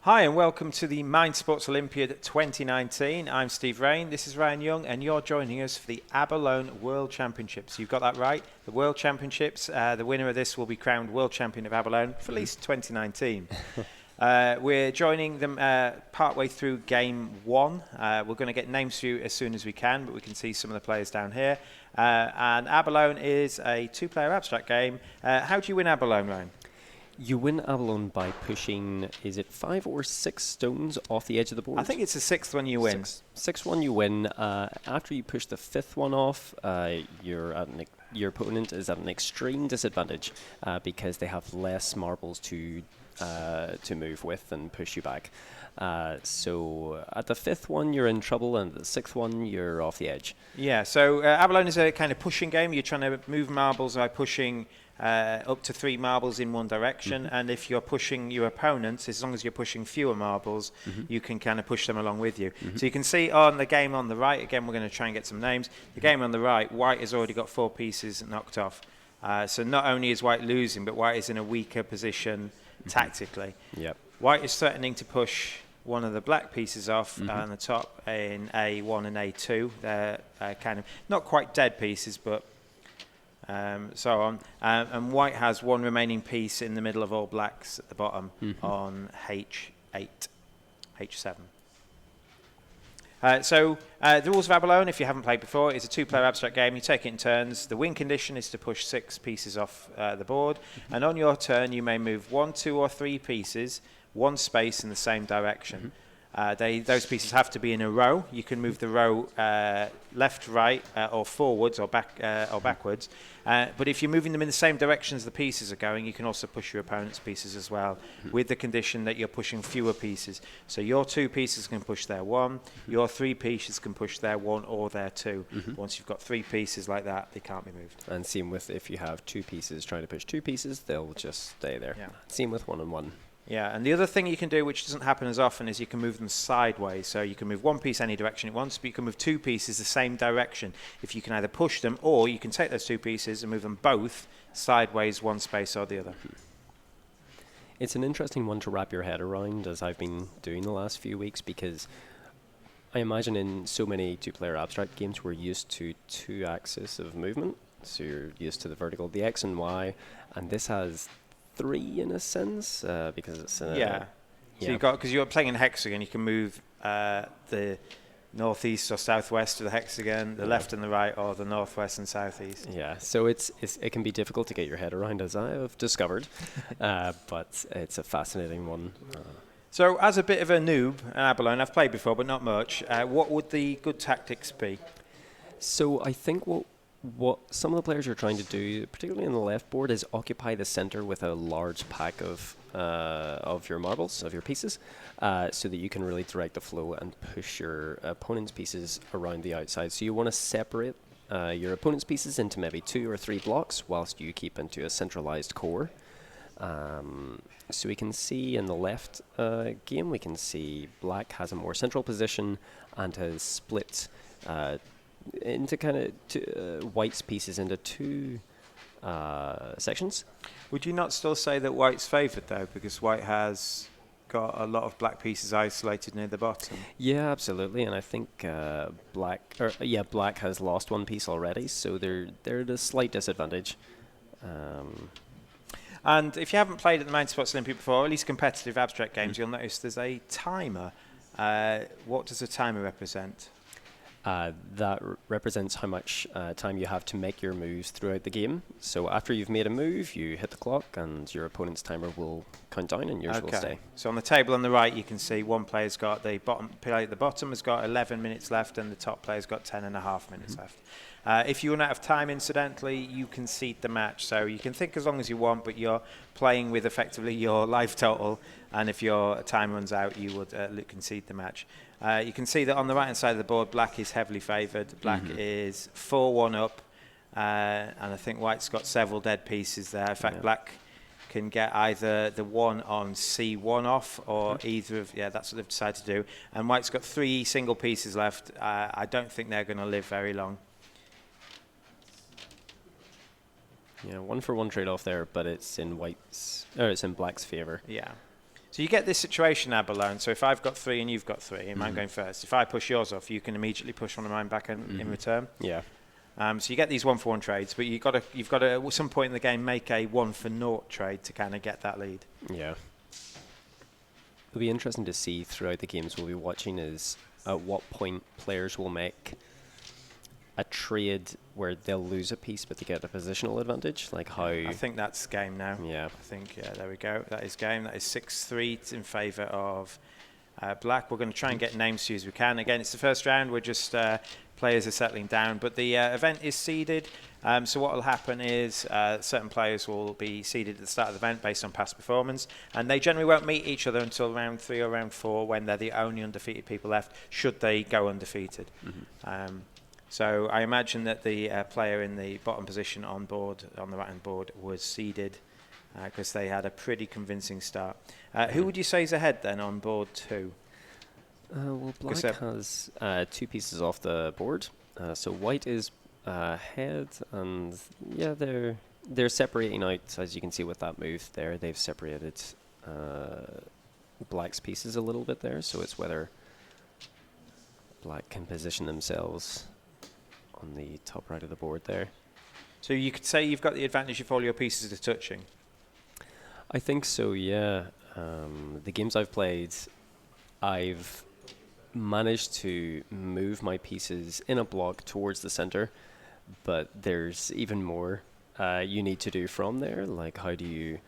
Hi and welcome to the Mind Sports Olympiad 2019. I'm Steve Rain, this is Ryan Young, and you're joining us for the Abalone World Championships. You've got that right, the World Championships. The winner of this will be crowned World Champion of Abalone for at least 2019. We're joining them partway through Game 1. We're going to get names for you as soon as we can, but we can see some of the players down here. And Abalone is a two-player abstract game. How do you win Abalone, Ryan? You win Abalone by pushing, is it 5 or 6 stones off the edge of the board? I think it's the sixth one you win. Sixth one you win. After you push the fifth one off, your opponent is at an extreme disadvantage because they have less marbles to move with and push you back. So at the fifth one, you're in trouble, and at the sixth one, you're off the edge. Yeah, so Abalone is a kind of pushing game. You're trying to move marbles by pushing up to 3 marbles in one direction, and if you're pushing your opponents, as long as you're pushing fewer marbles, you can kind of push them along with you. So you can see on the game on the right, again we're going to try and get some names, the game on the right, White has already got 4 pieces knocked off. So not only is White losing, but White is in a weaker position tactically. Yep. White is threatening to push one of the black pieces off on the top in A1 and A2. They're kind of not quite dead pieces, but so on. And White has one remaining piece in the middle of all blacks at the bottom on H8, H7. So the rules of Abalone, if you haven't played before, is a 2-player abstract game. You take it in turns. The win condition is to push 6 pieces off the board. And on your turn, you may move 1, 2, or 3 pieces, 1 space in the same direction. Those pieces have to be in a row. You can move the row left, right, or forwards or backwards. But if you're moving them in the same direction as the pieces are going, you can also push your opponent's pieces as well, with the condition that you're pushing fewer pieces. So your 2 pieces can push their 1, your 3 pieces can push their 1 or their 2. Once you've got 3 pieces like that, they can't be moved. And same with if you have 2 pieces trying to push 2 pieces, they'll just stay there. Yeah. Same with 1 and 1. Yeah, and the other thing you can do, which doesn't happen as often, is you can move them sideways. So you can move 1 piece any direction it wants, but you can move 2 pieces the same direction. If you can either push them, or you can take those 2 pieces and move them both sideways, 1 space or the other. It's an interesting one to wrap your head around, as I've been doing the last few weeks, because I imagine in so many 2-player abstract games we're used to 2 axes of movement. So you're used to the vertical, the X and Y, and this has 3 in a sense, because it's in So you've got, because you're playing in hexagon, you can move the northeast or southwest to the hexagon, the left and the right, or the northwest and southeast. Yeah, so it can be difficult to get your head around, as I have discovered, but it's a fascinating one. So as a bit of a noob, Abalone, I've played before but not much, what would the good tactics be? So I think what some of the players are trying to do, particularly in the left board, is occupy the center with a large pack of your marbles, of your pieces, so that you can really direct the flow and push your opponent's pieces around the outside. So you want to separate your opponent's pieces into maybe 2 or 3 blocks, whilst you keep into a centralized core. So we can see in the left game, we can see black has a more central position and has split into kind of White's pieces into 2 sections. Would you not still say that White's favoured though, because White has got a lot of black pieces isolated near the bottom? Yeah, absolutely, and I think black has lost 1 piece already, so they're at a slight disadvantage. And if you haven't played at the Mind Sports Olympiad before, or at least competitive abstract games, you'll notice there's a timer. What does a timer represent? That represents how much time you have to make your moves throughout the game. So after you've made a move, you hit the clock and your opponent's timer will count down and yours will stay. So on the table on the right, you can see one player's got the player at the bottom has got 11 minutes left and the top player's got 10.5 minutes left. If you run out of time, incidentally, you concede the match. So you can think as long as you want, but you're playing with effectively your life total. And if your time runs out, you would concede the match. You can see that on the right-hand side of the board, black is heavily favoured. Black is 4-1 up, and I think White's got several dead pieces there. In fact, black can get either the 1 on C1 off or either of, that's what they've decided to do. And White's got 3 single pieces left. I don't think they're going to live very long. Yeah, 1-for-1 trade-off there, but it's in black's favour. Yeah. So you get this situation, Abalone. So if I've got 3 and you've got 3, and I'm going first, if I push yours off, you can immediately push one of mine back in return. Yeah. So you get these 1-for-1 trades, but you've got to at some point in the game make a 1-for-0 trade to kind of get that lead. Yeah. It'll be interesting to see throughout the games we'll be watching is at what point players will make a trade where they'll lose a piece but they get a positional advantage, like how... I think that's game now. Yeah. I think, there we go. That is game. That is 6-3 in favour of Black. We're going to try and get names to you as we can. Again, it's the first round. We're just... players are settling down, but the event is seeded. So what will happen is certain players will be seeded at the start of the event based on past performance, and they generally won't meet each other until round 3 or round 4 when they're the only undefeated people left, should they go undefeated. So I imagine that the player in the bottom position on board, on the right-hand board, was seeded because they had a pretty convincing start. Who would you say is ahead then on board 2? Well, Black has 2 pieces off the board, so White is ahead, and yeah, they're separating out, as you can see with that move there. They've separated Black's pieces a little bit there, so it's whether Black can position themselves on the top right of the board there. So you could say you've got the advantage if all your pieces are touching? I think so, yeah. The games I've played, I've managed to move my pieces in a block towards the center, but there's even more you need to do from there. Like how do you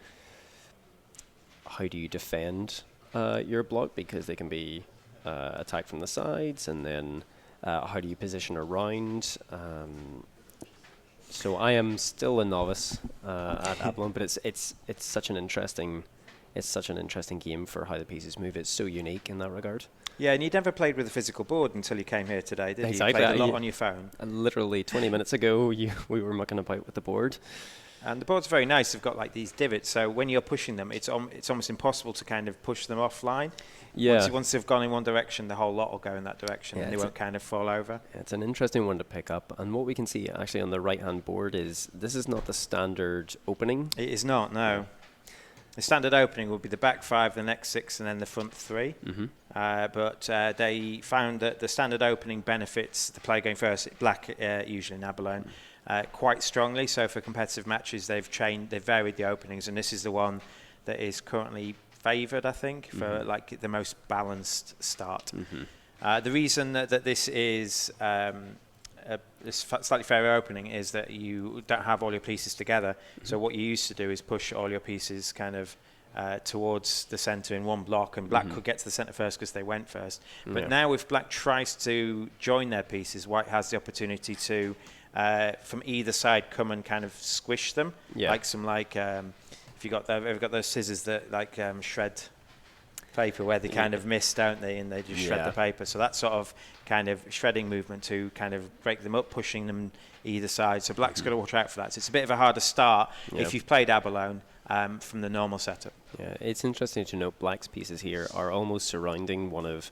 defend your block, because they can be attacked from the sides, and then how do you position around? So I am still a novice at Abalone, but it's such an interesting game for how the pieces move. It's so unique in that regard. Yeah, and you never played with a physical board until you came here today, did Exactly. you? You played a lot on your phone. Literally 20 minutes ago, we were mucking about with the board. And the board's very nice. They've got like these divots, so when you're pushing them, it's almost impossible to kind of push them offline. Yeah. Once they've gone in one direction, the whole lot will go in that direction, and they won't kind of fall over. Yeah, it's an interesting one to pick up. And what we can see actually on the right-hand board is this is not the standard opening. It is not, no. The standard opening would be the back 5, the next 6, and then the front 3. But they found that the standard opening benefits the player going first, Black usually in Abalone, quite strongly. So for competitive matches, they've varied the openings, and this is the one that is currently favoured, I think, for like the most balanced start. The reason that this is a slightly fairer opening is that you don't have all your pieces together. So what you used to do is push all your pieces kind of towards the centre in one block, and Black could get to the centre first because they went first. But now if Black tries to join their pieces, White has the opportunity to, from either side, come and kind of squish them. Like if you've got those scissors that like shred paper where they kind of miss, don't they, and they just shred the paper. So that sort of kind of shredding movement to kind of break them up, pushing them either side. So Black's got to watch out for that. So it's a bit of a harder start if you've played Abalone from the normal setup. Yeah, it's interesting to note Black's pieces here are almost surrounding one of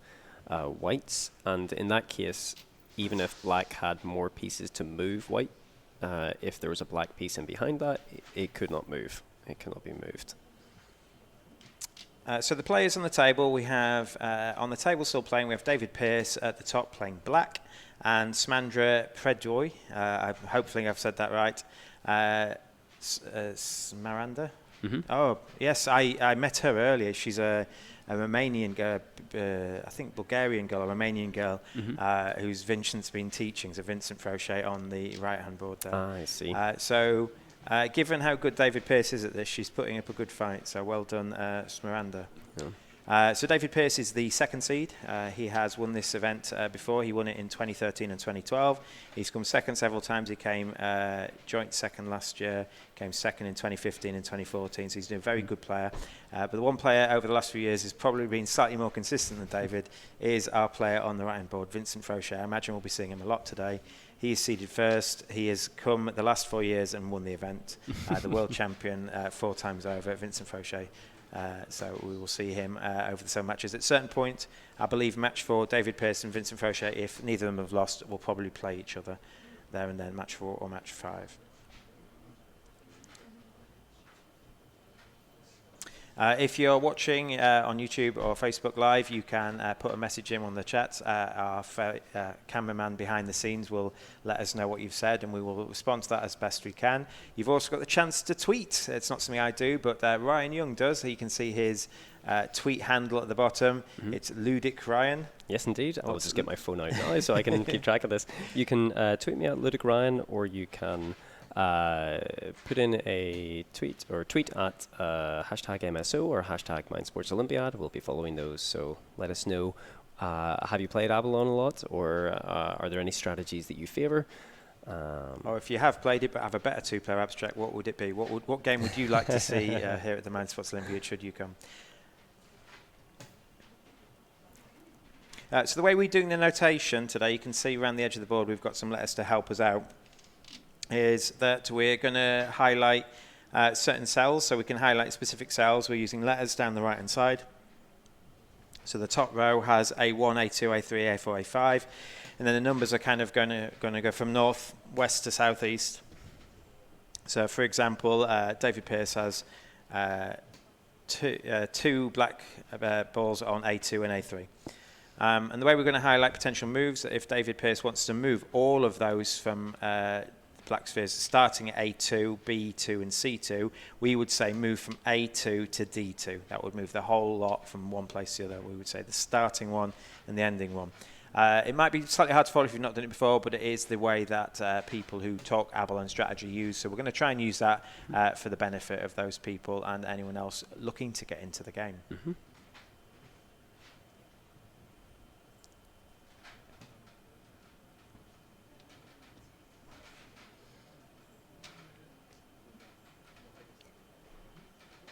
White's, and in that case, even if Black had more pieces to move White, if there was a Black piece in behind that, it could not move. It cannot be moved. So the players on the table, we have on the table still playing, we have David Pearce at the top playing Black, and Smandra Predoy, hopefully I've said that right, Smaranda. Oh, yes, I met her earlier. She's a Romanian girl, I think Bulgarian girl, a Romanian girl, who's Vincent's been teaching, so Vincent Frochet on the right-hand board there. I see. Given how good David Pearce is at this, she's putting up a good fight, so well done, Smaranda. So David Pearce is the second seed. He has won this event before. He won it in 2013 and 2012. He's come second several times. He came joint second last year, came second in 2015 and 2014, so he's a very good player. But the one player over the last few years who's probably been slightly more consistent than David is our player on the right-hand board, Vincent Frochet. I imagine we'll be seeing him a lot today. He is seeded first. He has come the last 4 years and won the event. The world champion 4 times over, Vincent Frochet. So we will see him over the 7 matches. At a certain point, I believe match 4, David Pearce and Vincent Frochet, if neither of them have lost, will probably play each other there and then, match 4 or match 5. If you're watching on YouTube or Facebook Live, you can put a message in on the chat. Our cameraman behind the scenes will let us know what you've said, and we will respond to that as best we can. You've also got the chance to tweet. It's not something I do, but Ryan Young does. You can see his tweet handle at the bottom. It's Ludic Ryan. Yes, indeed. I'll just get my phone out now so I can keep track of this. You can tweet me at Ludic Ryan, or you can put in a tweet at hashtag MSO or hashtag Mindsports Olympiad. We'll be following those, so let us know. Have you played Abalone a lot, or are there any strategies that you favour? Or if you have played it but have a better two-player abstract, what would it be? What game would you like to see here at the Mindsports Olympiad should you come? So the way we're doing the notation today, you can see around the edge of the board we've got some letters to help us out, is that we're going to highlight certain cells, so we can highlight specific cells. We're using letters down the right-hand side. So the top row has A1, A2, A3, A4, A5, and then the numbers are kind of going to go from north, west to southeast. So, for example, David Pearce has two black balls on A2 and A3. And the way we're going to highlight potential moves, if David Pearce wants to move all of those from black spheres starting at A2, B2 and C2, we would say move from A2 to D2. That would move the whole lot from one place to the other. We would say the starting one and the ending one. It might be slightly hard to follow if you've not done it before, but it is the way that people who talk Abalone strategy use. So we're going to try and use that for the benefit of those people and anyone else looking to get into the game. Mm-hmm.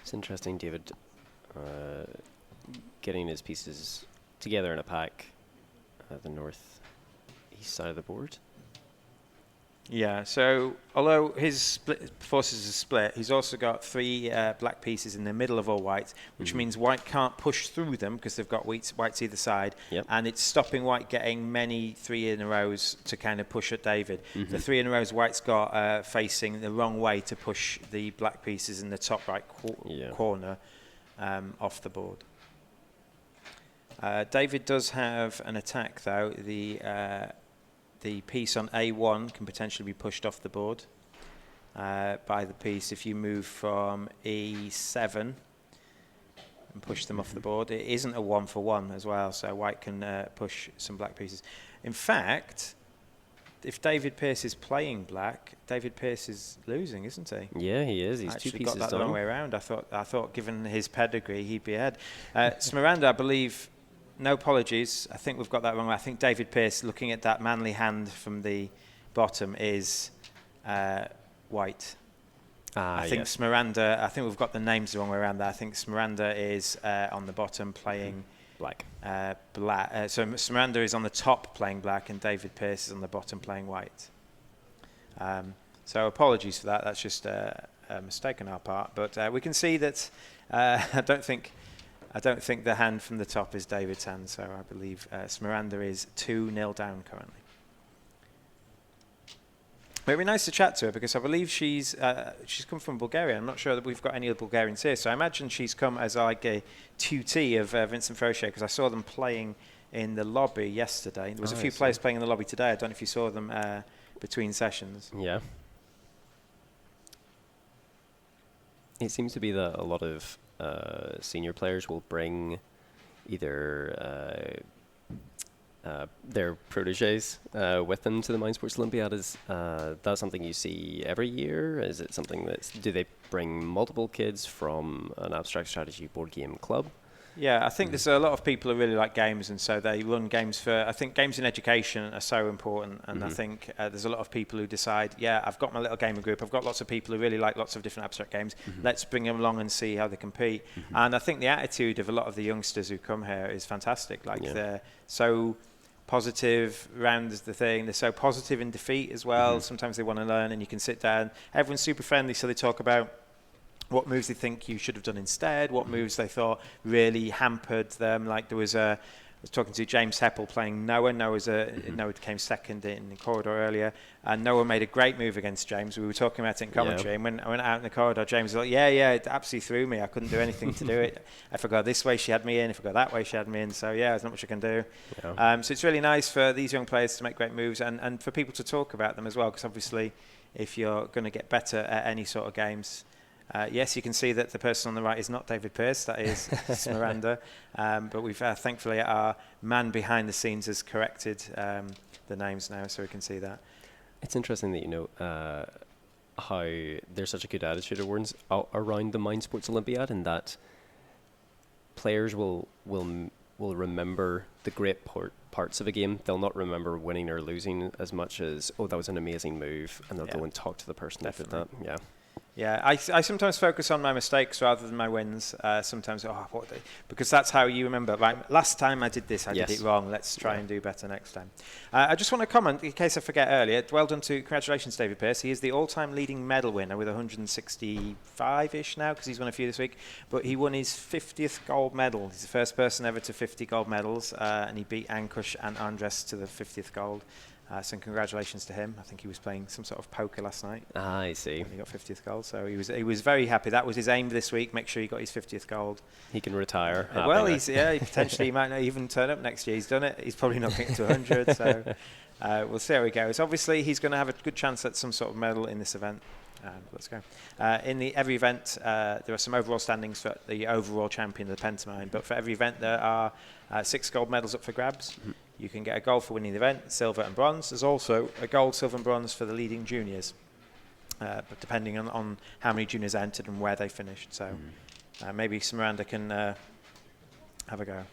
It's interesting, David, getting his pieces together in a pack at the north east side of the board. Yeah, so although his forces are split, he's also got three black pieces in the middle of all white, which means white can't push through them because they've got whites either side, and it's stopping white getting many three in a rows to kind of push at David. The three in a rows white's got facing the wrong way to push the black pieces in the top right corner off the board. David does have an attack though. The piece on A1 can potentially be pushed off the board by the piece if you move from E7 and push them off the board. It isn't a 1-for-1 as well, so white can push some black pieces. In fact, if David Pearce is playing black, David Pearce is losing, isn't he? Yeah, he is. He's two pieces got that the wrong way around. I thought, given his pedigree, he'd be ahead. Smiranda, I believe. No apologies. I think we've got that wrong. I think David Pearce, looking at that manly hand from the bottom, is white. I think Smiranda, I think we've got the names the wrong way around there. I think Smiranda is on the bottom playing black. So Smiranda is on the top playing black and David Pearce is on the bottom playing white. So apologies for that. That's just a mistake on our part. But we can see that I don't think the hand from the top is David's hand, so I believe Smiranda is 2-0 down currently. But it'd be nice to chat to her because I believe she's come from Bulgaria. I'm not sure that we've got any of the Bulgarians here, so I imagine she's come as like a tutee of Vincent Fauché because I saw them playing in the lobby yesterday. There was a few players playing in the lobby today. I don't know if you saw them between sessions. Yeah. It seems to be that a lot of senior players will bring either their proteges with them to the Mindsports Olympiad. Is that something you see every year? Is it something do they bring multiple kids from an abstract strategy board game club? Yeah, I think there's a lot of people who really like games, and so they run games for. I think games in education are so important, and I think there's a lot of people who decide, yeah, I've got my little gaming group. I've got lots of people who really like lots of different abstract games. Let's bring them along and see how they compete. And I think the attitude of a lot of the youngsters who come here is fantastic. Like they're so positive around the thing. They're so positive in defeat as well. Sometimes they want to learn, and you can sit down. Everyone's super friendly, so they talk about what moves they think you should have done instead, what moves they thought really hampered them. Like there was was talking to James Heppel playing Noah. Noah came second in the corridor earlier, and Noah made a great move against James. We were talking about it in commentary, and when I went out in the corridor, James was like, yeah, it absolutely threw me. I couldn't do anything to do it. If I go this way, she had me in. If I go that way, she had me in. So, there's not much I can do. Yeah. So it's really nice for these young players to make great moves and for people to talk about them as well, because obviously if you're going to get better at any sort of games, yes, you can see that the person on the right is not David Pearce, that is Miranda. But we've thankfully our man behind the scenes has corrected the names now, so we can see that. It's interesting that how there's such a good attitude around the Mind Sports Olympiad, and that players will remember the great parts of a game. They'll not remember winning or losing as much as, that was an amazing move, and they'll go and talk to the person that did that. Yeah. Yeah, I sometimes focus on my mistakes rather than my wins. Sometimes, because that's how you remember. Right, last time I did this, I did it wrong. Let's try and do better next time. I just want to comment, in case I forget earlier, well done to, congratulations, David Pearce. He is the all-time leading medal winner with 165-ish now, because he's won a few this week. But he won his 50th gold medal. He's the first person ever to 50 gold medals, and he beat Ankush and Andres to the 50th gold. So congratulations to him. I think he was playing some sort of poker last night. I see. And he got 50th gold, so he was very happy. That was his aim this week. Make sure he got his 50th gold. He can retire. Well, he potentially might not even turn up next year. He's done it. He's probably not getting to 100. So we'll see how he goes. Obviously, he's going to have a good chance at some sort of medal in this event. Let's go. In every event, there are some overall standings for the overall champion of the Penta, but for every event there are 6 gold medals up for grabs. Mm-hmm. You can get a gold for winning the event, silver and bronze. There's also a gold, silver and bronze for the leading juniors, but depending on how many juniors entered and where they finished. So maybe Miranda can have a go.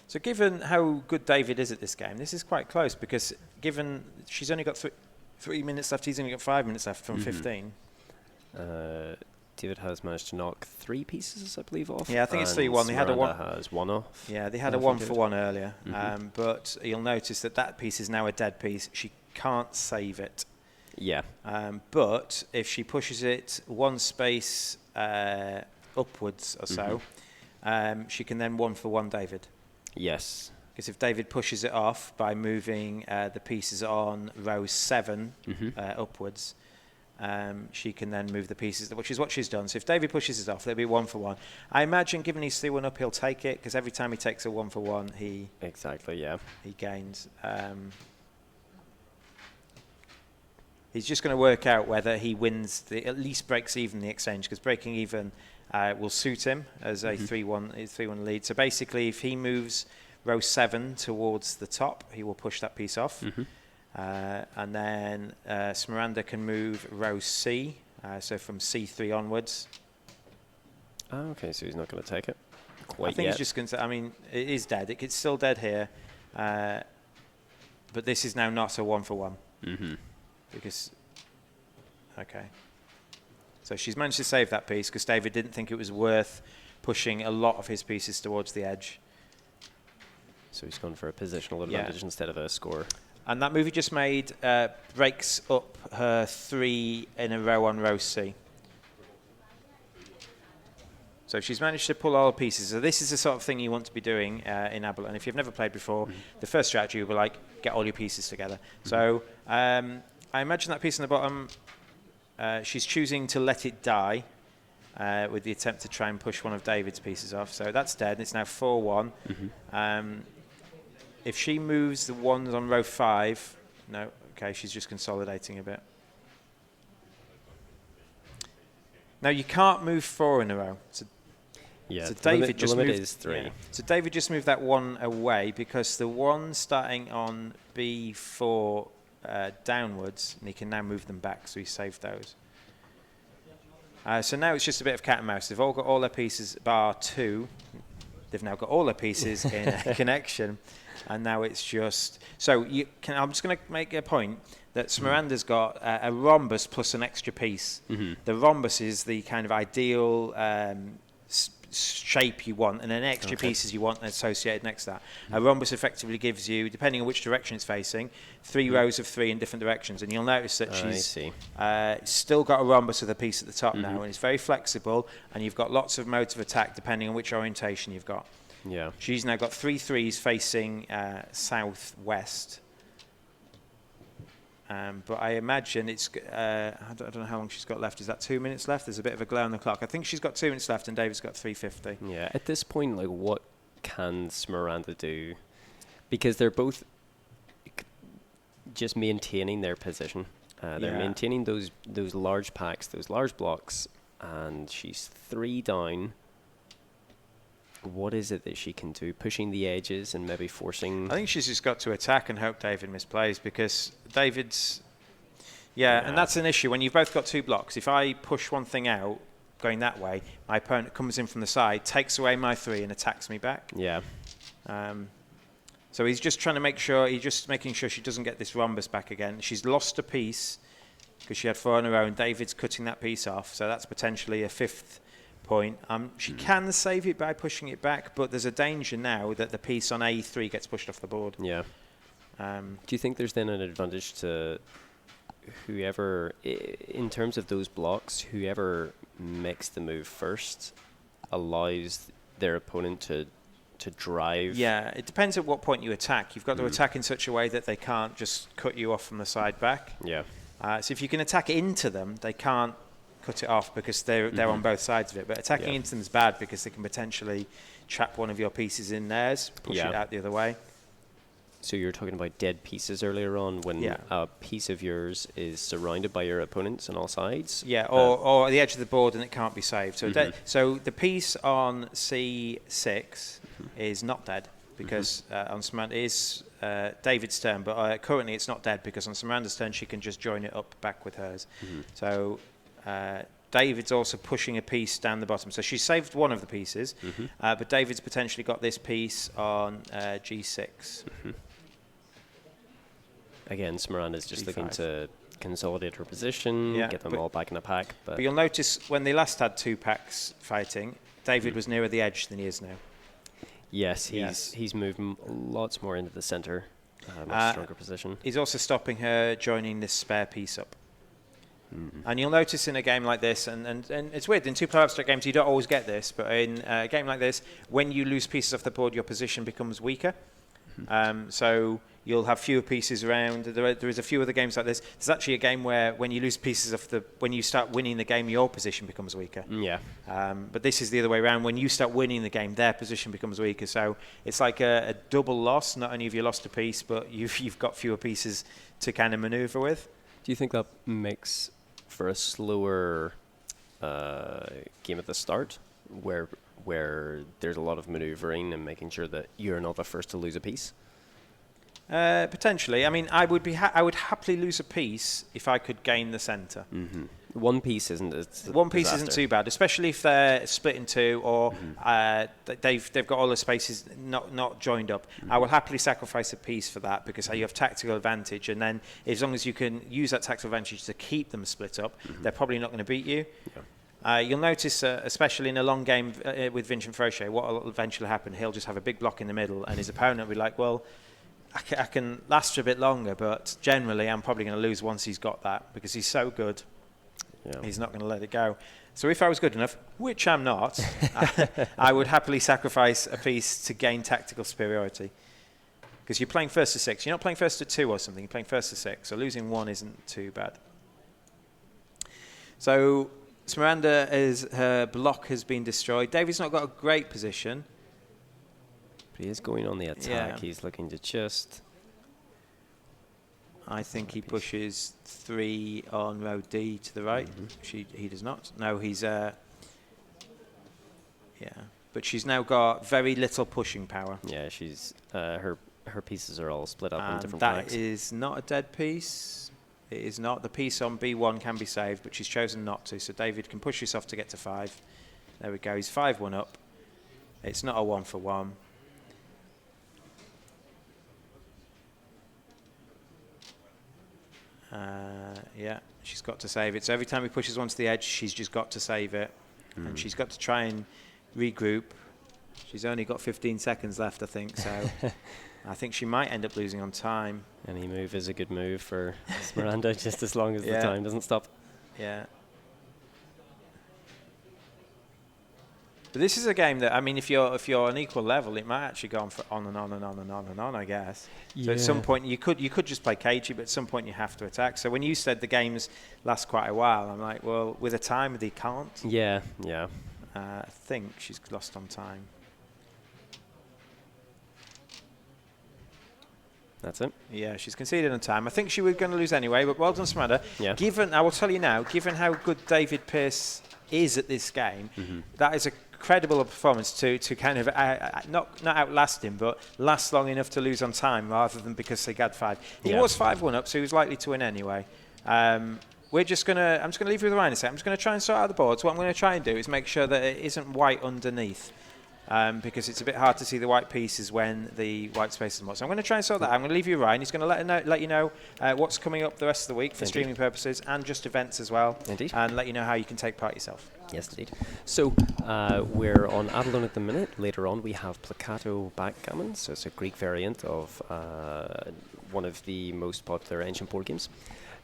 So given how good David is at this game, this is quite close, because given she's only got 3 minutes left, he's only got 5 minutes left from 15. David has managed to knock 3 pieces, I believe, off. Yeah, I think it's 3-1. They had a one. Has 1 off. Yeah, they had a 1-for-1 earlier. But you'll notice that piece is now a dead piece. She can't save it. Yeah. But if she pushes it 1 space upwards or so, she can then 1-for-1 David. Yes. Because if David pushes it off by moving the pieces on row 7 upwards, she can then move the pieces, which is what she's done. So if David pushes it off, there'll be 1-for-1. I imagine, given he's 3-1 up, he'll take it, because every time he takes a 1-for-1, he gains. He's just going to work out whether he wins, at least breaks even the exchange, because breaking even will suit him as a 3-1 lead. So basically, if he moves row 7 towards the top, he will push that piece off. And then Miranda can move row C, so from C3 onwards. Oh, okay, so he's not going to take it quite I think yet. he's just going to, it is dead. It's still dead here. But this is now not a 1-for-1. Because, okay. So she's managed to save that piece, because David didn't think it was worth pushing a lot of his pieces towards the edge. So he's gone for a positional advantage instead of a score. And that move he just made breaks up her 3 in a row on row C. So she's managed to pull all the pieces. So this is the sort of thing you want to be doing in Abalone. If you've never played before, the first strategy will be get all your pieces together. So I imagine that piece on the bottom, she's choosing to let it die with the attempt to try and push one of David's pieces off. So that's dead. It's now 4-1. If she moves the ones on row 5, no, okay, she's just consolidating a bit. Now you can't move 4 in a row. So David just moved. Is 3. Yeah. So David just moved that 1 away, because the one starting on B4 downwards, and he can now move them back, so he saved those. So now it's just a bit of cat and mouse. They've all got all their pieces bar 2. They've now got all their pieces in a connection, and now it's just... So I'm just going to make a point that Miranda's got a rhombus plus an extra piece. The rhombus is the kind of ideal shape you want and then extra pieces you want associated next to that. A rhombus effectively gives you, depending on which direction it's facing, 3 rows of 3 in different directions. And you'll notice that she's still got a rhombus with a piece at the top now, and it's very flexible, and you've got lots of modes of attack depending on which orientation you've got. Yeah. She's now got 3 threes facing southwest. But I imagine it's, I don't know how long she's got left. Is that 2 minutes left? There's a bit of a glare on the clock. I think she's got 2 minutes left and David's got 3:50. Yeah, at this point, like, what can Smiranda do? Because they're both just maintaining their position. They're maintaining those large packs, those large blocks, and she's 3 down. What is it that she can do? Pushing the edges and maybe forcing... I think she's just got to attack and hope David misplays, because David's... Yeah, and that's an issue. When you've both got 2 blocks, if I push one thing out, going that way, my opponent comes in from the side, takes away my 3 and attacks me back. Yeah. So he's just trying to make sure, making sure she doesn't get this rhombus back again. She's lost a piece because she had 4 in a row, and David's cutting that piece off, so that's potentially a 5th point. She can save it by pushing it back, but there's a danger now that the piece on A3 gets pushed off the board. Yeah. Do you think there's then an advantage to whoever, in terms of those blocks, whoever makes the move first allows their opponent to drive? Yeah, it depends at what point you attack. You've got to attack in such a way that they can't just cut you off from the side back. Yeah. So if you can attack into them, they can't cut it off because they're on both sides of it. But attacking into them is bad because they can potentially trap one of your pieces in theirs, push it out the other way. So you were talking about dead pieces earlier on, when a piece of yours is surrounded by your opponents on all sides. Yeah, or the edge of the board and it can't be saved. So so the piece on C6 is not dead because on Samantha is David's turn, but currently it's not dead because on Samanda's turn she can just join it up back with hers. So David's also pushing a piece down the bottom. So she's saved one of the pieces, but David's potentially got this piece on G6. Again, Smiranda's just looking to consolidate her position, get them all back in a pack. But you'll notice when they last had 2 packs fighting, David was nearer the edge than he is now. Yes, he's moving lots more into the centre, much stronger position. He's also stopping her joining this spare piece up. And you'll notice in a game like this, and it's weird, in 2-player abstract games you don't always get this, but in a game like this, when you lose pieces off the board, your position becomes weaker. So you'll have fewer pieces around. There is a few other games like this. There's actually a game where when you lose pieces when you start winning the game, your position becomes weaker. But this is the other way around. When you start winning the game, their position becomes weaker. So it's like a double loss. Not only have you lost a piece, but you've got fewer pieces to kind of maneuver with. Do you think that makes for a slower game at the start, where there's a lot of maneuvering and making sure that you're not the first to lose a piece? Potentially. I mean, I would happily lose a piece if I could gain the centre. One piece isn't too bad, especially if they're split in 2 or they've got all the spaces not joined up. I will happily sacrifice a piece for that because you have tactical advantage, and then as long as you can use that tactical advantage to keep them split up, they're probably not going to beat you. You'll notice, especially in a long game with Vincent Fauché, what will eventually happen, he'll just have a big block in the middle and his opponent will be like, well, I can last for a bit longer, but generally I'm probably going to lose once he's got that because he's so good. He's not going to let it go. So if I was good enough, which I'm not, I would happily sacrifice a piece to gain tactical superiority. Because you're playing first to 6. You're not playing first to 2 or something. You're playing first to 6. So losing 1 isn't too bad. So Smiranda, her block has been destroyed. David's not got a great position. But he is going on the attack. He's looking to just... I think he pushes 3 on row D to the right. He does not. No, he's... But she's now got very little pushing power. Yeah, she's... her pieces are all split up in different flanks. That is not a dead piece. It is not. The piece on B1 can be saved, but she's chosen not to. So David can push this off to get to 5. There we go. He's 5-1 up. It's not a 1-for-1. She's got to save it. So every time he pushes one to the edge, she's just got to save it. And she's got to try and regroup. She's only got 15 seconds left, I think, so I think she might end up losing on time. Any move is a good move for Miranda, just as long as the time doesn't stop. Yeah. But this is a game that, I mean, if you're on equal level, it might actually go on for on and on and on and on and on, I guess. Yeah. So at some point you could just play cagey, but at some point you have to attack. So when you said the games last quite a while, I'm like, well, with a timer they can't. Yeah. I think she's lost on time. That's it. Yeah, she's conceded on time. I think she was going to lose anyway, but well done, Samantha. Yeah. I will tell you now, given how good David Pearce is at this game, that is a credible performance to kind of not outlast him, but last long enough to lose on time rather than because they got 5. He was 5-1 up, so he was likely to win anyway. I'm just going to leave you with Ryan a second. I'm just going to try and sort out the boards. What I'm going to try and do is make sure that it isn't white underneath. Because it's a bit hard to see the white pieces when the white space is more. So I'm going to try and sort that out. I'm going to leave you Ryan. He's going to let you know what's coming up the rest of the week for streaming purposes and just events as well. Indeed. And let you know how you can take part yourself. Yes, indeed. So we're on Abalone at the minute. Later on, we have Plicato backgammon. So it's a Greek variant of one of the most popular ancient board games.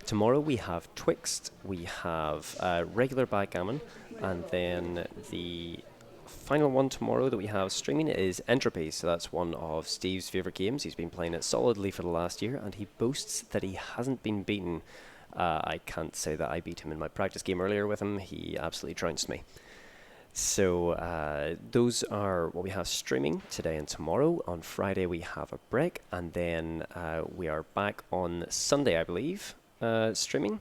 Tomorrow we have Twixt. We have regular backgammon, and then the final one tomorrow that we have streaming is Entropy. So that's one of Steve's favourite games. He's been playing it solidly for the last year, and he boasts that he hasn't been beaten. I can't say that I beat him in my practice game earlier with him. He absolutely trounced me. So those are what we have streaming today and tomorrow. On Friday we have a break, and then we are back on Sunday, I believe, streaming.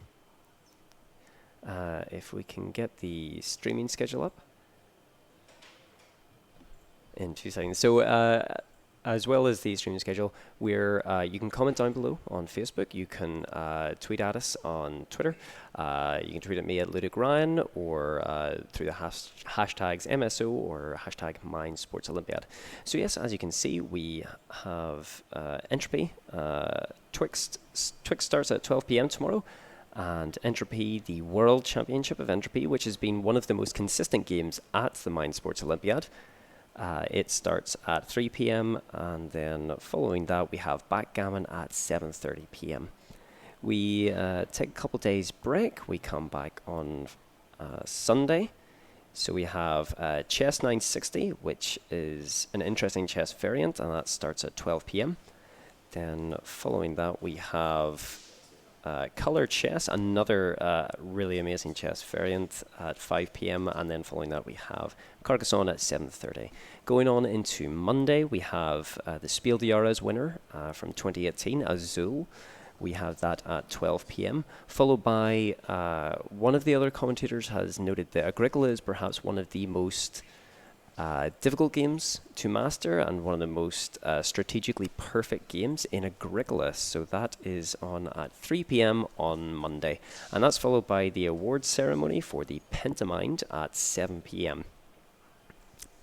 If we can get the streaming schedule up. In 2 seconds. So, as well as the streaming schedule, you can comment down below on Facebook. You can tweet at us on Twitter. You can tweet at me at Ludic Ryan, or through the hashtags MSO or hashtag MindSportsOlympiad. So yes, as you can see, we have Entropy. Twixt starts at 12 p.m. tomorrow. And Entropy, the World Championship of Entropy, which has been one of the most consistent games at the Mind Sports Olympiad. It starts at 3 p.m. and then following that we have backgammon at 7:30 p.m. We take a couple days break. We come back on Sunday. So we have Chess 960, which is an interesting chess variant, and that starts at 12 p.m. Then following that we have Color Chess, another really amazing chess variant at 5 p.m. And then following that we have Carcassonne at 7:30. Going on into Monday, we have the Spiel des Jahres winner from 2018, Azul. We have that at 12 p.m. Followed by one of the other commentators has noted that Agricola is perhaps one of the most difficult games to master and one of the most strategically perfect games in Agricola. So that is on at 3 p.m. on Monday. And that's followed by the awards ceremony for the Pentamind at 7 p.m.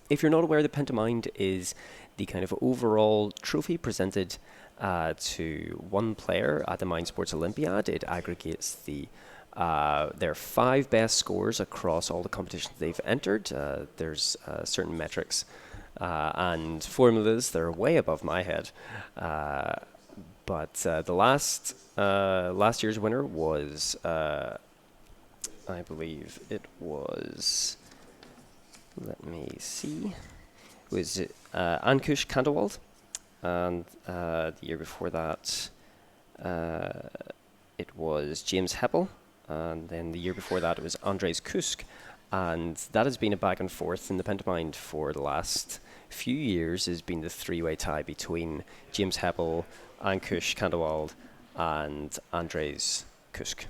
If you're not aware, the Pentamind is the kind of overall trophy presented to one player at the Mind Sports Olympiad. It aggregates their 5 best scores across all the competitions they've entered. There's certain metrics and formulas that are way above my head. But the last year's winner was, I believe it was, let me see, it was Ankush Kandawald. And the year before that, it was James Heppel. And then the year before that, it was Andres Kusk. And that has been a back and forth in the Pentamind for the last few years. Has been the 3-way tie between James Heppel, Ankush Kandawald, and Andres Kusk.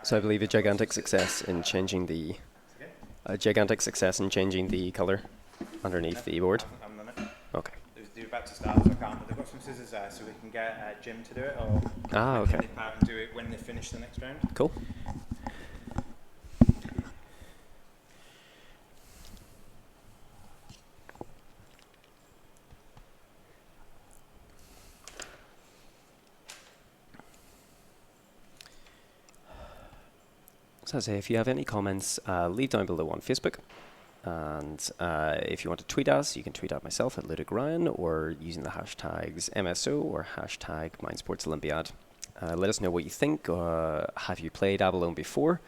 So I believe a gigantic success in changing the color underneath the board. I'm done it. Okay. They're about to start, so I can't. But they've got some scissors there, so we can get Jim to do it, or okay. nip out and do it when they finish the next round. Cool. So I say, if you have any comments, leave down below on Facebook. And if you want to tweet us, you can tweet at myself at Ludic Ryan, or using the hashtags MSO or hashtag MindSportsOlympiad. Let us know what you think. Have you played Abalone before?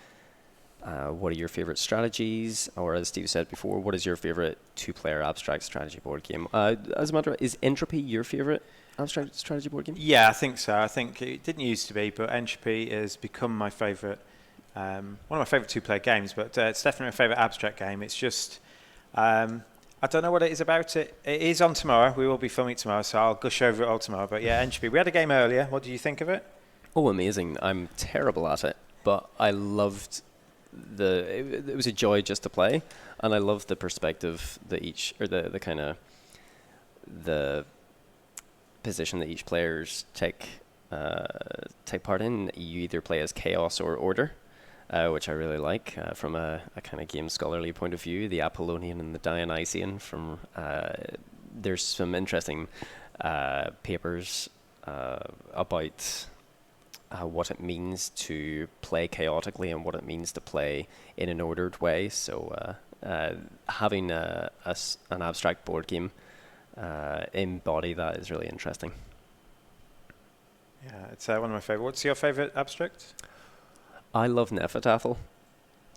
What are your favorite strategies? Or as Steve said before, what is your favorite two-player abstract strategy board game? As a matter of is Entropy your favorite abstract strategy board game? Yeah, I think so. I think it didn't used to be, but Entropy has become my favorite. One of my favorite two-player games, but it's definitely my favorite abstract game. It's just, I don't know what it is about it. It is on tomorrow. We will be filming it tomorrow, so I'll gush over it all tomorrow. But yeah, Entropy. We had a game earlier. What did you think of it? Oh, amazing. I'm terrible at it, but I loved it was a joy just to play, and I loved the perspective that the kind of the position that each players take part in. You either play as chaos or order, which I really like from a kind of game scholarly point of view. The Apollonian and the Dionysian. There's some interesting papers about what it means to play chaotically and what it means to play in an ordered way. So having an abstract board game embody that is really interesting. Yeah, it's one of my favorite. What's your favorite abstract? I love Nefertafel.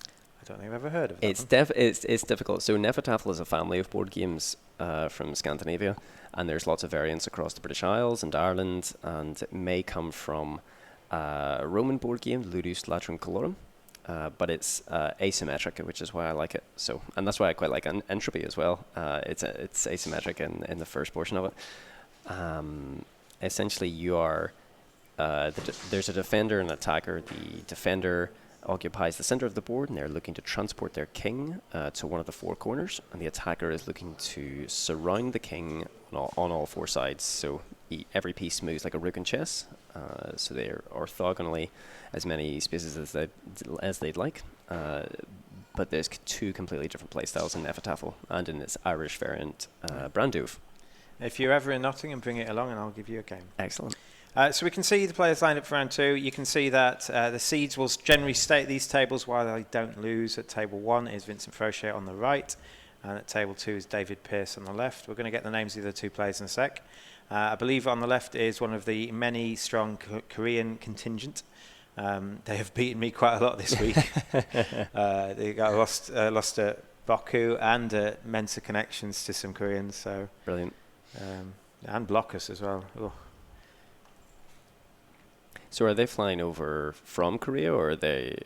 I don't think I've ever heard of that. It's difficult. So Nefertafel is a family of board games from Scandinavia, and there's lots of variants across the British Isles and Ireland, and it may come from a Roman board game, Ludus Latrum Colorum, but it's asymmetric, which is why I like it. So, and that's why I quite like Entropy as well. It's asymmetric in the first portion of it. Essentially, you are there's a defender and attacker. The defender occupies the center of the board, and they're looking to transport their king to one of the four corners, and the attacker is looking to surround the king on all four sides. So every piece moves like a rook in chess. So they're orthogonally as many spaces as they'd like. But there's two completely different playstyles in Nefertafel and in its Irish variant, Brandúf. If you're ever in Nottingham, bring it along and I'll give you a game. Excellent. So we can see the players lined up for round two. You can see that the seeds will generally stay at these tables while they don't lose. At table 1 is Vincent Froche on the right, and at table 2 is David Pearce on the left. We're going to get the names of the two players in a sec. I believe on the left is one of the many strong Korean contingent. They have beaten me quite a lot this week. They got lost at Boku and at Mensa Connections to some Koreans. So Brilliant. And block us as well. Ugh. So are they flying over from Korea, or are they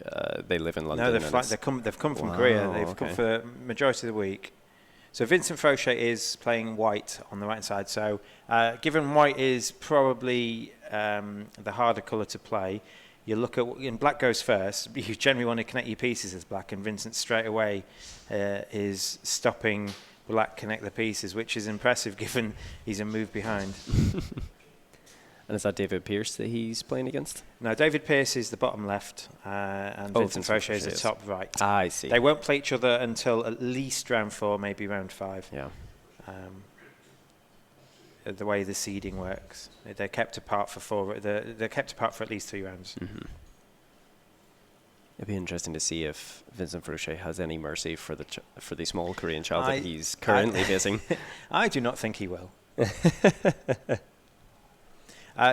live in London? No, they've come from Korea. They've come for the majority of the week. So Vincent Froche is playing white on the right side. So given white is probably the harder colour to play, you look at, and black goes first, but you generally want to connect your pieces as black, and Vincent straight away is stopping black connect the pieces, which is impressive given he's a move behind. And is that David Pearce that he's playing against? No, David Pearce is the bottom left, and Vincent Froche is the top right. Ah, I see. They won't play each other until at least round 4, maybe round 5. Yeah. The way the seeding works, they're kept apart for 4. They're kept apart for at least 3 rounds. Mm-hmm. It'd be interesting to see if Vincent Froche has any mercy for the small Korean child that he's currently facing. I do not think he will.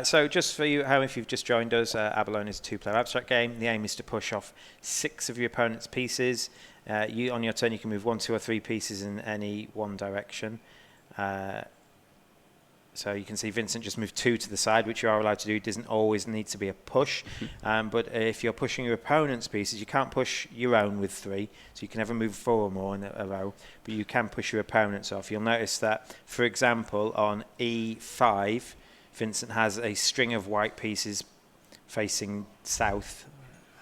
So just for you, if you've just joined us, Abalone is a 2-player abstract game. The aim is to push off 6 of your opponent's pieces. On your turn, you can move 1, 2, or 3 pieces in any one direction. So you can see Vincent just moved 2 to the side, which you are allowed to do. It doesn't always need to be a push. But if you're pushing your opponent's pieces, you can't push your own with 3. So you can never move 4 or more in a row. But you can push your opponent's off. You'll notice that, for example, on E5, Vincent has a string of white pieces facing south.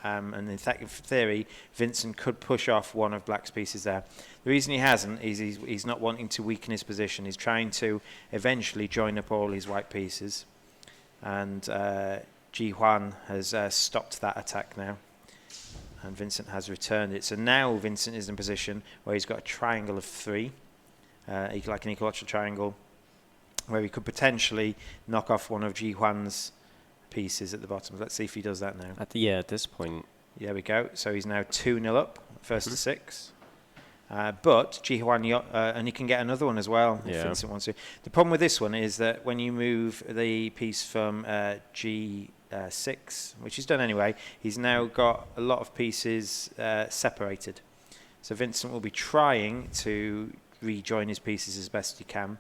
And in theory, Vincent could push off one of black's pieces there. The reason he hasn't is he's not wanting to weaken his position. He's trying to eventually join up all his white pieces. And Ji Huan has stopped that attack now. And Vincent has returned it. So now Vincent is in a position where he's got a triangle of 3, like an equilateral triangle, where he could potentially knock off one of Ji Huan's pieces at the bottom. Let's see if he does that now. At this point, There we go. So he's now 2-0 up, first to 6. But Jihuan, and he can get another one as well if Vincent wants to. The problem with this one is that when you move the piece from G6, which he's done anyway, he's now got a lot of pieces separated. So Vincent will be trying to rejoin his pieces as best he can.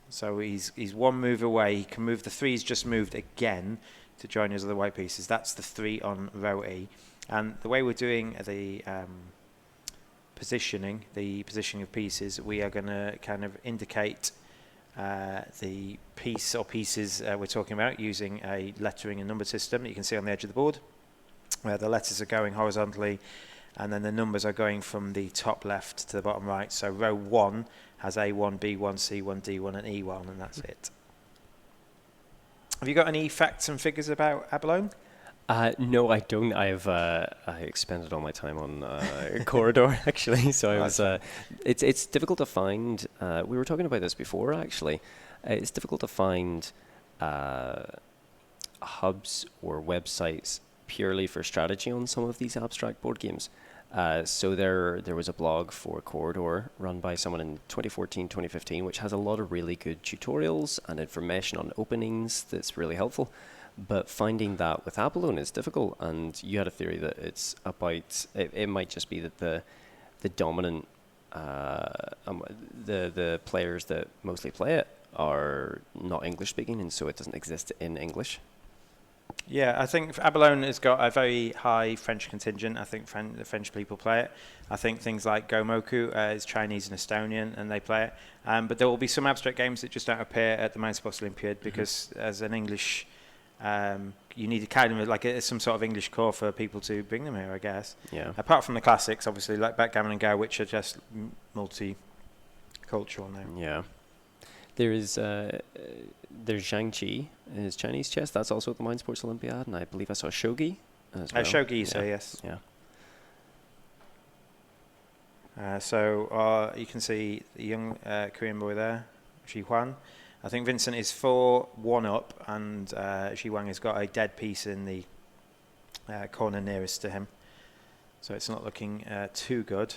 So he's one move away. He can move the 3 he's just moved again to join his other white pieces. That's the 3 on row E. And the way we're doing the positioning of pieces, we are going to kind of indicate the piece or pieces we're talking about using a lettering and number system that you can see on the edge of the board, where the letters are going horizontally and then the numbers are going from the top left to the bottom right. So row 1 has A1, B1, C1, D1 and E1, and that's it. Have you got any facts and figures about Abalone? No, I don't. I expended all my time on Corridor, actually. So I was. It's difficult to find. We were talking about this before, actually. It's difficult to find hubs or websites purely for strategy on some of these abstract board games. So there was a blog for Corridor run by someone in 2014, 2015, which has a lot of really good tutorials and information on openings that's really helpful. But finding that with Abalone is difficult, and you had a theory that it's about, it might just be that the dominant, the players that mostly play it are not English speaking, and so it doesn't exist in English. Yeah, I think Abalone has got a very high French contingent. I think the French people play it. I think things like Gomoku is Chinese and Estonian, and they play it. But there will be some abstract games that just don't appear at the Sports Olympiad because as an English... you need a kind of like some sort of English core for people to bring them here, I guess. Yeah. Apart from the classics, obviously, like Backgammon and Go, which are just multi-cultural now. Yeah. There's Zhang Qi, his Chinese chess. That's also at the Mind Sports Olympiad, and I believe I saw Shogi as well. Shogi, so yes. Yeah. So you can see the young Korean boy there, Shi Huan. I think Vincent is 4-1 up, and Xi Wang has got a dead piece in the corner nearest to him. So it's not looking too good.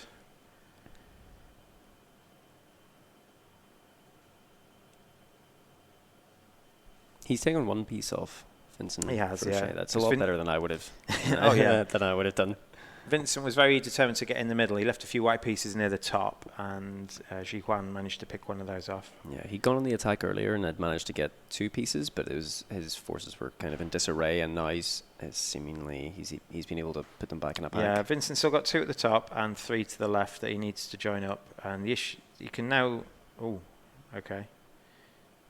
He's taken one piece off, Vincent. He has, yeah. That's a lot better than I would have. Oh yeah, than I would have done. Vincent was very determined to get in the middle. He left a few white pieces near the top, and Xi Huan managed to pick one of those off. Yeah, he'd gone on the attack earlier and had managed to get 2 pieces, but his forces were kind of in disarray, and now he's been able to put them back in a pack. Yeah, Vincent's still got 2 at the top and 3 to the left that he needs to join up. And the issue, you can now... Oh, okay.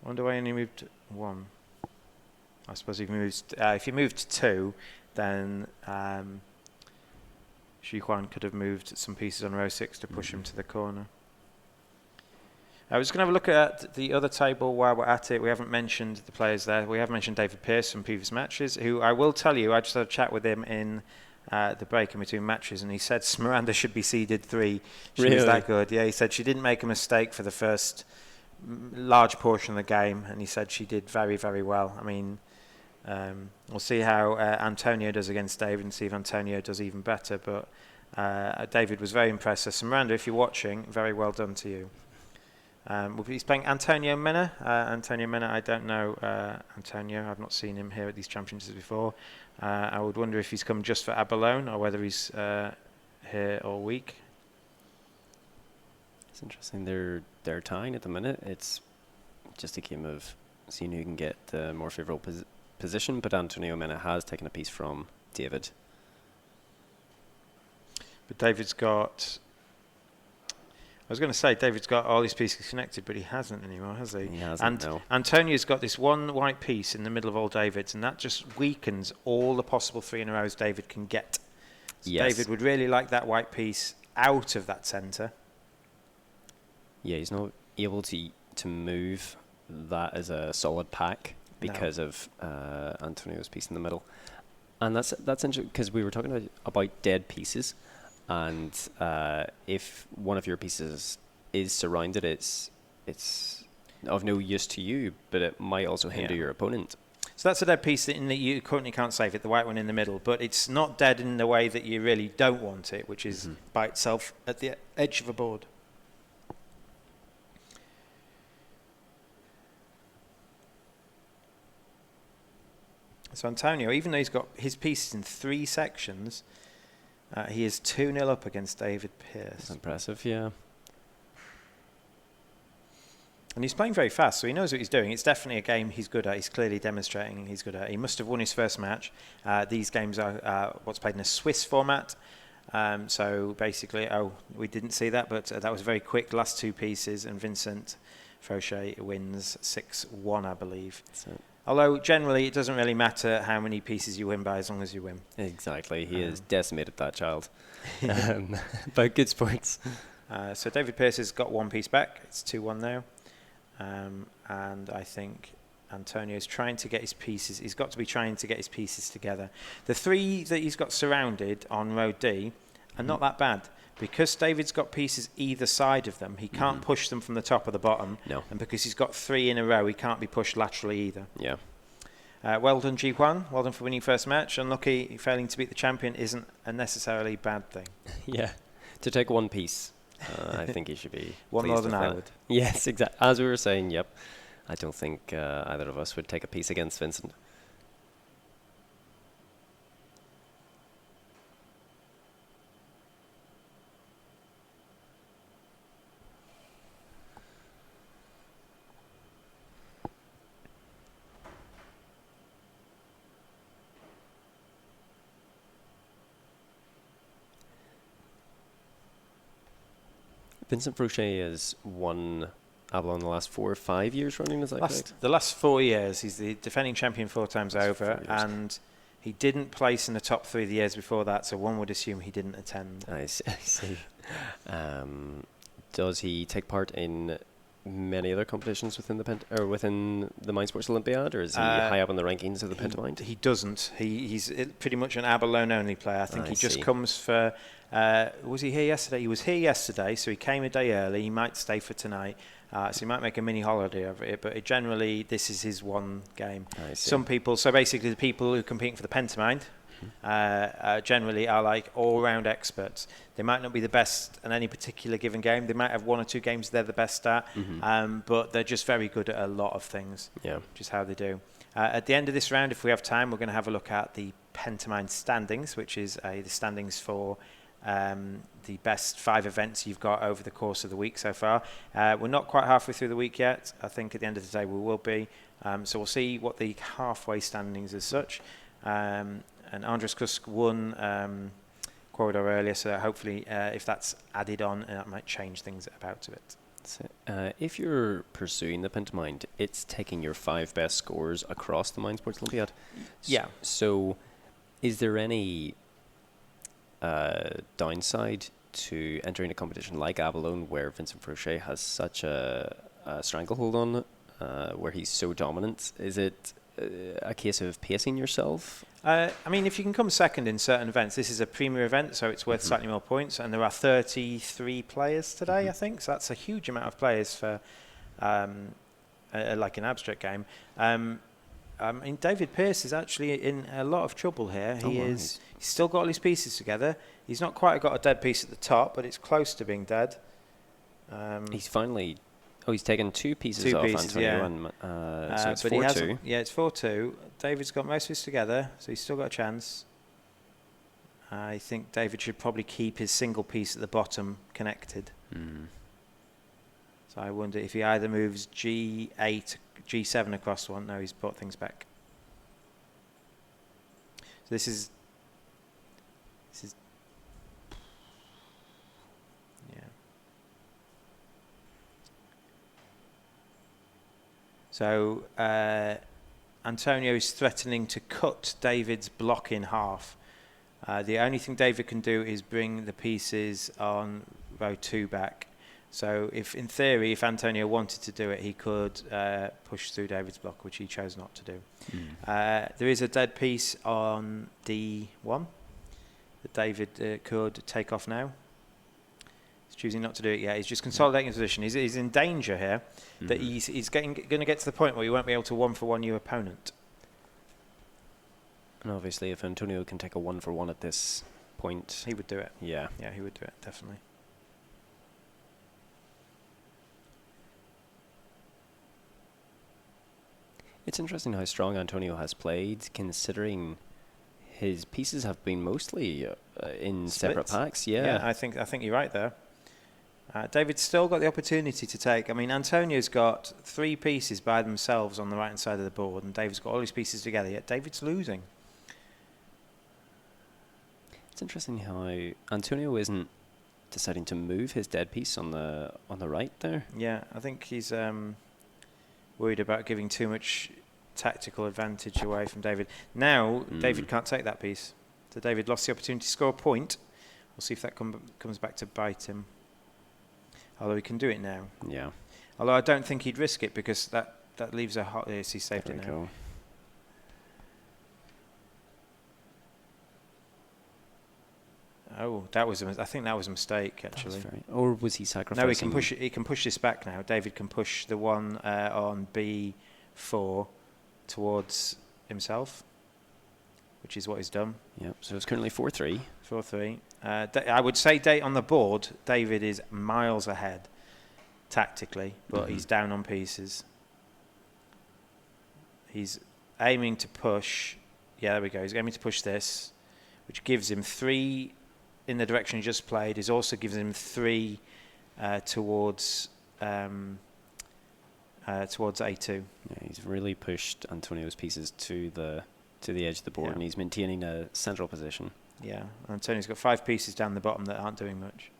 I wonder why he only moved 1. I suppose if you moved 2, then... Xi Huan could have moved some pieces on row 6 to push him to the corner. I was going to have a look at the other table while we're at it. We haven't mentioned the players there. We have mentioned David Pearce from previous matches, who I will tell you, I just had a chat with him in the break in between matches, and he said Smiranda should be seeded 3. She was that good. Yeah, he said she didn't make a mistake for the first large portion of the game, and he said she did very, very well. I mean... we'll see how Antonio does against David and see if Antonio does even better, but David was very impressive. So Miranda, if you're watching, very well done to you. He's playing Antonio Mena. Antonio Mena, I don't know Antonio. I've not seen him here at these championships before. I would wonder if he's come just for Abalone or whether he's here all week. It's interesting. They're tying at the minute. It's just a game of seeing who can get the more favourable position, but Antonio Mena has taken a piece from David. But David's got... I was going to say David's got all his pieces connected, but he hasn't anymore, has he? He hasn't, no. Antonio's got this one white piece in the middle of all David's, and that just weakens all the possible 3 in a rows David can get. So yes. David would really like that white piece out of that centre. Yeah, he's not able to move that as a solid pack because of Antonio's piece in the middle. And that's interesting because we were talking about dead pieces, and if one of your pieces is surrounded, it's of no use to you, but it might also hinder your opponent. So that's a dead piece in that you currently can't save it, the white one in the middle, but it's not dead in the way that you really don't want it, which is by itself at the edge of a board. So Antonio, even though he's got his pieces in 3 sections, he is 2-0 up against David Pearce. That's impressive, yeah. And he's playing very fast, so he knows what he's doing. It's definitely a game he's good at. He's clearly demonstrating he's good at. He must have won his first match. These games are what's played in a Swiss format. So basically, we didn't see that, but that was very quick. Last 2 pieces, and Vincent Fauché wins 6-1, I believe. Although generally it doesn't really matter how many pieces you win by as long as you win. Exactly. He has decimated that child. But good sports. So David Pearce has got 1 piece back. It's 2-1 now. And I think Antonio's trying to get his pieces. He's got to be trying to get his pieces together. The 3 that he's got surrounded on row D are not that bad. Because David's got pieces either side of them, he can't push them from the top or the bottom. No. And because he's got 3 in a row, he can't be pushed laterally either. Yeah. Well done, G1. Well done for winning first match. Unlucky, failing to beat the champion isn't a necessarily bad thing. Yeah. To take 1 piece, I think he should be one more than I that. would. Yes, exactly. As we were saying, yep. I don't think either of us would take a piece against Vincent. Vincent Fauché has won Abalone the last 4 or 5 years running, is that correct? The last 4 years. He's the defending champion 4 times over, and he didn't place in the top 3 the years before that, so one would assume he didn't attend. I see. Does he take part in many other competitions within the within the Mind Sports Olympiad, or is he high up on the rankings of the Penta Mind? He doesn't. He's pretty much an Abalone only player. I think he just comes for. Was he here yesterday? He was here yesterday, so he came a day early. He might stay for tonight, so he might make a mini holiday of it. But generally, this is his one game. Some people, so basically, the people who compete for the Penta Mind. Generally are like all-round experts. They might not be the best in any particular given game. They might have 1 or 2 games they're the best at, but they're just very good at a lot of things, which is how they do. At the end of this round, if we have time, we're going to have a look at the Pentamind standings, which is the standings for the best 5 events you've got over the course of the week so far. We're not quite halfway through the week yet. I think at the end of the day we will be. So we'll see what the halfway standings as such. And Andres Kusk won Corridor earlier, so hopefully if that's added on, that might change things about a bit. So, if you're pursuing the Pentamind, it's taking your 5 best scores across the Mind Sports Olympiad. Yeah. So is there any downside to entering a competition like Abalone, where Vincent Fauché has such a stranglehold on it, where he's so dominant? Is it a case of pacing yourself? I mean, if you can come second in certain events, this is a premier event, so it's worth slightly more points, and there are 33 players today, I think, so that's a huge amount of players for like an abstract game. I mean, David Pearce is actually in a lot of trouble here. He's still got all his pieces together. He's not quite got a dead piece at the top, but it's close to being dead. He's finally... Oh, he's taken 2 pieces off Antonio, so it's 4-2. Yeah, it's 4-2. David's got most of his together, so he's still got a chance. I think David should probably keep his single piece at the bottom connected. So I wonder if he either moves G8, G7 across one. No, he's brought things back. So this is... So Antonio is threatening to cut David's block in half. The only thing David can do is bring the pieces on row 2 back. So in theory, if Antonio wanted to do it, he could push through David's block, which he chose not to do. There is a dead piece on D1 that David could take off now. He's choosing not to do it yet. He's just consolidating his position. He's in danger here, that he's going to get to the point where he won't be able to 1-for-1 your opponent. And obviously, if Antonio can take a 1-for-1 at this point, He would do it. yeah. Yeah, he would do it, definitely. It's interesting how strong Antonio has played, considering his pieces have been mostly in separate Splits. packs. Yeah. I think you're right there. David's still got the opportunity to take. I mean, Antonio's got 3 pieces by themselves on the right-hand side of the board, and David's got all his pieces together, yet David's losing. It's interesting how Antonio isn't deciding to move his dead piece on the right there. Yeah, I think he's worried about giving too much tactical advantage away from David. Now, David can't take that piece. So David lost the opportunity to score a point. We'll see if that comes back to bite him. Although he can do it now. Yeah. Although I don't think he'd risk it because that leaves a hot... Yes, he saved There it we now. go. Oh, I think that was a mistake, actually. Or was he sacrificing? No, he can push it. He can push this back now. David can push the one on B4 towards himself, which is what he's done. Yep. So it's currently 4-3. 4-3. I would say on the board, David is miles ahead tactically, but he's down on pieces. He's aiming to push. Yeah, there we go. He's aiming to push this, which gives him 3 in the direction he just played. It also gives him 3 towards A2. Yeah, he's really pushed Antonio's pieces to the edge of the board, and he's maintaining a central position. Yeah, Antonio's got 5 pieces down the bottom that aren't doing much.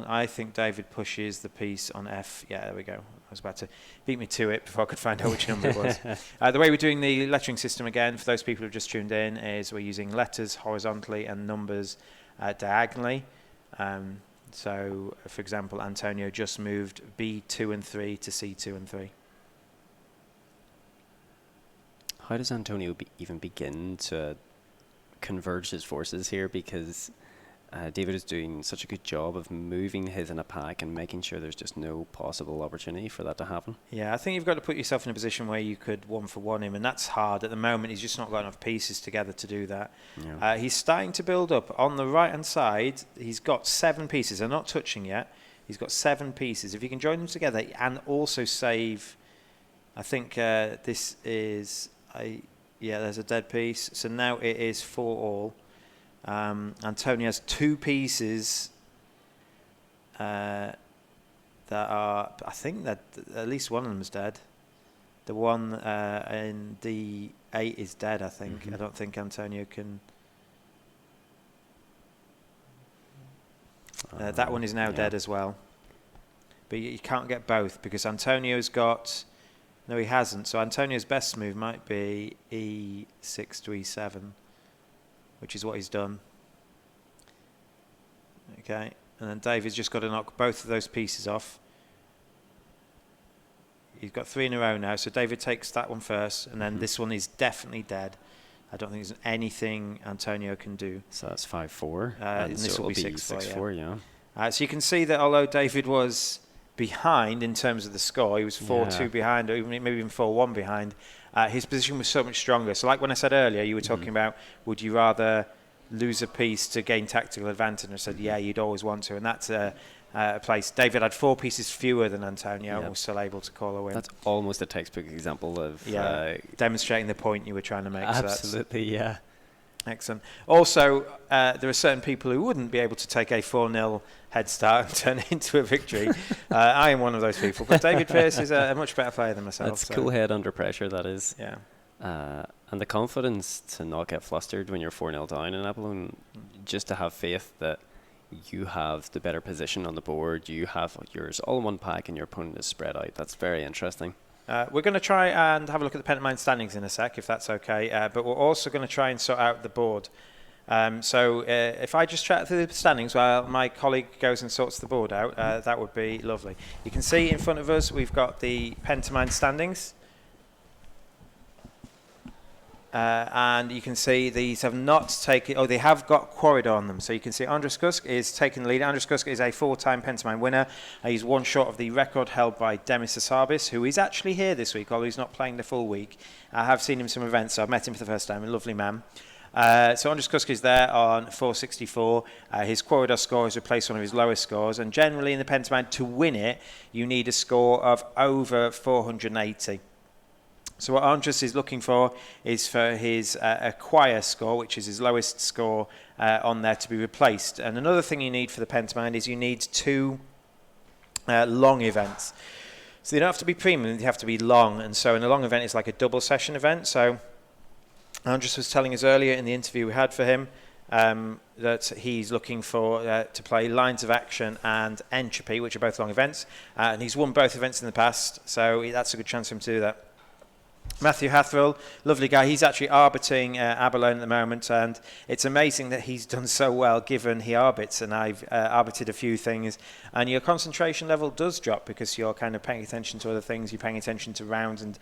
I think David pushes the piece on F. Yeah, there we go. I was about to beat me to it before I could find out which number it was. The way we're doing the lettering system again, for those people who've just tuned in, is we're using letters horizontally and numbers diagonally. So, for example, Antonio just moved B2 and 3 to C2 and 3. How does Antonio even begin to converge his forces here? Because David is doing such a good job of moving his in a pack and making sure there's just no possible opportunity for that to happen. Yeah, I think you've got to put yourself in a position where you could 1-for-1 him, and that's hard. At the moment, he's just not got enough pieces together to do that. Yeah. He's starting to build up. On the right-hand side, he's got 7 pieces. They're not touching yet. He's got 7 pieces. If you can join them together and also save, I think this is... there's a dead piece. So now it is 4 all. Antonio has 2 pieces that are, I think that at least one of them is dead. The one in the 8 is dead, I think. I don't think Antonio can... that one is now dead as well. But you can't get both because Antonio's got... No, he hasn't. So Antonio's best move might be E6 to E7. Which is what he's done. Okay, and then David's just got to knock both of those pieces off. He's got 3 in a row now, so David takes that one first, and then this one is definitely dead. I don't think there's anything Antonio can do. So that's 5-4. And this will be 6-4, yeah. So you can see that although David was behind in terms of the score, he was 4-2 behind, or maybe even 4-1 behind. His position was so much stronger. So like when I said earlier, you were talking about, would you rather lose a piece to gain tactical advantage? And I said, yeah, you'd always want to. And that's a place. David had 4 pieces fewer than Antonio and was still able to call a win. That's almost a textbook example of... demonstrating the point you were trying to make. Absolutely, so excellent. Also, there are certain people who wouldn't be able to take a 4-0 head start and turn it into a victory. I am one of those people. But David Pearce is a much better player than myself. That's cool head under pressure, that is. Yeah. And the confidence to not get flustered when you're 4-0 down in Abalone, just to have faith that you have the better position on the board, you have yours all in one pack and your opponent is spread out. That's very interesting. We're going to try and have a look at the Penta standings in a sec, if that's okay. But we're also going to try and sort out the board. So if I just chat through the standings while my colleague goes and sorts the board out, that would be lovely. You can see in front of us we've got the Penta standings. And you can see these have not taken... Oh, they have got Corridor on them. So you can see Andres Kusk is taking the lead. Andres Kusk is a 4-time Pentamine winner. He's one short of the record held by Demis Hassabis, who is actually here this week, although he's not playing the full week. I have seen him some events, so I've met him for the first time. A lovely man. So Andres Kusk is there on 464. His Corridor score has replaced one of his lowest scores. And generally in the Pentamine, to win it, you need a score of over 480. So what Andres is looking for is for his acquire score, which is his lowest score on there, to be replaced. And another thing you need for the Pentamine is you need 2 long events. So they don't have to be premium, they have to be long. And so in a long event, it's like a double session event. So Andres was telling us earlier in the interview we had for him that he's looking for to play Lines of Action and Entropy, which are both long events. And he's won both events in the past, so that's a good chance for him to do that. Matthew Hathrill, lovely guy. He's actually arbiting Abalone at the moment, and it's amazing that he's done so well given he arbits, and I've arbited a few things, and your concentration level does drop because you're kind of paying attention to other things. You're paying attention to rounds and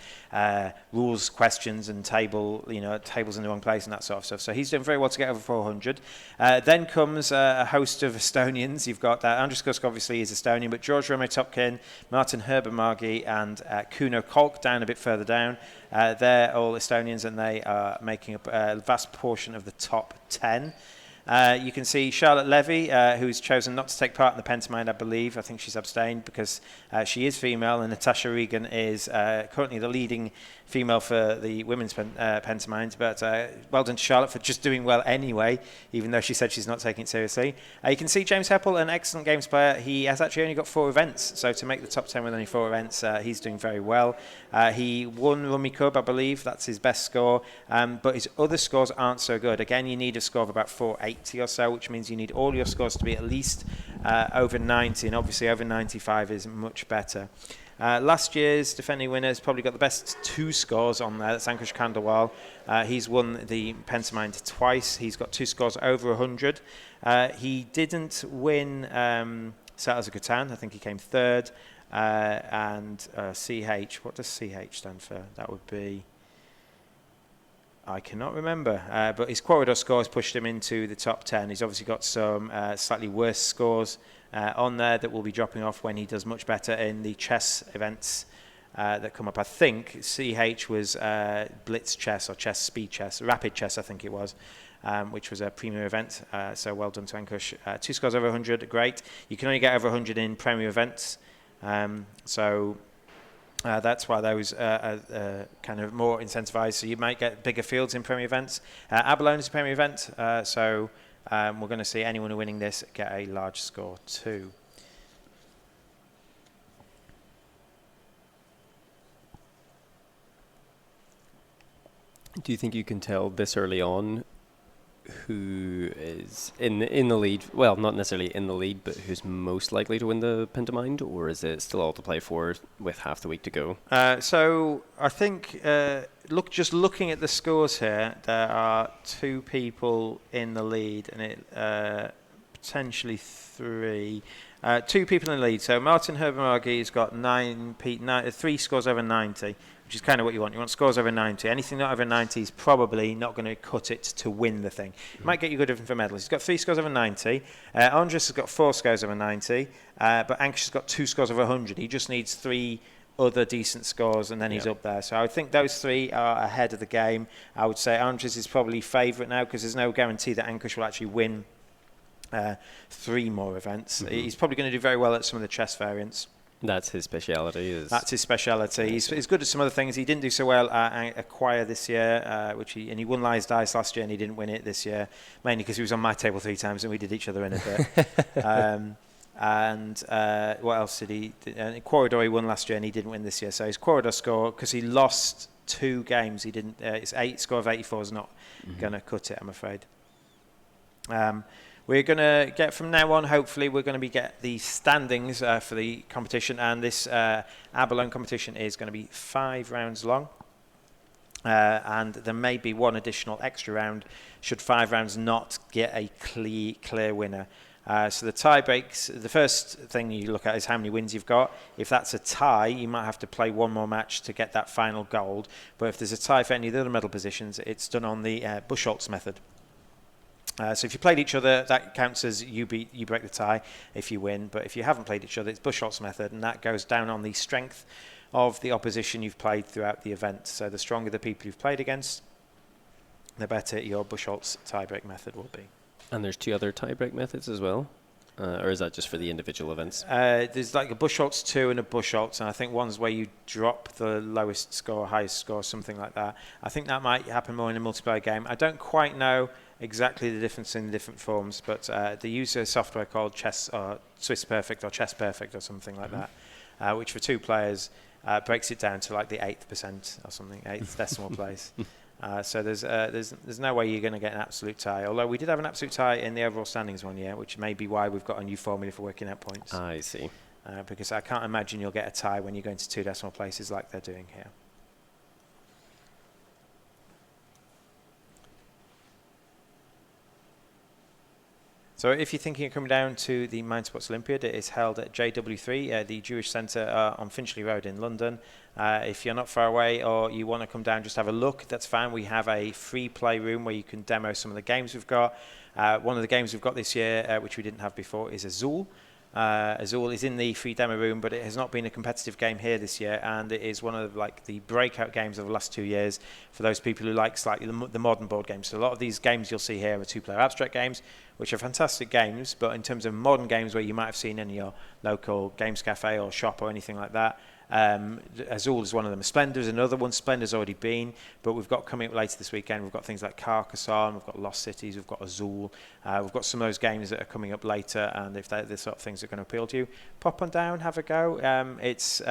rules questions and tables in the wrong place and that sort of stuff. So he's doing very well to get over 400. Then comes a host of Estonians. You've got Andres Kusk, obviously, is Estonian, but George Remo-Topkin, Martin Herbermargi, and Kuno Kolk down a bit further down. They're all Estonians, and they are making up a vast portion of the top 10. You can see Charlotte Levy, who's chosen not to take part in the Pentamine, I believe. I think she's abstained because she is female, and Natasha Regan is currently the leading female for the women's Pentamines. But well done to Charlotte for just doing well anyway, even though she said she's not taking it seriously. You can see James Heppel, an excellent games player. He has actually only got 4 events, so to make the top 10 with only 4 events, he's doing very well. He won Rummy Cub, I believe. That's his best score, but his other scores aren't so good. Again, you need a score of about 480 or so, which means you need all your scores to be at least over 90, and obviously over 95 is much better. Last year's defending winner has probably got the best 2 scores on there. That's Ankush Khandelwal. He's won the Pentamine twice. He's got 2 scores over 100. He didn't win Settlers of Catan. I think he came 3rd. And CH, what does CH stand for? That would be... I cannot remember, but his Corridor score has pushed him into the top 10. He's obviously got some slightly worse scores on there that will be dropping off when he does much better in the chess events that come up. I think CH was Blitz Chess or Chess Speed Chess, Rapid Chess I think it was, which was a premium event. So well done to Ankush. 2 scores over 100, great. You can only get over 100 in premium events. That's why those are kind of more incentivized. So you might get bigger fields in Premier events. Abalone is a Premier event, so we're going to see anyone who winning this get a large score too. Do you think you can tell this early on who is in the lead? Well, not necessarily in the lead, but who's most likely to win the Pentamine, or is it still all to play for with half the week to go? So I think looking at the scores here, there are 2 people in the lead, and it potentially 3. 2 people in the lead. So Martin Herbermargi has got 3 scores over 90. Which is kind of what you want. You want scores over 90. Anything not over 90 is probably not going to cut it to win the thing. It might get you good for medals. He's got 3 scores over 90. Andres has got 4 scores over 90. But Ankush has got 2 scores over 100. He just needs 3 other decent scores, and then he's up there. So I think those 3 are ahead of the game. I would say Andres is probably favourite now because there's no guarantee that Ankush will actually win 3 more events. He's probably going to do very well at some of the chess variants. That's his speciality. That's his speciality. He's good at some other things. He didn't do so well at Acquire this year, he won Lies Dice last year, and he didn't win it this year, mainly because he was on my table 3 times and we did each other in a bit. What else did he do? Corridor he won last year and he didn't win this year. So his Corridor score, because he lost 2 games, he didn't. His score of 84 is not going to cut it, I'm afraid. We're going to get from now on, hopefully, we're going to get the standings for the competition. And this Abalone competition is going to be 5 rounds long. And there may be 1 additional extra round should 5 rounds not get a clear winner. So the tie breaks, the first thing you look at is how many wins you've got. If that's a tie, you might have to play one more match to get that final gold. But if there's a tie for any of the other medal positions, it's done on the Buchholz method. So if you played each other, that counts as you break the tie if you win. But if you haven't played each other, it's Buchholz method, and that goes down on the strength of the opposition you've played throughout the event. So the stronger the people you've played against, the better your Buchholz tiebreak method will be. And there's 2 other tiebreak methods as well? Or is that just for the individual events? There's like a Buchholz 2 and a Buchholz, and I think one's where you drop the lowest score, highest score, something like that. I think that might happen more in a multiplayer game. I don't quite know exactly the difference in the different forms, but they use a software called Chess or Swiss Perfect or Chess Perfect or something like that, which for 2 players breaks it down to like the 8th percent or something, 8th decimal place. So there's no way you're going to get an absolute tie. Although we did have an absolute tie in the overall standings one year, which may be why we've got a new formula for working out points. I see. Because I can't imagine you'll get a tie when you go into 2 decimal places like they're doing here. So if you're thinking of coming down to the Mind Sports Olympiad, it is held at JW3, the Jewish Centre on Finchley Road in London. If you're not far away or you want to come down, just have a look, that's fine. We have a free play room where you can demo some of the games we've got. One of the games we've got this year, which we didn't have before, is Azul. Azul is in the free demo room, but it has not been a competitive game here this year, and it is one of the breakout games of the last 2 years for those people who like slightly the modern board games. So a lot of these games you'll see here are 2-player abstract games, which are fantastic games, but in terms of modern games where you might have seen in your local games cafe or shop or anything like that, Azul is one of them. Splendor is another one. Splendor's already been, but we've got coming up later this weekend. We've got things like Carcassonne, we've got Lost Cities, we've got Azul. We've got some of those games that are coming up later, and if they're the sort of things that are going to appeal to you, pop on down, have a go. It's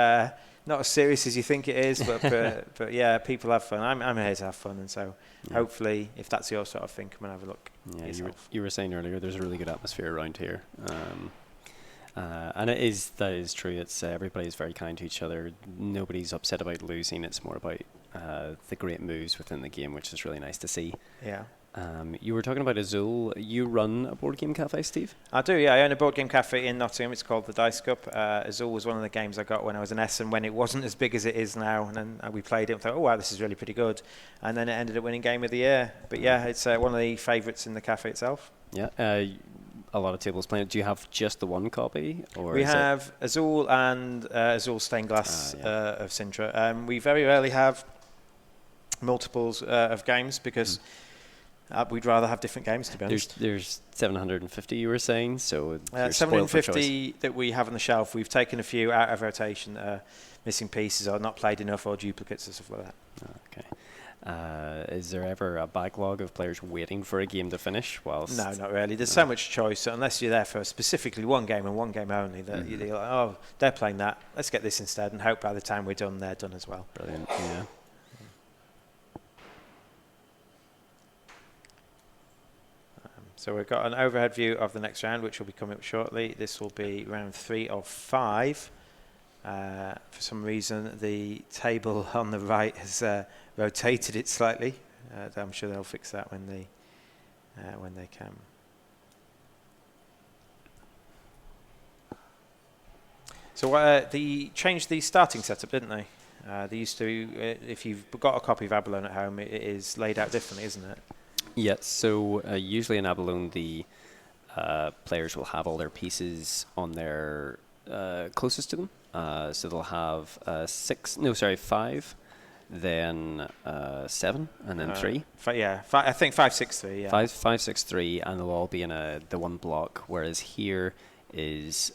not as serious as you think it is, but yeah, people have fun. I'm here to have fun, and so hopefully, if that's your sort of thing, come and have a look. Yeah, you were saying earlier, there's a really good atmosphere around here. And that is true. It's everybody's very kind to each other. Nobody's upset about losing. It's more about the great moves within the game, which is really nice to see. Yeah. You were talking about Azul. You run a board game cafe, Steve? I do, yeah. I own a board game cafe in Nottingham. It's called the Dice Cup. Azul was one of the games I got when I was in Essen, when it wasn't as big as it is now. And then we played it and thought, oh, wow, this is really pretty good. And then it ended up winning Game of the Year. But yeah, it's one of the favourites in the cafe itself. Yeah. A lot of tables playing it. Do you have just the one copy? Or we have Azul and Azul Stained Glass of Sintra. We very rarely have multiples of games because we'd rather have different games, to be honest. There's 750, you were saying, so 750 that we have on the shelf. We've taken a few out of rotation, missing pieces or not played enough or duplicates and stuff like that. Okay. Is there ever a backlog of players waiting for a game to finish? Whilst no, not really. There's so much choice. So unless you're there for specifically one game and one game only, that you're like, oh, they're playing that. Let's get this instead, and hope by the time we're done, they're done as well. Brilliant. Yeah. So we've got an overhead view of the next round, which will be coming up shortly. This will be round 3 of 5. For some reason, the table on the right has rotated it slightly. I'm sure they'll fix that when they come. So they changed the starting setup, didn't they? They used to, if you've got a copy of Abalone at home, it is laid out differently, isn't it? Yes. So usually in Abalone, the players will have all their pieces on their closest to them. So they'll have 5, then 7, and then 3. I think 5, 6, 3. Yeah. 5, 6, 3, and they'll all be in the one block. Whereas here is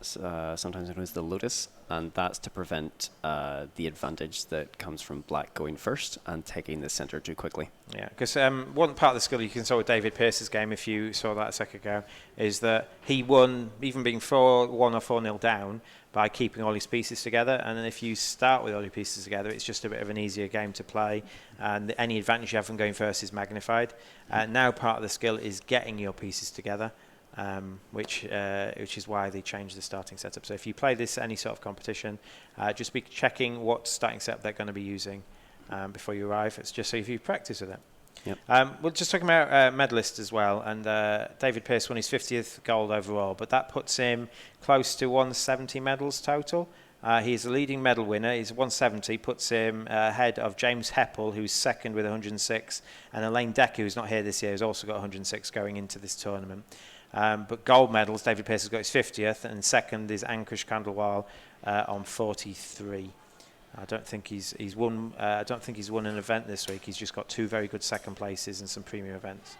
sometimes known as the Lotus, and that's to prevent the advantage that comes from black going first and taking the center too quickly. Yeah, because one part of the skill you can saw with David Pearce's game, if you saw that a second ago, is that he won, even being 4-1 or 4-0 down, by keeping all his pieces together. And then if you start with all your pieces together, it's just a bit of an easier game to play, and any advantage you have from going first is magnified. Now part of the skill is getting your pieces together. Which is why they changed the starting setup. So if you play this any sort of competition, just be checking what starting setup they're going to be using before you arrive. It's just so if you practice with it. Yep. We're just talking about medalists as well, and David Pearce won his 50th gold overall, but that puts him close to 170 medals total. He's the leading medal winner. He's 170, puts him ahead of James Heppel, who's second with 106, and Elaine Decker, who's not here this year, has also got 106 going into this tournament. But gold medals, David Pearce has got his 50th, and second is Ankush Khandelwal on 43. I don't think he's won. I don't think he's won an event this week. He's just got 2 very good second places in some premium events.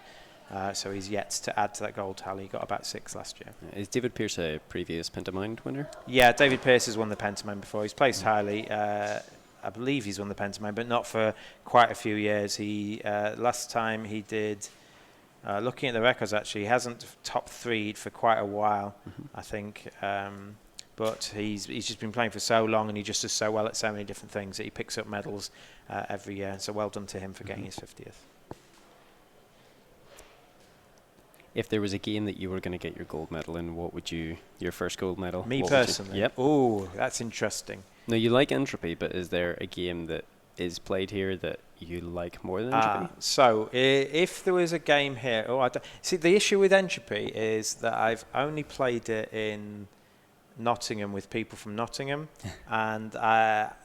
So he's yet to add to that gold tally. He got about 6 last year. Is David Pearce a previous Pentamind winner? Yeah, David Pearce has won the Pentamind before. He's placed highly. I believe he's won the Pentamind, but not for quite a few years. He last time he did. Looking at the records, actually, he hasn't top 3'd for quite a while. I think. But he's just been playing for so long, and he just does so well at so many different things that he picks up medals every year. So well done to him for getting his 50th. If there was a game that you were going to get your gold medal in, what would your first gold medal? Me personally? Yep. Oh, that's interesting. No, you like Entropy, but is there a game that is played here that you like more than Entropy? So if there was a game here, see, the issue with Entropy is that I've only played it in Nottingham with people from Nottingham, and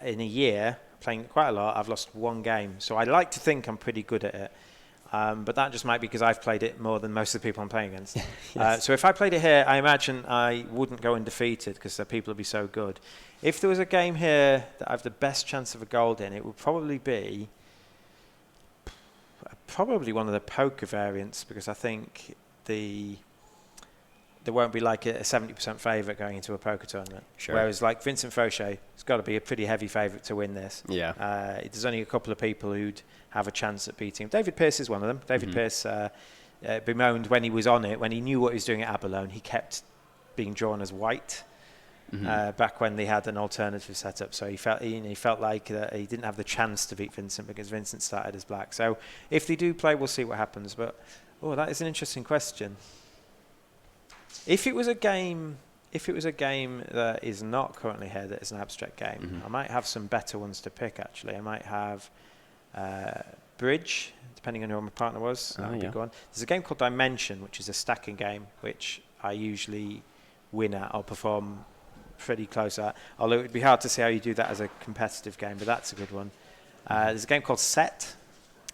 in a year playing it quite a lot, I've lost 1 game. So I like to think I'm pretty good at it, but that just might be because I've played it more than most of the people I'm playing against. Yes. So if I played it here, I imagine I wouldn't go undefeated because the people would be so good. If there was a game here that I have the best chance of a gold in, it would probably be one of the poker variants, because I think there won't be like a 70% favourite going into a poker tournament. Sure. Whereas like Vincent Fauché, it's got to be a pretty heavy favourite to win this. Yeah. There's only a couple of people who'd have a chance at beating him. David Pearce is one of them. David Pearce bemoaned when he was on it, when he knew what he was doing at Abalone, he kept being drawn as white back when they had an alternative setup. So he felt like he didn't have the chance to beat Vincent because Vincent started as black. So if they do play, we'll see what happens. But that is an interesting question. If it was a game that is not currently here, that is an abstract game, I might have some better ones to pick. Actually, I might have Bridge, depending on who my partner was. That would be one. There's a game called Dimension, which is a stacking game, which I usually win at or perform pretty close at. Although it would be hard to see how you do that as a competitive game, but that's a good one. There's a game called Set,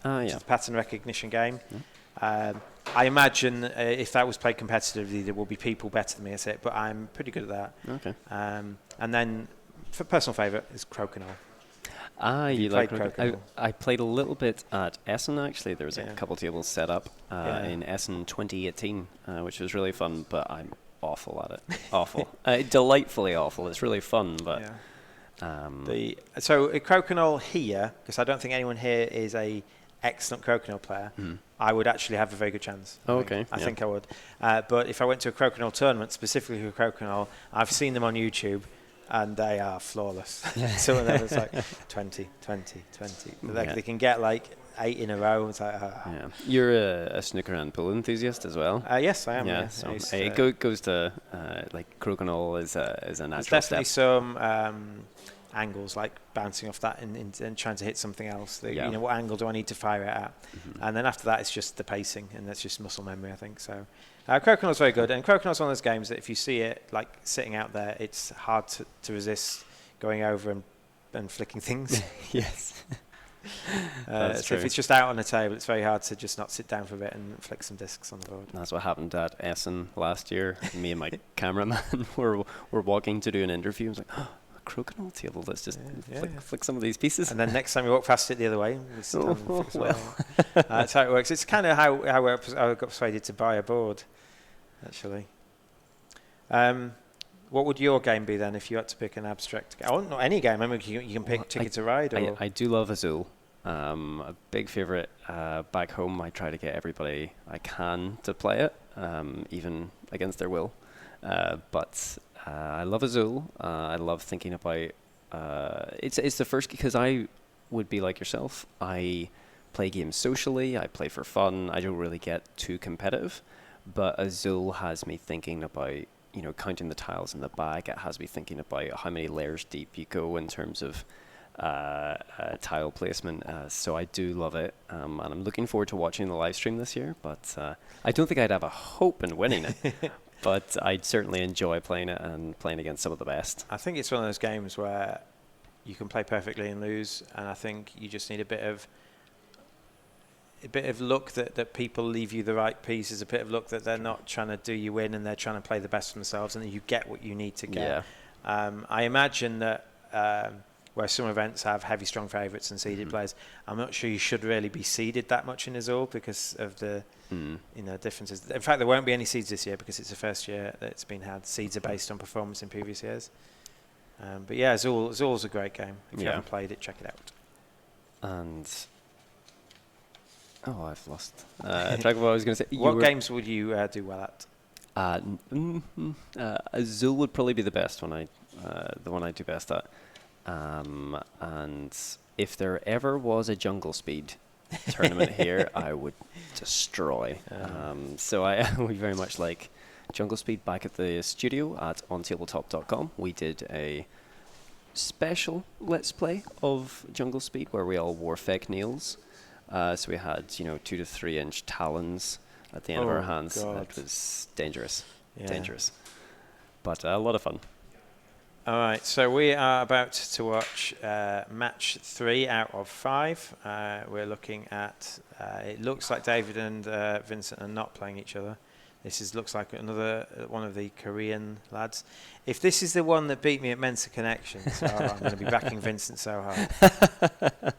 which is a pattern recognition game. I imagine if that was played competitively, there will be people better than me at it, but I'm pretty good at that. Okay. And then, for personal favourite, is Crokinole. You like Crokinole? I played a little bit at Essen, actually. There was a couple tables set up in Essen 2018, which was really fun, but I'm awful at it. Awful. Delightfully awful. It's really fun, but... Yeah. So Crokinole here, because I don't think anyone here is a excellent Crokinole player, I would actually have a very good chance. I think I would. But if I went to a Crokinole tournament, specifically for Crokinole, I've seen them on YouTube, and they are flawless. Some of them, it's like 20. They can get like 8 in a row. It's like, You're a snooker and pool enthusiast as well. Yes, I am. Yeah, so it goes to like Crokinole is a natural There's definitely step. some angles, like bouncing off that and trying to hit something else. You know, what angle do I need to fire it at? And then after that, it's just the pacing, and that's just muscle memory, I think. So Crokinole's very good, and Crokinole's one of those games that if you see it like sitting out there, it's hard to resist going over and flicking things. Yes. So if it's just out on the table, it's very hard to just not sit down for a bit and flick some discs on the board. That's what happened at Essen last year. Me and my cameraman were walking to do an interview. I was like, Crokinole table, let's just flick some of these pieces. And then next time you walk past it the other way, that's how it works. It's kind of how I got persuaded to buy a board, actually. What would your game be then if you had to pick an abstract game? Oh, not any game. I mean, you can pick Ticket to Ride. I do love Azul. A big favourite back home. I try to get everybody I can to play it, even against their will. But I love Azul. I love thinking about... it's the first, because I would be like yourself. I play games socially. I play for fun. I don't really get too competitive. But Azul has me thinking about, counting the tiles in the bag. It has me thinking about how many layers deep you go in terms of tile placement. So I do love it, and I'm looking forward to watching the live stream this year. But I don't think I'd have a hope in winning it. But I'd certainly enjoy playing it and playing against some of the best. I think it's one of those games where you can play perfectly and lose, and I think you just need a bit of luck that people leave you the right pieces, a bit of luck that they're not trying to do you in and they're trying to play the best for themselves, and that you get what you need to get. Yeah. I imagine that where some events have heavy, strong favourites and seeded players, I'm not sure you should really be seeded that much in Azul because of the differences. In fact, there won't be any seeds this year because it's the first year that it's been had. Seeds are based on performance in previous years. But yeah, Azul's a great game. If you haven't played it, check it out. And I've lost track of what I was going to say. What games would you do well at? Azul would probably be the best one. The one I do best at. And if there ever was a jungle speed tournament here, I would destroy. So we very much like jungle speed. Back at the studio at ontabletop.com, we did a special let's play of jungle speed where we all wore fake nails. So we had 2 to 3 inch talons at the end of our hands. God. It was dangerous, but a lot of fun. All right, so we are about to watch match 3 out of 5. We're looking at, it looks like David and Vincent are not playing each other. This looks like another one of the Korean lads. If this is the one that beat me at Mensa Connections, I'm going to be backing Vincent so hard.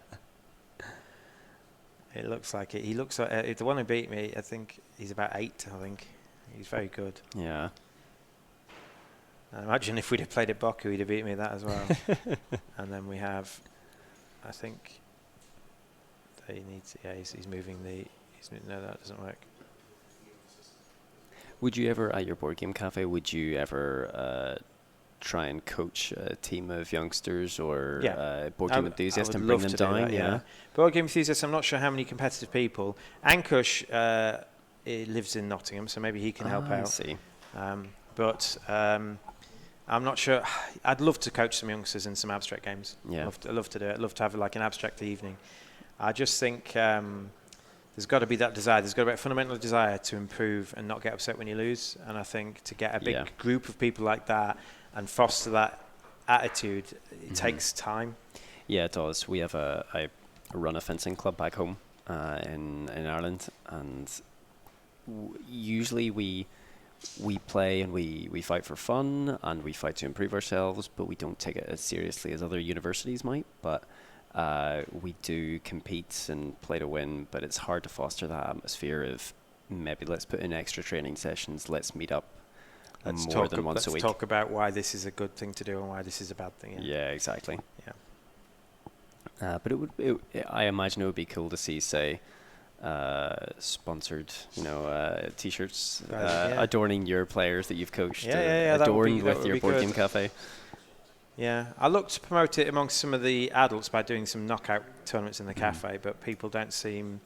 It looks like it. He looks like the one who beat me. I think he's about 8. I think he's very good. Yeah. I imagine if we'd have played at Baku, he'd have beat me that as well. And then we have, I think, he needs. Yeah, he's moving the. No, that doesn't work. Would you ever, at your board game cafe, would you ever try and coach a team of youngsters or board game enthusiasts and bring them down? That, board game enthusiasts. I'm not sure how many competitive people. Ankush lives in Nottingham, so maybe he can help out. I see. But I'm not sure. I'd love to coach some youngsters in some abstract games. Yeah. I'd love to do it. I'd love to have like an abstract evening. I just think there's got to be that desire. There's got to be a fundamental desire to improve and not get upset when you lose. And I think to get a big group of people like that and foster that attitude, it takes time. Yeah, it does. We have I run a fencing club back home in Ireland, and usually we play and we fight for fun and we fight to improve ourselves, but we don't take it as seriously as other universities might. But we do compete and play to win, but it's hard to foster that atmosphere of maybe let's put in extra training sessions, let's meet up more than once a week. Let's talk about why this is a good thing to do and why this is a bad thing. Yeah, exactly. Yeah. But I imagine it would be cool to see, say, sponsored, T-shirts adorning your players that you've coached, adorned with your board game cafe. Yeah, I look to promote it amongst some of the adults by doing some knockout tournaments in the cafe, but people don't seem.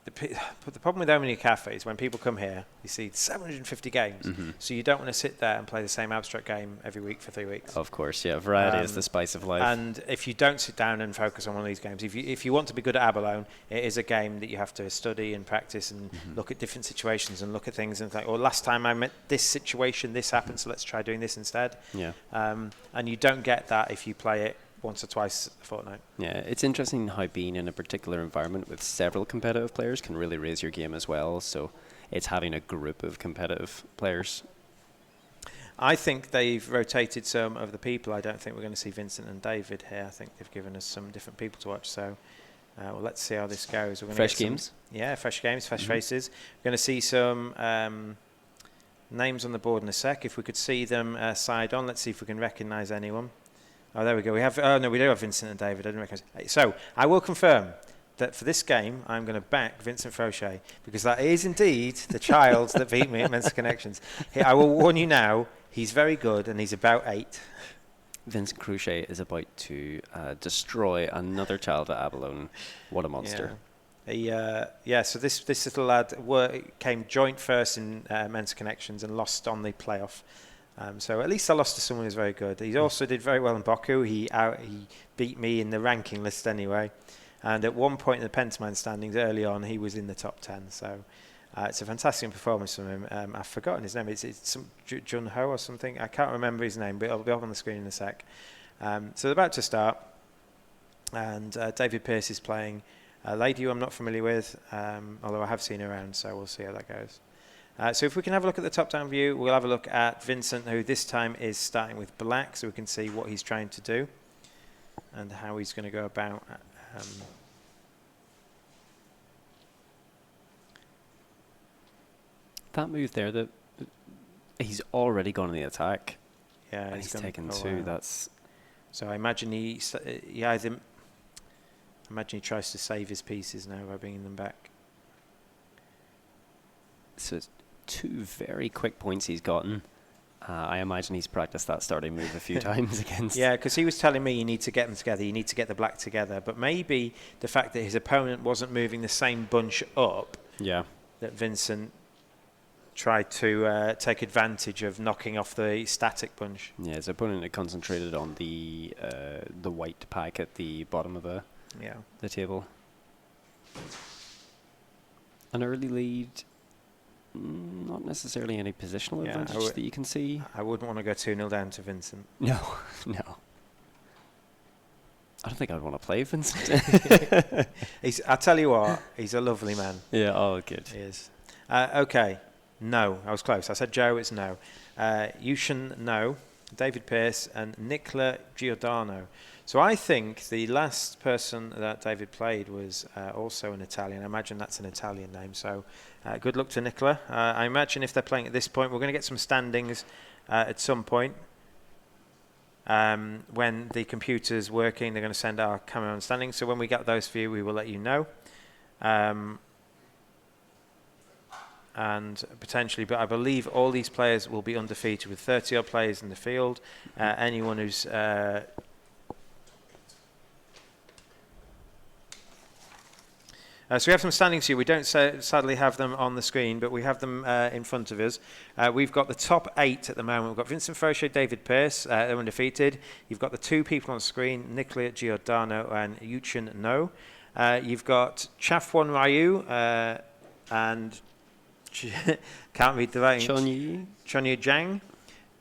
But the problem with Omnia cafes, when people come here, you see 750 games, so you don't want to sit there and play the same abstract game every week for 3 weeks. Of course, yeah, variety is the spice of life. And if you don't sit down and focus on one of these games, if you want to be good at Abalone, it is a game that you have to study and practice and look at different situations and look at things and think, last time I met this situation, this happened, so let's try doing this instead. Yeah. And you don't get that if you play it once or twice a fortnight. Yeah, it's interesting how being in a particular environment with several competitive players can really raise your game as well. So it's having a group of competitive players. I think they've rotated some of the people. I don't think we're going to see Vincent and David here. I think they've given us some different people to watch. So let's see how this goes. We're going fresh games? Fresh games, fresh faces. We're going to see some names on the board in a sec. If we could see them side on, let's see if we can recognise anyone. Oh, there we go. We have. Oh no, we do have Vincent and David. I didn't recognise. So I will confirm that for this game, I'm going to back Vincent Fauché because that is indeed the child that beat me at Mensa Connections. I will warn you now. He's very good, and he's about 8. Vincent Crochet is about to destroy another child at Abalone. What a monster! Yeah. So this little lad came joint first in Mensa Connections and lost on the playoff. So at least I lost to someone who's very good. He also did very well in Baku. He beat me in the ranking list anyway. And at one point in the Pentaman standings early on, he was in the top 10. So it's a fantastic performance from him. I've forgotten his name. It's some Jun Ho or something. I can't remember his name, but it'll be up on the screen in a sec. So they're about to start. And David Pearce is playing a lady who I'm not familiar with, although I have seen her around, so we'll see how that goes. So if we can have a look at the top-down view, we'll have a look at Vincent, who this time is starting with black, so we can see what he's trying to do and how he's going to go about. That move there, he's already gone on the attack. Yeah, and he's taken 2. That's so I imagine he tries to save his pieces now by bringing them back. So it's 2 very quick points he's gotten. I imagine he's practiced that starting move a few times against. Yeah, because he was telling me you need to get them together, you need to get the black together. But maybe the fact that his opponent wasn't moving the same bunch up, that Vincent tried to take advantage of knocking off the static bunch. Yeah, his opponent had concentrated on the white pack at the bottom of the table. An early lead. Not necessarily any positional advantage that you can see. I wouldn't want to go 2-0 down to Vincent. No. I don't think I'd want to play Vincent. I tell you what, he's a lovely man. Yeah, oh, good. He is. Okay, no, I was close. I said Joe, it's no. Yushin, no. David Pearce and Nicola Giordano. So I think the last person that David played was also an Italian. I imagine that's an Italian name. So good luck to Nicola. I imagine if they're playing at this point, we're going to get some standings at some point. When the computer's working, they're going to send our camera on standings. So when we get those for you, we will let you know. And potentially, but I believe all these players will be undefeated with 30-odd players in the field. Anyone who's... so we have some standings here. We don't sadly have them on the screen, but we have them in front of us. We've got the top 8 at the moment. We've got Vincent Fauché, David Pearce, they're undefeated. You've got the 2 people on the screen, Nicola Giordano and Yuchin No. You've got Chafwon Ryu and can't read the name. Chonyi Zhang,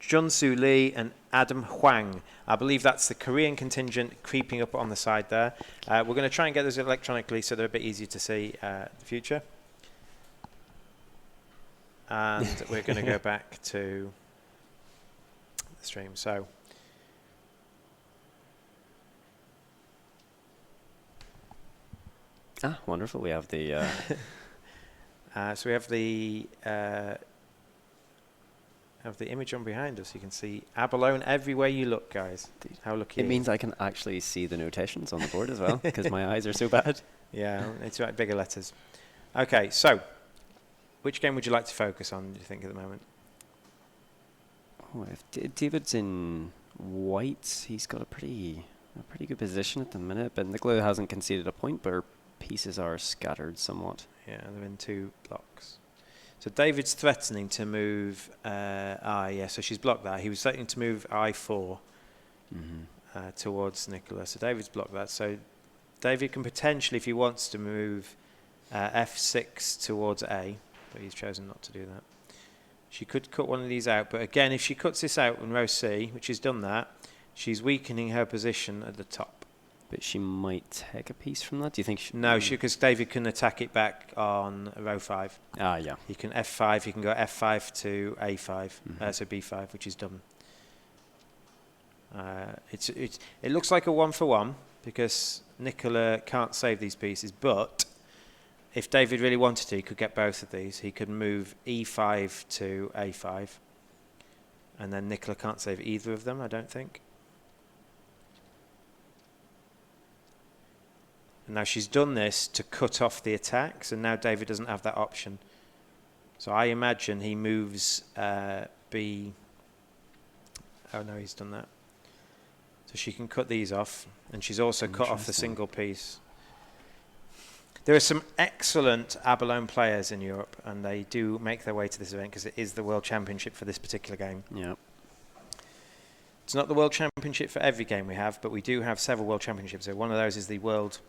Junsu Lee and Adam Huang. I believe that's the Korean contingent creeping up on the side there. We're going to try and get those electronically so they're a bit easier to see in the future. And we're going to go back to the stream. So wonderful. We have the... so we have the image on behind us. You can see Abalone everywhere you look, guys. How lucky it means I can actually see the notations on the board as well, because my eyes are so bad. Yeah, it's right, bigger letters. Okay, so which game would you like to focus on, do you think, at the moment? Oh, if David's in white, he's got a pretty good position at the minute, but Nicola hasn't conceded a point, but her pieces are scattered somewhat. Yeah, they're in 2 blocks. So David's threatening to move so she's blocked that. He was threatening to move I4 towards Nicola. So David's blocked that. So David can potentially, if he wants to, move F6 towards A, but he's chosen not to do that. She could cut one of these out, but again, if she cuts this out in row C, which she's done that, she's weakening her position at the top. But she might take a piece from that. Do you think? No, because David can attack it back on row 5. Yeah. He can F5. He can go F5 to A5. So B5, which is done. It looks like a 1-for-1 because Nicola can't save these pieces. But if David really wanted to, he could get both of these. He could move E5 to A5, and then Nicola can't save either of them, I don't think. And now she's done this to cut off the attacks, and now David doesn't have that option. So I imagine he moves B. Oh no, he's done that. So she can cut these off, and she's also cut off the single piece. There are some excellent Abalone players in Europe, and they do make their way to this event because it is the World Championship for this particular game. Yeah. It's not the World Championship for every game we have, but we do have several World Championships. So one of those is the World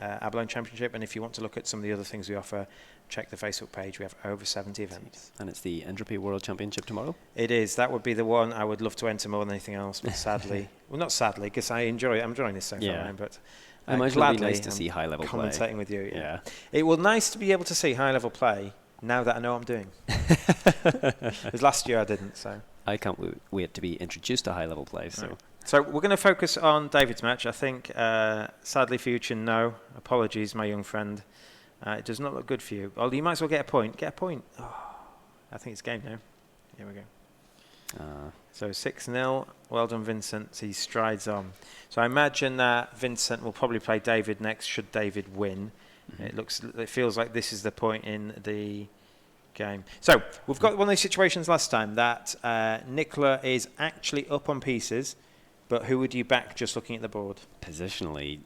Abalone Championship, and if you want to look at some of the other things we offer, check the Facebook page. We have over 70 events. And it's the Entropy World Championship tomorrow? It is. That would be the one I would love to enter more than anything else, but sadly, well, not sadly, because I'm enjoying this so far, but I imagine it'd be nice to see high-level play. Commentating with you, yeah. It will nice to be able to see high-level play now that I know what I'm doing. Because last year I didn't, so. I can't wait to be introduced to high-level play. So, so we're going to focus on David's match. I think, sadly for you, Chin, no. Apologies, my young friend. It does not look good for you. Well, you might as well get a point. Get a point. Oh, I think it's game now. Here we go. So 6-0. Well done, Vincent. He strides on. So I imagine that Vincent will probably play David next should David win. Mm-hmm. It feels like this is the point in the game. So we've got one of those situations last time that Nicola is actually up on pieces, but who would you back just looking at the board? Positionally,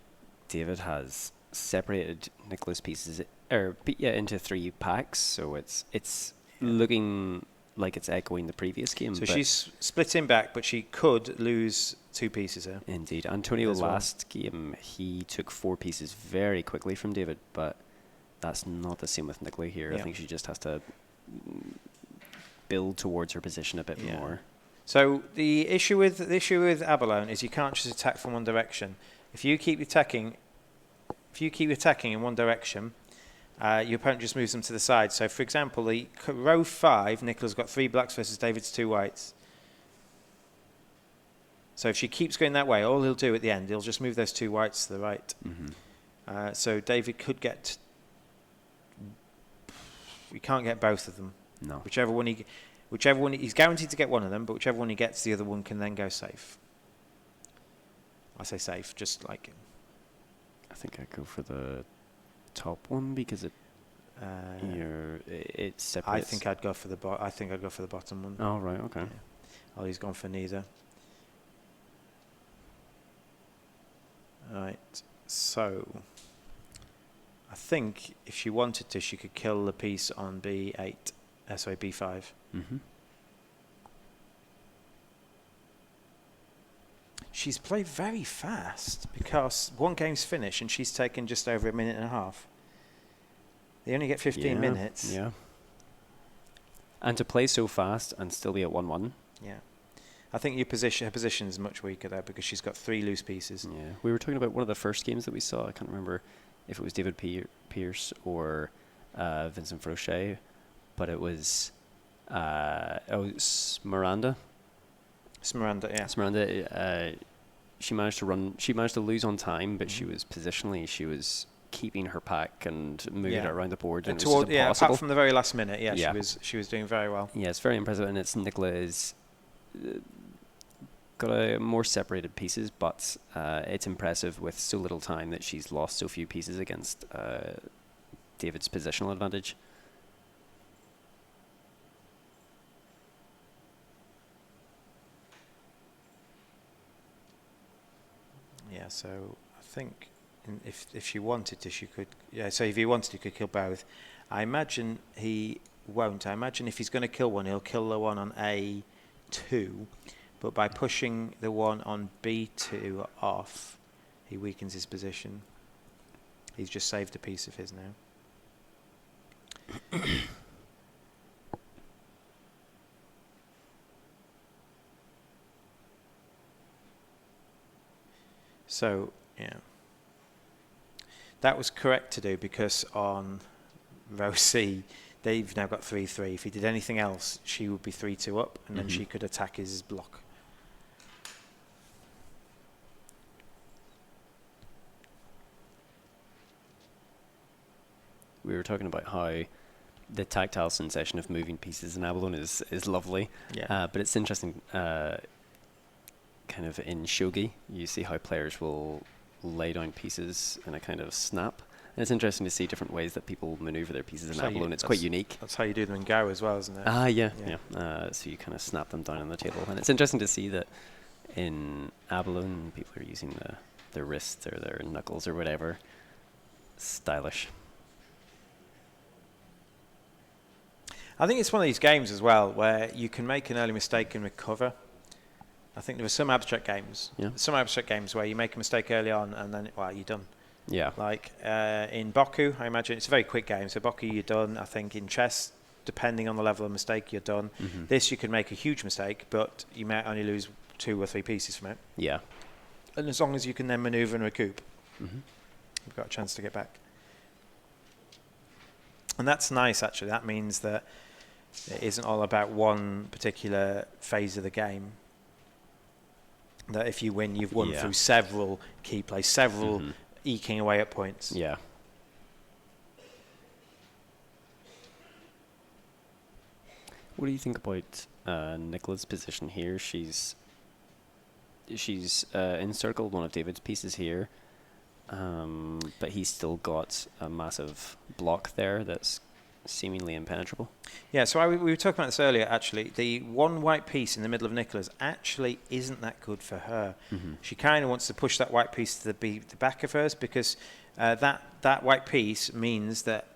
David has separated Nicola's pieces into 3 packs, so it's looking like it's echoing the previous game. So she's splitting back, but she could lose 2 pieces here. Indeed. Antonio last game, he took 4 pieces very quickly from David, but that's not the same with Nicola here. I think she just has to build towards her position a bit more. So the issue with Abalone is you can't just attack from one direction. If you keep attacking in one direction, your opponent just moves them to the side. So, for example, the row 5, Nicola's got 3 blacks versus David's 2 whites. So if she keeps going that way, all he'll do at the end, he'll just move those 2 whites to the right. Mm-hmm. So David could get... We can't get both of them. No. Whichever one he's guaranteed to get one of them, but whichever one he gets, the other one can then go safe. I say safe, just like... I think I'd go for the top one because it separates. I think I'd go for the bottom one. Oh right, okay. Oh, he's gone for neither. Right. So I think if she wanted to, she could kill the piece on B8. Sorry, B5. Mm-hmm. She's played very fast because one game's finished and she's taken just over a minute and a half. They only get 15 minutes. Yeah. And to play so fast and still be at 1-1. Yeah. I think her position is much weaker there because she's got 3 loose pieces. Yeah. We were talking about one of the first games that we saw. I can't remember if it was David Pierce or Vincent Frochet, but it was Miranda. Smiranda, yeah. Smiranda, she managed to lose on time, but she was keeping her pack and moving it around the board. And apart from the very last minute, she was doing very well. Yeah, it's very impressive, and it's Nicola is got a more separated pieces, but it's impressive with so little time that she's lost so few pieces against David's positional advantage. Yeah, so I think if she wanted to, she could. Yeah, so if he wanted, he could kill both. I imagine he won't. I imagine if he's going to kill one, he'll kill the one on A2, but by pushing the one on B2 off, he weakens his position. He's just saved a piece of his now. So, yeah. That was correct to do because on row C, they've now got 3-3. If he did anything else, she would be 3-2 up, and then she could attack his block. We were talking about how the tactile sensation of moving pieces in Abalone is lovely. Yeah. But it's interesting... kind of in shogi, you see how players will lay down pieces in a kind of snap. And it's interesting to see different ways that people maneuver their pieces in Abalone. It's quite unique. That's how you do them in Go as well, isn't it? Yeah. So you kind of snap them down on the table. And it's interesting to see that in Abalone, people are using their wrists or their knuckles or whatever. Stylish. I think it's one of these games as well where you can make an early mistake and recover. I think there were some abstract games. Yeah. Some abstract games where you make a mistake early on and then, well, you're done. Yeah. Like in Boku, I imagine it's a very quick game. So Boku, you're done. I think in chess, depending on the level of mistake, you're done. This, you could make a huge mistake, but you might only lose 2 or 3 pieces from it. Yeah. And as long as you can then maneuver and recoup, you've got a chance to get back. And that's nice, actually. That means that it isn't all about one particular phase of the game. That if you win, you've won through several key plays, several eking away at points. Yeah. What do you think about Nicola's position here? She's encircled one of David's pieces here, but he's still got a massive block there that's seemingly impenetrable. Yeah, so we were talking about this earlier, actually. The one white piece in the middle of Nicola's actually isn't that good for her. She kind of wants to push that white piece to the back of hers, because that white piece means that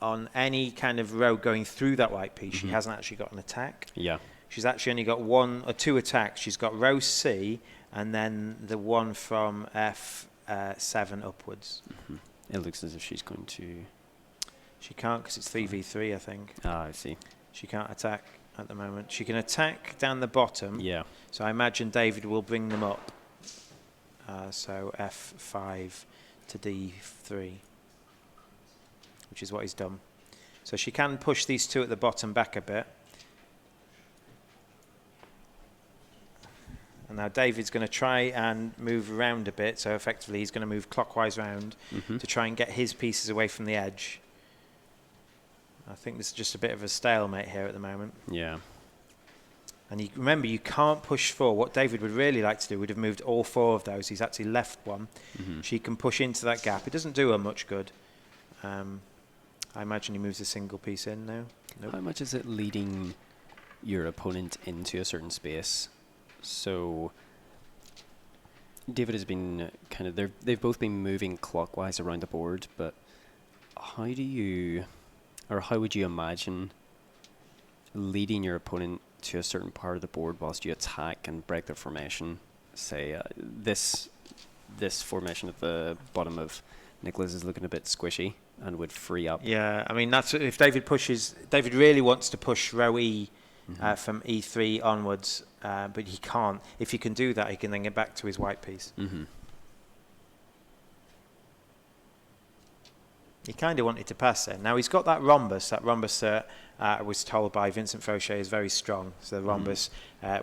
on any kind of row going through that white piece, she hasn't actually got an attack. Yeah. She's actually only got 1 or 2 attacks. She's got row C and then the one from F7 upwards. It looks as if she's going to... She can't, because it's 3v3, I think. Ah, I see. She can't attack at the moment. She can attack down the bottom. Yeah. So I imagine David will bring them up. So F5 to D3, which is what he's done. So she can push these 2 at the bottom back a bit. And now David's going to try and move around a bit. So effectively he's going to move clockwise round to try and get his pieces away from the edge. I think this is just a bit of a stalemate here at the moment. Yeah. And remember, you can't push 4. What David would really like to do would have moved all 4 of those. He's actually left one. She can push into that gap. It doesn't do her much good. I imagine he moves a single piece in now. Nope. How much is it leading your opponent into a certain space? So David has been kind of... They've both been moving clockwise around the board, but how do you... Or how would you imagine leading your opponent to a certain part of the board whilst you attack and break their formation? Say, this formation at the bottom of Nicola's is looking a bit squishy and would free up. Yeah, I mean, that's if David pushes... David really wants to push row E from E3 onwards, but he can't. If he can do that, he can then get back to his white piece. He kind of wanted to pass there. Now he's got that rhombus. That rhombus that I was told by Vincent Fauché is very strong. So the rhombus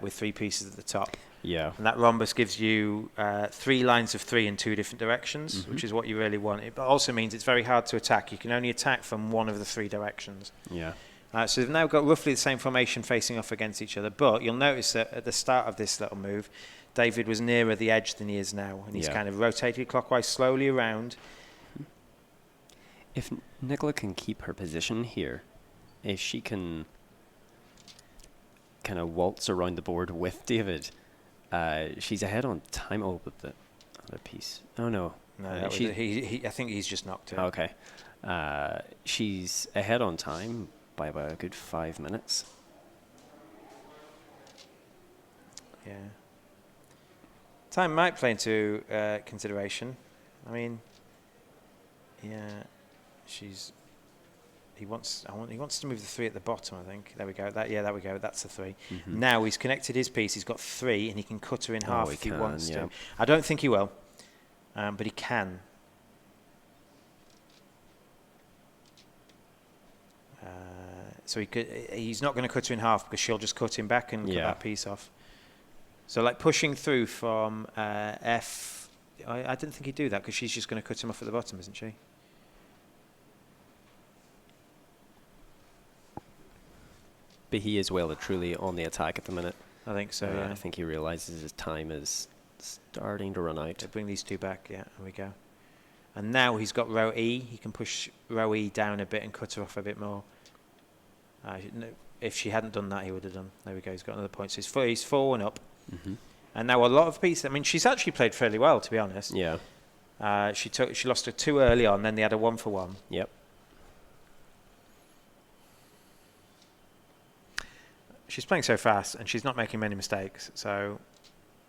with 3 pieces at the top. Yeah. And that rhombus gives you 3 lines of 3 in 2 different directions, which is what you really want. It also means it's very hard to attack. You can only attack from one of the 3 directions. Yeah. So they've now got roughly the same formation facing off against each other. But you'll notice that at the start of this little move, David was nearer the edge than he is now. And he's kind of rotated clockwise slowly around. If Nicola can keep her position here, if she can kind of waltz around the board with David, she's ahead on time. Oh, but the other piece. Oh, no. No, I think he's just knocked it. Okay. She's ahead on time by about a good 5 minutes. Yeah. Time might play into consideration. I mean, yeah. He wants to move the 3 at the bottom, I think. There we go. There we go. That's the 3. Now he's connected his piece. He's got 3, and he can cut her in half if he wants to. I don't think he will, but he can. So he's not going to cut her in half because she'll just cut him back and cut that piece off. So like pushing through from F. I didn't think he'd do that because she's just going to cut him off at the bottom, isn't she? But he is well and truly on the attack at the minute. I think so, yeah. I think he realizes his time is starting to run out. To bring these 2 back, yeah, there we go. And now he's got row E. He can push row E down a bit and cut her off a bit more. If she hadn't done that, he would have done. There we go, he's got another point. So he's 4-1 up. And now a lot of pieces. I mean, she's actually played fairly well, to be honest. Yeah. She lost her 2 early on, then they had a 1-for-1. Yep. She's playing so fast, and she's not making many mistakes. So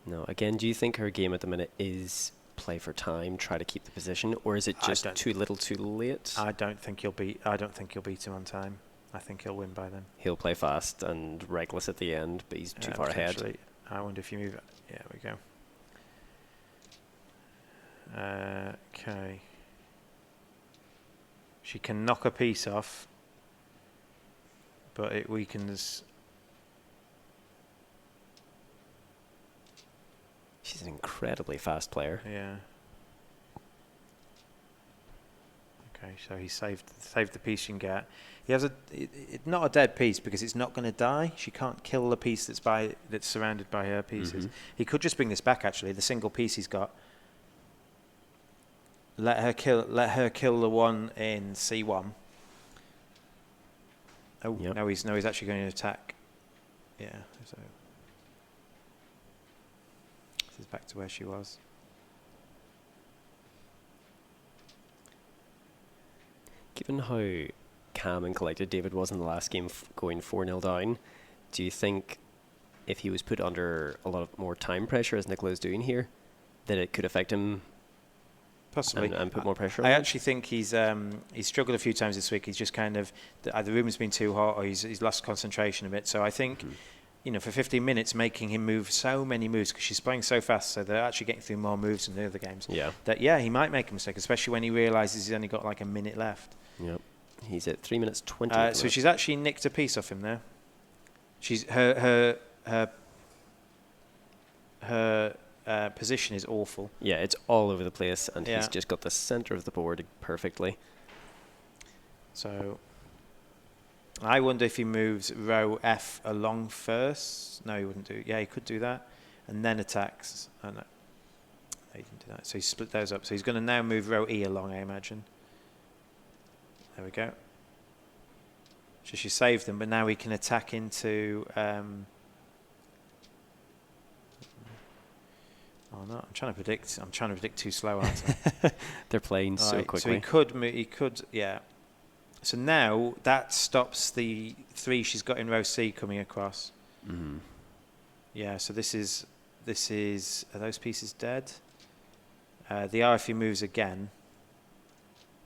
No. Again, do you think her game at the minute is play for time, try to keep the position, or is it just too little, too late? I don't think you'll beat him on time. I think he'll win by then. He'll play fast and reckless at the end, but he's too far ahead. I wonder if you move. Yeah, we go. Okay. She can knock a piece off, but it weakens. She's an incredibly fast player. Yeah. Okay, so he saved the piece she can get. He has not a dead piece because it's not going to die. She can't kill the piece that's surrounded by her pieces. He could just bring this back. Actually, the single piece he's got. Let her kill the one in C1. Oh yep. No, he's actually going to attack. Yeah. So this is back to where she was. Given how calm and collected David was in the last game, going 4-0 down, do you think if he was put under a lot of more time pressure, as Nicola's doing here, that it could affect him? Possibly. And put more pressure on I him? actually think he's struggled a few times this week. He's just kind of, the room has been too hot, or he's lost concentration a bit. So I think, for 15 minutes, making him move so many moves, because she's playing so fast, so they're actually getting through more moves than the other games. Yeah. He might make a mistake, especially when he realises he's only got like a minute left. Yep. He's at 3 minutes 20. So she's actually nicked a piece off him there. She's her position is awful. Yeah, it's all over the place, and he's just got the centre of the board perfectly. So I wonder if he moves row F along first. No, he wouldn't do. Yeah, he could do that, and then attacks. Oh no, he didn't do that. So he split those up. So he's going to now move row E along, I imagine. There we go. So she saved them, but now he can attack into. Oh no! I'm trying to predict too slow, aren't I? They're playing so quickly. So he could, yeah. So now that stops the 3 she's got in row C coming across. Yeah. So this is. Are those pieces dead? The R, if he moves again.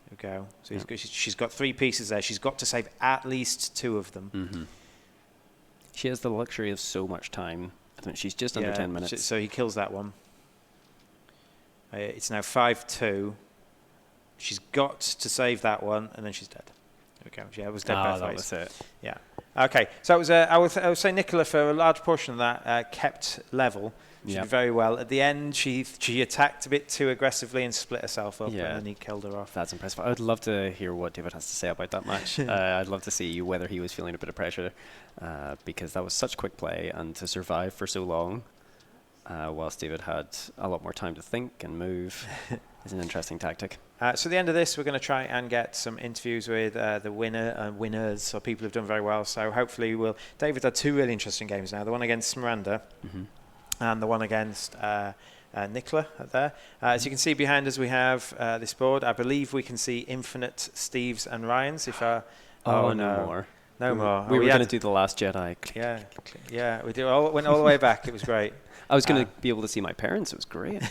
There we go. So she's got 3 pieces there. She's got to save at least 2 of them. She has the luxury of so much time. I mean, she's just under 10 minutes. So he kills that one. It's now 5-2. She's got to save that one, and then she's dead. There we go. Yeah, it was dead both ways. That was it. Yeah. Okay. So it was. I would say Nicola, for a large portion of that, kept level. She did very well. At the end, she attacked a bit too aggressively and split herself up, and then he killed her off. That's impressive. I would love to hear what David has to say about that match. I'd love to see whether he was feeling a bit of pressure, because that was such quick play, and to survive for so long, whilst David had a lot more time to think and move, is an interesting tactic. So at the end of this, we're going to try and get some interviews with the winner and winners, or people who've done very well. So hopefully David had 2 really interesting games now. The one against Miranda. And the one against Nicola there. As you can see behind us, we have this board. I believe we can see Infinite, Steve's and Ryan's. No more. No more. We were going to do the Last Jedi. Yeah. We went all the way back. It was great. I was going to be able to see my parents. It was great.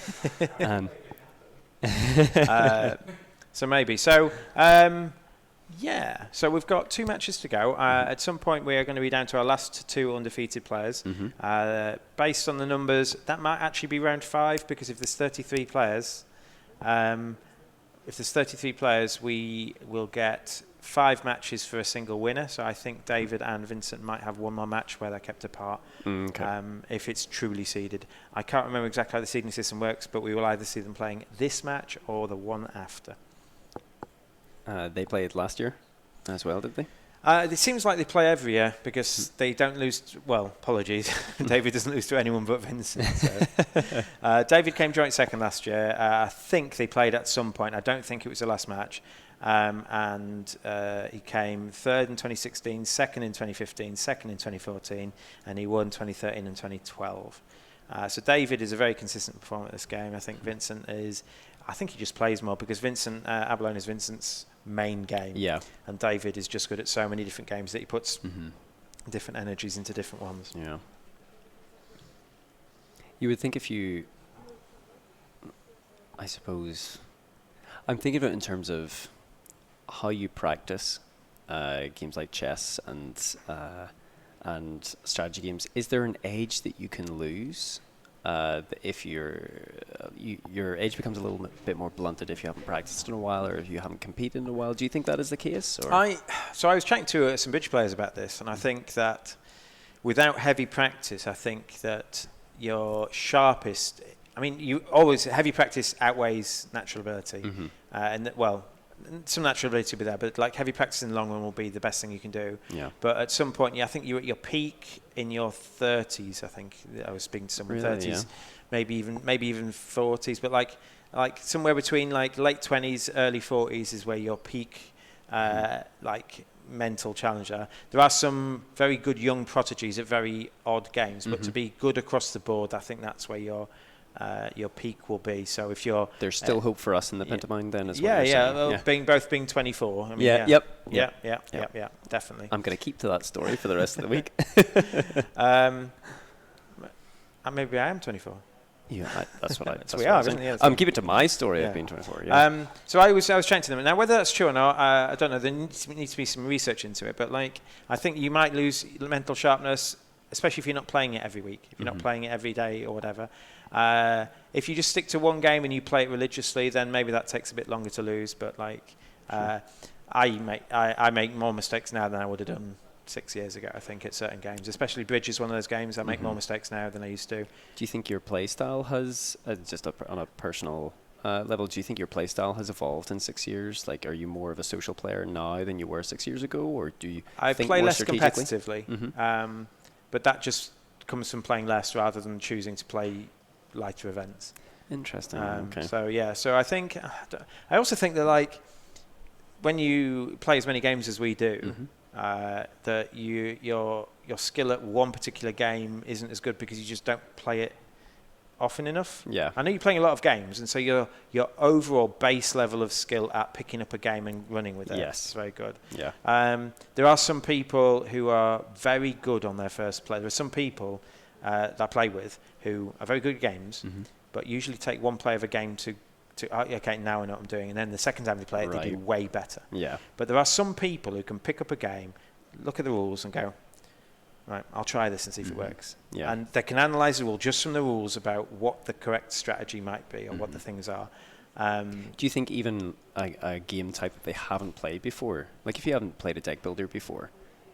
So maybe. So we've got 2 matches to go. At some point, we are going to be down to our last 2 undefeated players. Based on the numbers, that might actually be round 5, because if there's 33 players, we will get 5 matches for a single winner. So I think David and Vincent might have one more match where they're kept apart. If it's truly seeded. I can't remember exactly how the seeding system works, but we will either see them playing this match or the one after. They played last year as well, did they? It seems like they play every year, because they don't lose. Well, apologies. David doesn't lose to anyone but Vincent. So. David came joint second last year. I think they played at some point. I don't think it was the last match. And he came 3rd in 2016, 2nd in 2015, 2nd in 2014, and he won 2013 and 2012. So David is a very consistent performer at this game. I think Vincent is. I think he just plays more, because Abalone is Vincent's main game. Yeah. And David is just good at so many different games that he puts different energies into different ones. Yeah. You would think if you, I suppose, I'm thinking of it in terms of how you practice games like chess and strategy games. Is there an edge that you can lose if your edge becomes a little bit more blunted if you haven't practiced in a while or if you haven't competed in a while? Do you think that is the case? Or? So I was chatting to some bridge players about this, and I think that without heavy practice, I think that your sharpest. I mean, heavy practice outweighs natural ability, some natural ability will be there, but like heavy practice in the long run will be the best thing you can do. Yeah. But at some point, I think you're at your peak in your 30s. I think I was speaking to someone 30s, maybe even 40s. But like somewhere between like late 20s, early 40s is where your peak, like mental challenger. There are some very good young prodigies at very odd games, but to be good across the board, I think that's where your peak will be. So if you're, there's still hope for us in the Pentamind then as well. Yeah, being 24. I mean, Yep, definitely. I'm going to keep to that story for the rest of the week. Maybe I am 24. Yeah, that's what I. So we are, isn't it? I'm keeping to my story of being 24. Yeah. So I was chatting to them. Now, whether that's true or not, I don't know. There needs to be some research into it. But like, I think you might lose mental sharpness, especially if you're not playing it every week. If you're not playing it every day or whatever. If you just stick to one game and you play it religiously, then maybe that takes a bit longer to lose. But like, I make more mistakes now than I would have done 6 years ago, I think, at certain games. Especially bridge is one of those games. I make more mistakes now than I used to. Do you think your play style has, on a personal level, do you think your play style has evolved in 6 years? Like, are you more of a social player now than you were 6 years ago, or do you think play more less strategically? competitively, but that just comes from playing less rather than choosing to play lighter events. Interesting. Okay. So I think, I also think that like when you play as many games as we do, that your skill at one particular game isn't as good because you just don't play it often enough. Yeah. I know you're playing a lot of games, and so your overall base level of skill at picking up a game and running with it is very good. Yeah. There are some people who are very good on their first play. There are some people that I play with who are very good at games, but usually take one play of a game to okay, now I know what I'm doing, and then the second time they play it, they do way better. Yeah. But there are some people who can pick up a game, look at the rules, and go, right, I'll try this and see if it works. Yeah. And they can analyse the rule just from the rules about what the correct strategy might be or what the things are. Do you think even a game type that they haven't played before, like if you haven't played a deck builder before,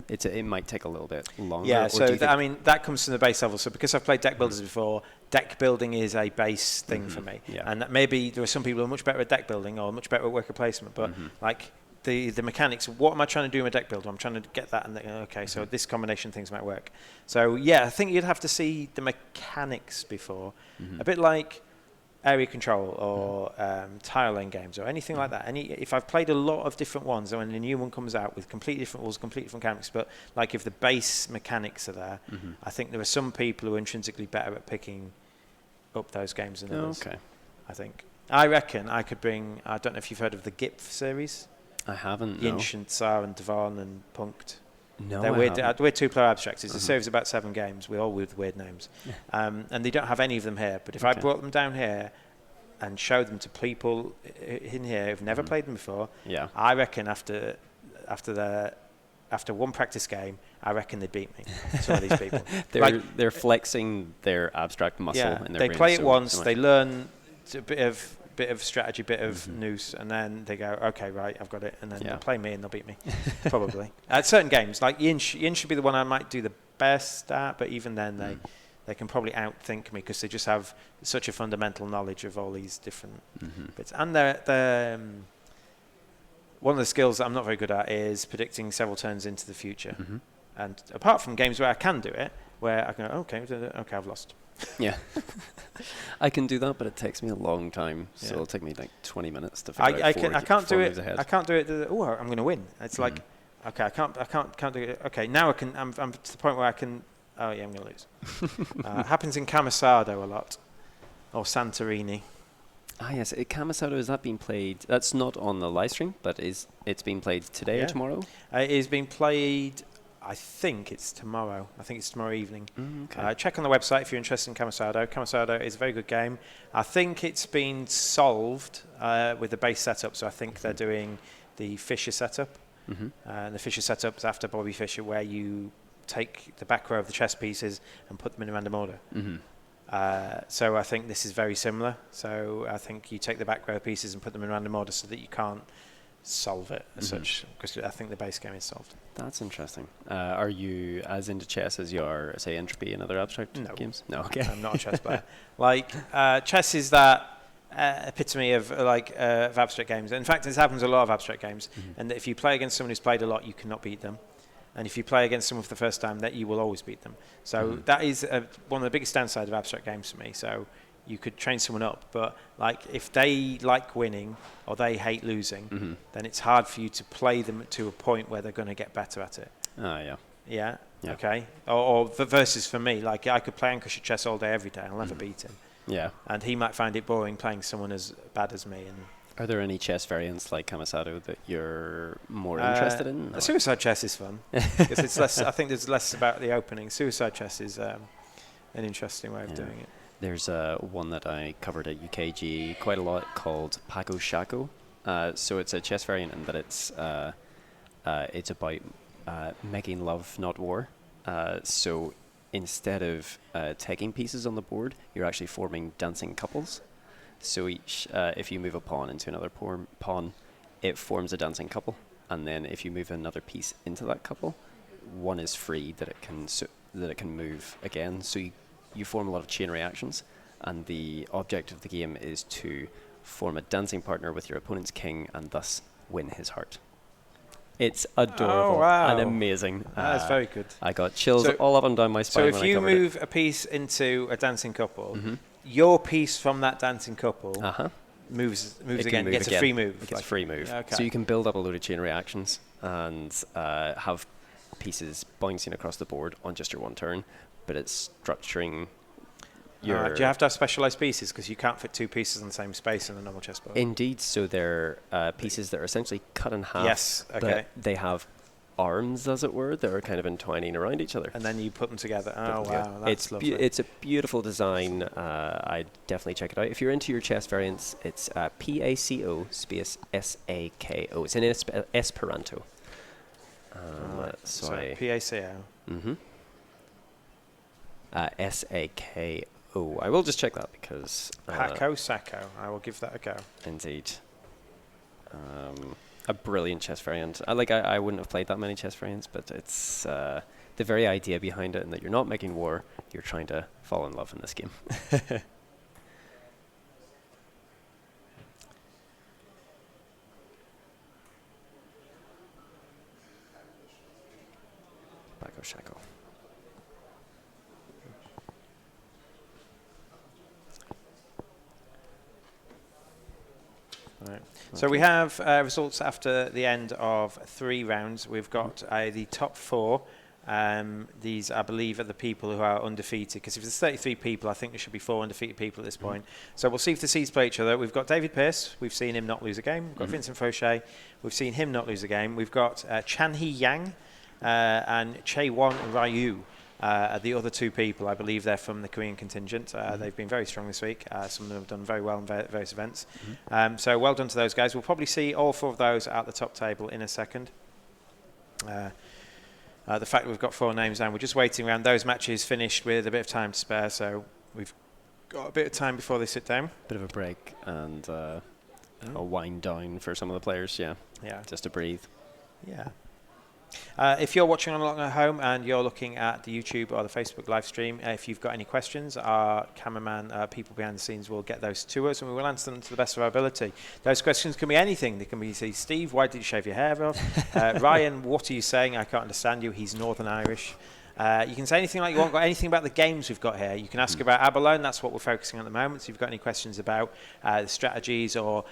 it might take a little bit longer? Yeah, so that comes from the base level. So because I've played deck builders before, deck building is a base thing for me. Yeah. And maybe there are some people who are much better at deck building or much better at worker placement, but like the mechanics, what am I trying to do in a deck builder? I'm trying to get that, and okay, so this combination things might work. So yeah, I think you'd have to see the mechanics before, a bit like area control or tile lane games or anything like that. If I've played a lot of different ones, and when a new one comes out with completely different rules, completely different mechanics, but like if the base mechanics are there, I think there are some people who are intrinsically better at picking up those games than others. Okay. I reckon I could bring, I don't know if you've heard of the GIP series. I haven't. Yinch and Tsar and Devon and Punkt. No, They're weird two-player abstracts. It's a series of about 7 games, all with weird names. And they don't have any of them here. But if I brought them down here and showed them to people in here who've never played them before, I reckon after one practice game, I reckon they'd beat me. Some of these people. They're flexing their abstract muscle in their brain. They play it once, they learn a bit of strategy, bit of noose, and then they go, okay, right, I've got it, and then they'll play me and they'll beat me, probably. At certain games, like Yin should be the one I might do the best at, but even then they can probably outthink me because they just have such a fundamental knowledge of all these different bits. And they're one of the skills that I'm not very good at is predicting several turns into the future. And apart from games where I can do it, where I can go, okay, I've lost. Yeah. I can do that, but it takes me a long time. So it'll take me like 20 minutes to figure out I can't do it. I can't do it. Oh, I'm going to win. It's like, okay, I can't do it. Okay, now I can. I'm to the point where I can. Oh yeah, I'm going to lose. Happens in Camisado a lot, or Santorini. Ah yes, Camisado, is that being played? That's not on the live stream, but it's being played today or tomorrow? It is being played I think it's tomorrow. I think it's tomorrow evening. Okay. Check on the website if you're interested in Camisado. Camisado is a very good game. I think it's been solved with the base setup, so I think they're doing the Fisher setup. And the Fisher setup is after Bobby Fischer, where you take the back row of the chess pieces and put them in a random order. So I think this is very similar. So I think you take the back row pieces and put them in random order so that you can't solve it as such, because I think the base game is solved. That's interesting. Are you as into chess as you are, say, Entropy and other abstract games? No, okay. I'm not a chess player. Like, chess is that epitome of of abstract games. In fact, this happens a lot of abstract games. And if you play against someone who's played a lot, you cannot beat them. And if you play against someone for the first time, that you will always beat them. So that is one of the biggest downsides of abstract games for me. So you could train someone up, but like if they like winning or they hate losing, then it's hard for you to play them to a point where they're going to get better at it. Yeah. Okay. Or versus for me, like I could play Anchorshire chess all day, every day. I'll never beat him. Yeah. And he might find it boring playing someone as bad as me. And are there any chess variants like Camisado that you're more interested in? Suicide chess is fun because it's less. I think there's less about the opening. Suicide chess is an interesting way of doing it. There's one that I covered at UKG quite a lot called Paco Shaco. So it's a chess variant in that it's about making love, not war. So instead of taking pieces on the board, you're actually forming dancing couples. So each, if you move a pawn into another pawn, it forms a dancing couple. And then if you move another piece into that couple, one is free that it can move again. So you form a lot of chain reactions, and the object of the game is to form a dancing partner with your opponent's king and thus win his heart. It's adorable and amazing. That's very good. I got chills all up and down my spine. So if you move a piece into a dancing couple, your piece from that dancing couple moves again, gets a free move. It gets a free move. Okay. So you can build up a load of chain reactions and have pieces bouncing across the board on just your one turn, but it's structuring your... do you have to have specialised pieces? Because you can't fit two pieces in the same space in a normal chessboard. Indeed. So they're pieces that are essentially cut in half. Yes, okay. But they have arms, as it were, that are kind of entwining around each other. And then you put them together. Oh, wow, that's lovely. It's a beautiful design. I'd definitely check it out. If you're into your chess variants, it's PACO space SAKO. It's in Esperanto. So PACO. SAKO. I will just check that because... Paco Sacco. I will give that a go. Indeed. A brilliant chess variant. I wouldn't have played that many chess variants, but it's the very idea behind it, and that you're not making war, you're trying to fall in love in this game. Paco Shaco. Right. So we have results after the end of 3 rounds. We've got the top 4. These, I believe, are the people who are undefeated. Because if there's 33 people, I think there should be 4 undefeated people at this point. So we'll see if the seeds play each other. We've got David Pearce. We've seen him not lose a game. We've got Vincent Fauché. We've seen him not lose a game. We've got Chan Hee Yang and Chaewon Ryu. The other 2 people, I believe they're from the Korean contingent. They've been very strong this week. Some of them have done very well in various events. So well done to those guys. We'll probably see all 4 of those at the top table in a second. The fact that we've got 4 names down, we're just waiting around. Those matches finished with a bit of time to spare, so we've got a bit of time before they sit down. Bit of a break and a wind down for some of the players, yeah. Just to breathe. Yeah. If you're watching along at home and you're looking at the YouTube or the Facebook live stream, if you've got any questions, our cameraman, people behind the scenes will get those to us and we will answer them to the best of our ability. Those questions can be anything. They can be, say, Steve, why did you shave your hair off? Ryan, what are you saying? I can't understand you. He's Northern Irish. You can say anything like you want. Got anything about the games we've got here. You can ask about Abalone. That's what we're focusing on at the moment. So if you've got any questions about the strategies or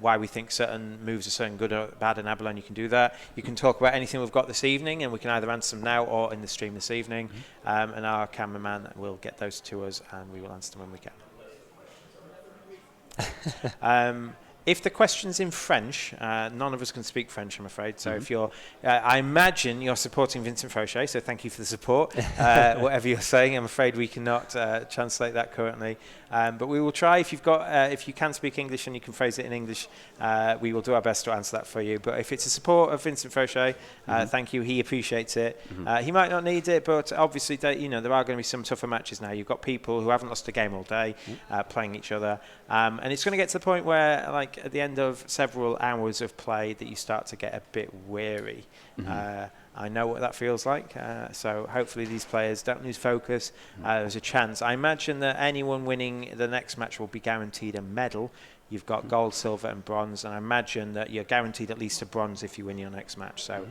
why we think certain moves are certain good or bad in Abalone, you can do that. You can talk about anything we've got this evening, and we can either answer them now or in the stream this evening. And our cameraman will get those to us, and we will answer them when we can. If the question's in French, none of us can speak French, I'm afraid. So if you're, I imagine you're supporting Vincent Fauché, so thank you for the support. Whatever you're saying, I'm afraid we cannot translate that currently. But we will try. If you can speak English and you can phrase it in English, we will do our best to answer that for you. But if it's a support of Vincent Fauché, thank you. He appreciates it. He might not need it, but obviously, there are going to be some tougher matches now. You've got people who haven't lost a game all day playing each other, and it's going to get to the point where, like, at the end of several hours of play, that you start to get a bit weary. I know what that feels like, so hopefully these players don't lose focus. There's a chance. I imagine that anyone winning the next match will be guaranteed a medal. You've got gold, silver and bronze, and I imagine that you're guaranteed at least a bronze if you win your next match. So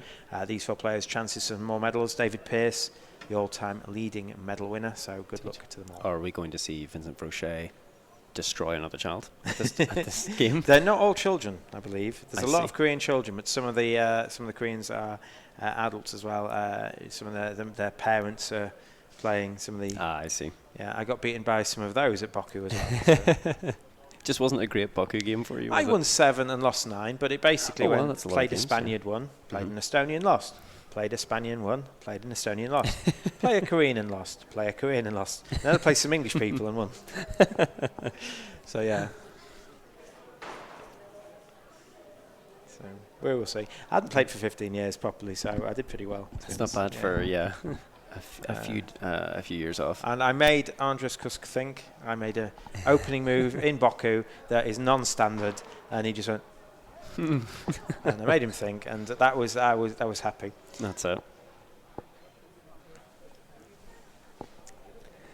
these 4 players, chances of more medals. David Pearce, the all-time leading medal winner, so good luck to them all. Are we going to see Vincent Fauché destroy another child at this game? They're not all children, I believe. There's a lot of Korean children, but some of the Koreans are adults as well. Some of their parents are playing. Some of the. I see. Yeah, I got beaten by some of those at Baku as well. So. Just wasn't a great Baku game for you. I won 7 and lost 9, but it basically went. Played a Spaniard, won. Played an Estonian, lost. Played a Spaniard, won. Played an Estonian, lost. Play a Korean and lost. Play a Korean and lost. Then I played some English people and won. So yeah. So we will see. I hadn't played for 15 years properly, so I did pretty well. It's not bad for a few years off. And I made Andres Kusk think. I made a opening move in Baku that is non-standard, and he just went. And I made him think, and I was happy. That's it.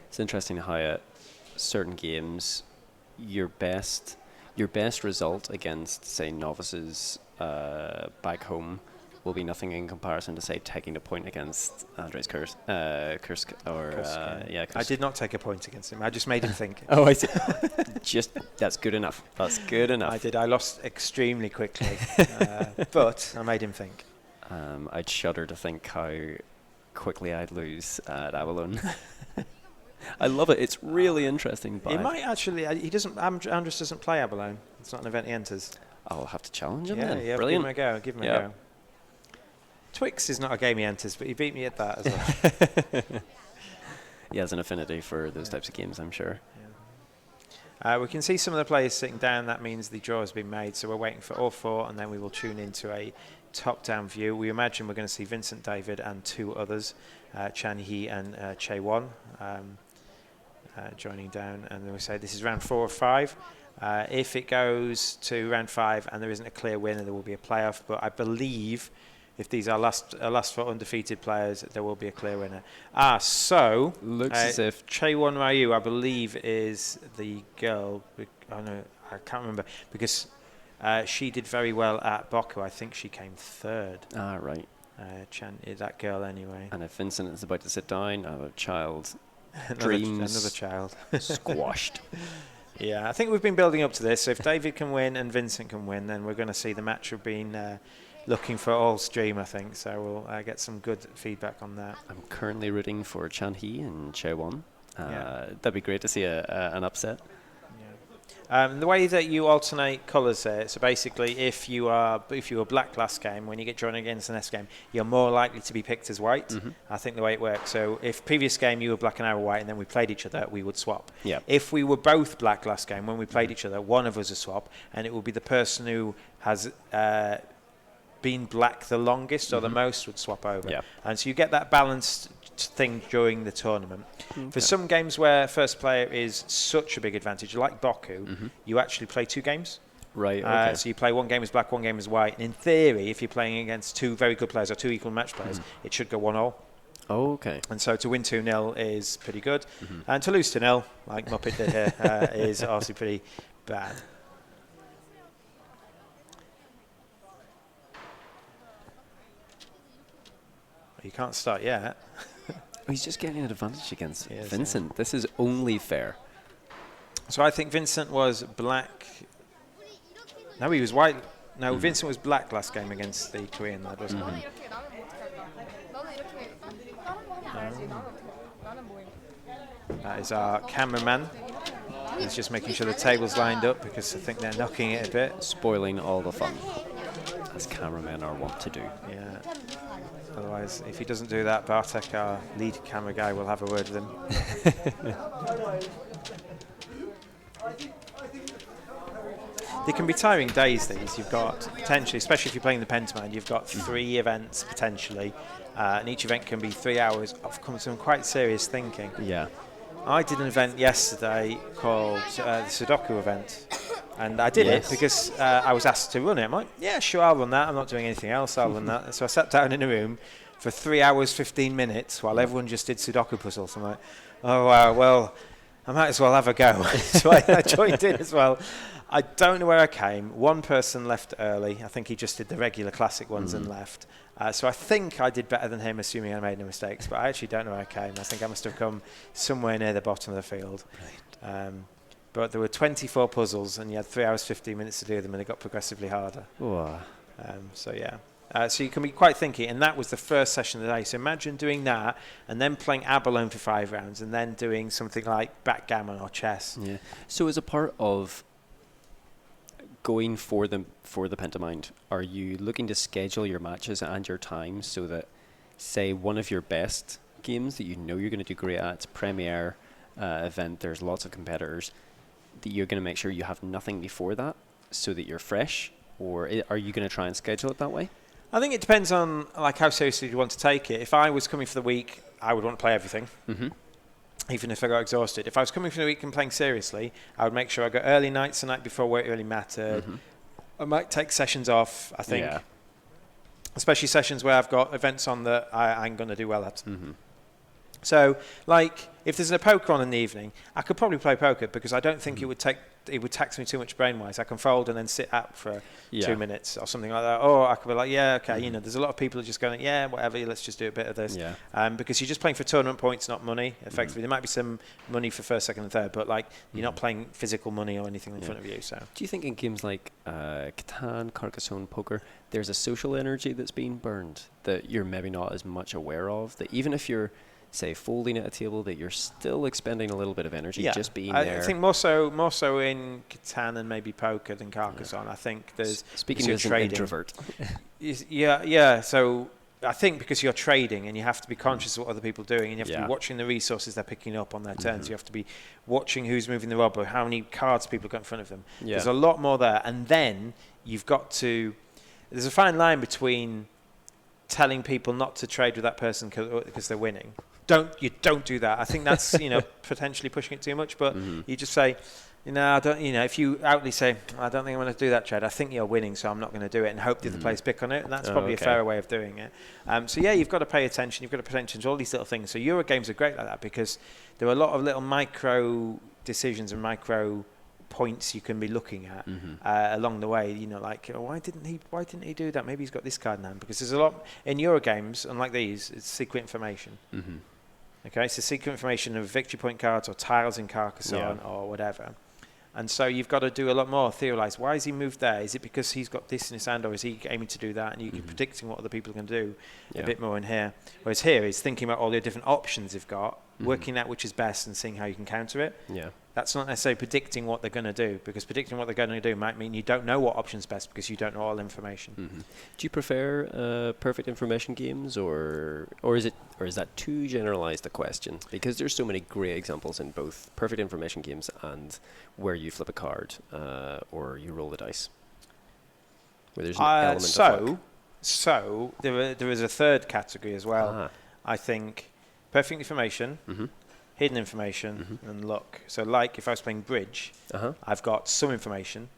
It's interesting how at certain games your best result against, say, novices back home will be nothing in comparison to, say, taking a point against Andres Kursk or Kursk. I did not take a point against him. I just made him think. Oh, I see. That's good enough. That's good enough. I did. I lost extremely quickly, but I made him think. I'd shudder to think how quickly I'd lose at Abalone. I love it. It's really interesting. He might actually. He doesn't. Andres doesn't play Abalone. It's not an event he enters. I'll have to challenge him. Yeah, brilliant. Give him a go. Twix is not a game he enters, but he beat me at that as well. He has an affinity for those types of games, I'm sure. Yeah. We can see some of the players sitting down. That means the draw has been made. So we're waiting for all 4, and then we will tune into a top-down view. We imagine we're going to see Vincent, David, and 2 others, Chan Hee and Che Won, joining down. And then we say this is round 4 or 5. If it goes to round 5 and there isn't a clear winner, there will be a playoff. But I believe if these are last 4 undefeated players, there will be a clear winner. So looks as if Chaewon Ryu, I believe, is the girl. I can't remember because she did very well at Baku. I think she came 3rd. Right. That girl anyway. And if Vincent is about to sit down, a child another child squashed. Yeah, I think we've been building up to this. So if David can win and Vincent can win, then we're going to see the match of being looking for all stream, I think. So we'll get some good feedback on that. I'm currently rooting for Chan Hee and Che Won. That'd be great to see an upset. The way that you alternate colours there, so basically if you were black last game, when you get drawn against the next game, you're more likely to be picked as white. I think the way it works. So if previous game you were black and I were white and then we played each other, we would swap. Yeah. If we were both black last game, when we played each other, one of us would swap, and it would be the person who has been black the longest or the most would swap over. Yeah. And so you get that balanced thing during the tournament. Okay. For some games where first player is such a big advantage, like Baku, you actually play 2 games. Right, okay. So you play 1 game as black, 1 game as white. And in theory, if you're playing against 2 very good players or 2 equal match players, it should go 1-1. Oh, okay. And so to win 2-0 is pretty good. And to lose 2-0, like Muppet did here, is also pretty bad. You can't start yet. He's just getting an advantage against Yes, Vincent. yeah. This is only fair. So I think Vincent was black. No, he was white. No, Vincent was black last game against the Korean lad, wasn't he? That is our cameraman. He's just making sure the table's lined up because I think they're knocking it a bit. Spoiling all the fun, as cameramen are wont to do. Yeah. Otherwise, if he doesn't do that, Bartek, our lead camera guy, will have a word with him. They can be tiring days, these. You've got, potentially, especially if you're playing the Penta, you've got 3 events, potentially, and each event can be 3 hours of some quite serious thinking. Yeah. I did an event yesterday called the Sudoku event, and I did it because I was asked to run it. I'm like, yeah, sure, I'll run that. I'm not doing anything else. I'll run that. So I sat down in a room for 3 hours, 15 minutes while everyone just did Sudoku puzzles. I'm like, oh, wow, well, I might as well have a go. So I joined in as well. I don't know where I came. One person left early. I think he just did the regular classic ones and left. So I think I did better than him, assuming I made no mistakes. But I actually don't know where I came. I think I must have come somewhere near the bottom of the field. Right. But there were 24 puzzles, and you had 3 hours, 15 minutes to do them, and it got progressively harder. So, yeah. So you can be quite thinky, and that was the first session of the day. So imagine doing that, and then playing Abalone for 5 rounds, and then doing something like backgammon or chess. Yeah. So as a part of going for the Pentamind, are you looking to schedule your matches and your times so that, say, one of your best games that you know you're going to do great at, Premiere event, there's lots of competitors, that you're going to make sure you have nothing before that so that you're fresh? Or are you going to try and schedule it that way? I think it depends on how seriously you want to take it. If I was coming for the week, I would want to play everything. Even if I got exhausted. If I was coming for the week and playing seriously, I would make sure I got early nights the night before where it really mattered. I might take sessions off, I think. Yeah. Especially sessions where I've got events on that I'm going to do well at. So, if there's a poker on in the evening, I could probably play poker because I don't think it would tax me too much brain-wise. I can fold and then sit up for 2 minutes or something like that. Or I could be like, yeah, okay, there's a lot of people who are just going, yeah, whatever, let's just do a bit of this. Because you're just playing for tournament points, not money, effectively. There might be some money for first, second, and third, but you're not playing physical money or anything in front of you. So, do you think in games like Catan, Carcassonne, poker, there's a social energy that's being burned that you're maybe not as much aware of? That even if you're, say, folding at a table, that you're still expending a little bit of energy just being there? I think more so in Catan and maybe poker than Carcassonne. I think there's... Speaking as an introvert. So I think because you're trading and you have to be conscious of what other people are doing, and you have to be watching the resources they're picking up on their turns. You have to be watching who's moving the rubber, how many cards people have got in front of them. There's a lot more there. And then you've got to... There's a fine line between telling people not to trade with that person because they're winning. You don't do that. I think that's potentially pushing it too much. But you just say, I don't. If you outly say, I don't think I'm going to do that trade. I think you're winning, so I'm not going to do it, and hope the other players pick on it. And that's probably a fairer way of doing it. You've got to pay attention. You've got to pay attention to all these little things. So Euro games are great like that because there are a lot of little micro decisions and micro points you can be looking at along the way. Why didn't he do that? Maybe he's got this card in hand, because there's a lot in Euro games. Unlike these, it's secret information. Okay, so secret information of victory point cards or tiles in Carcassonne or whatever. And so you've got to do a lot more, theorise. Why has he moved there? Is it because he's got this in his hand, or is he aiming to do that? And you're predicting what other people can do a bit more in here. Whereas here is thinking about all the different options they've got, working out which is best and seeing how you can counter it. That's not necessarily predicting what they're going to do, because predicting what they're going to do might mean you don't know what option's best because you don't know all information. Do you prefer perfect information games, or is that too generalized a question? Because there's so many great examples in both perfect information games and where you flip a card or you roll the dice, where there's an element of luck. So there is a third category as well. I think perfect information, hidden information, and luck. So if I was playing bridge, I've got some information.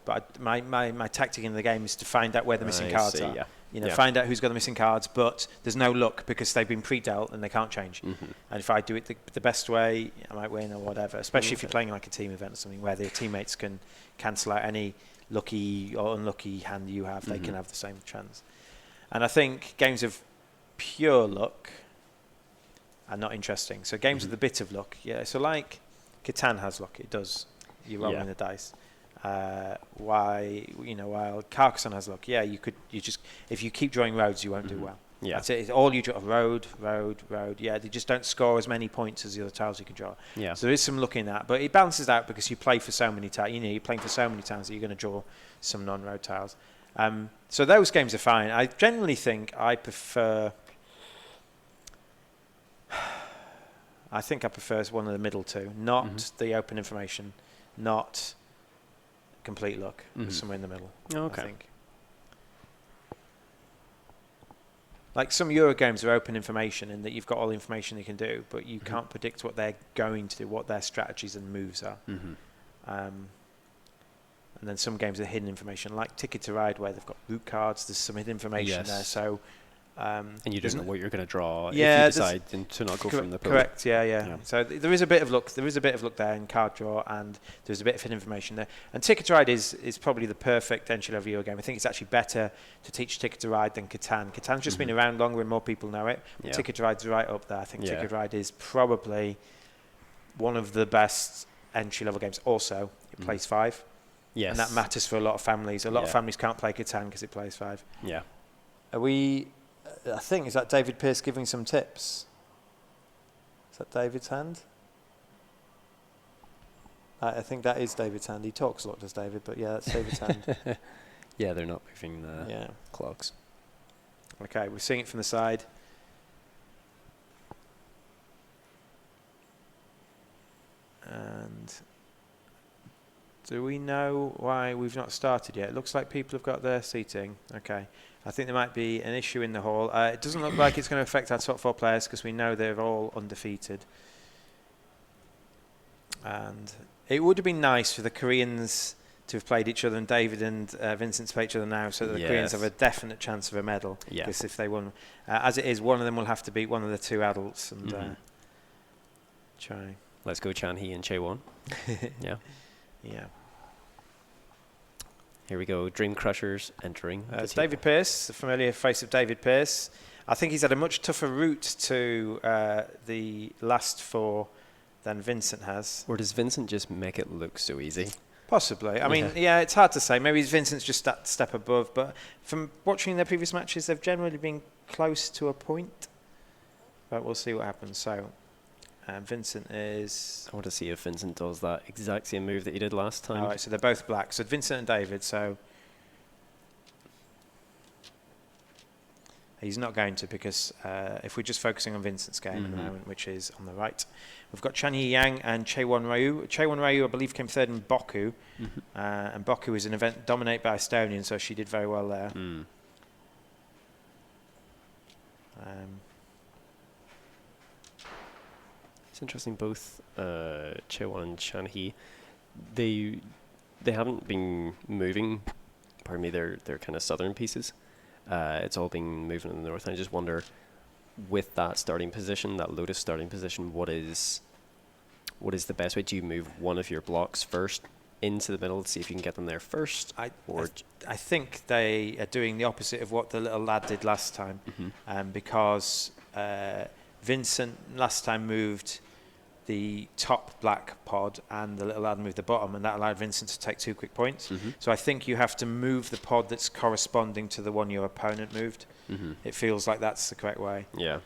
But my tactic in the game is to find out where the missing cards are. Find out who's got the missing cards, but there's no luck because they've been pre-dealt and they can't change. And if I do it the best way, I might win or whatever, especially if you're playing like a team event or something where their teammates can cancel out any lucky or unlucky hand you have. They can have the same chance. And I think games of pure luck are not interesting. So games with a bit of luck, so like Catan has luck, it does. You're rolling the dice. While Carcassonne has luck, if you keep drawing roads, you won't do well. Yeah. That's it. It's all you draw. Road. Yeah, they just don't score as many points as the other tiles you can draw. Yeah. So there is some looking at, but it balances out because you play for so many tiles. You're playing for so many tiles that you're going to draw some non-road tiles. So those games are fine. I generally think I prefer one of the middle two, not the open information, not complete luck, somewhere in the middle. Okay. I think. Like some Euro games are open information in that you've got all the information you can do, but you can't predict what they're going to do, what their strategies and moves are. And then some games are hidden information, like Ticket to Ride, where they've got route cards. There's some hidden information there. So, and you don't know what you're going to draw if you decide to not go from the pool. Correct. Yeah. So there is a bit of luck. There is a bit of luck there in card draw, and there's a bit of hidden information there. And Ticket to Ride is probably the perfect entry-level Euro game. I think it's actually better to teach Ticket to Ride than Catan. Catan's just been around longer and more people know it. But Ticket to Ride's right up there. I think Ticket to Ride is probably one of the best entry-level games. Also, it plays 5. Yes. And that matters for a lot of families. A lot of families can't play Catan because it plays 5. Yeah. Are we... I think, is that David Pearce giving some tips? Is that David's hand? I think that is David's hand. He talks a lot, does David? But yeah, that's David's hand. Yeah, they're not moving the clogs. Okay, we're seeing it from the side. And do we know why we've not started yet? It looks like people have got their seating. Okay. I think there might be an issue in the hall. It doesn't look like it's going to affect our top 4 players because we know they're all undefeated. And it would have been nice for the Koreans to have played each other and David and Vincent to play each other now so that the Koreans have a definite chance of a medal. Because if they won, as it is, one of them will have to beat one of the 2 adults and try. Let's go Chan-hee and Chaewon. Yeah. Here we go, Dream Crushers entering. It's David Pearce, the familiar face of David Pearce. I think he's had a much tougher route to the last 4 than Vincent has. Or does Vincent just make it look so easy? Possibly. I mean, it's hard to say. Maybe Vincent's just that step above. But from watching their previous matches, they've generally been close to a point. But we'll see what happens. So, Vincent is... I want to see if Vincent does that exact same move that he did last time. All right, so they're both black. So Vincent and David, so... He's not going to because if we're just focusing on Vincent's game at the moment, which is on the right, we've got Chan-hee Yang and Chaewon Ryu. Chaewon Ryu, I believe, came 3rd in Boku. And Boku is an event dominated by Estonian, so she did very well there. It's interesting, both Chaewon and Chan-hee, they haven't been moving, pardon me, they're kind of southern pieces. It's all been moving in the north. And I just wonder, with that starting position, that Lotus starting position, what is the best way? Do you move one of your blocks first into the middle to see if you can get them there first? I think they are doing the opposite of what the little lad did last time, because Vincent last time moved the top black pod and the little lad moved the bottom, and that allowed Vincent to take 2 quick points. So I think you have to move the pod that's corresponding to the one your opponent moved. It feels like that's the correct way. Yeah.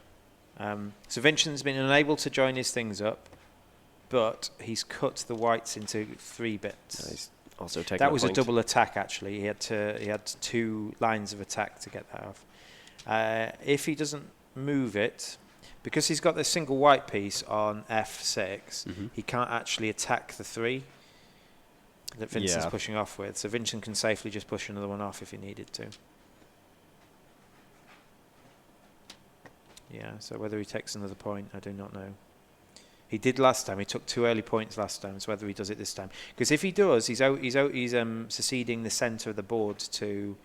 So Vincent's been unable to join his things up, but he's cut the whites into 3 bits. He's also taken that was point. A double attack, actually. He had 2 lines of attack to get that off. If he doesn't move it, because he's got the single white piece on F6, he can't actually attack the 3 that Vincent's pushing off with. So Vincent can safely just push another one off if he needed to. Yeah, so whether he takes another point, I do not know. He did last time. He took 2 early points last time. So whether he does it this time, because if he does, he's seceding the centre of the board to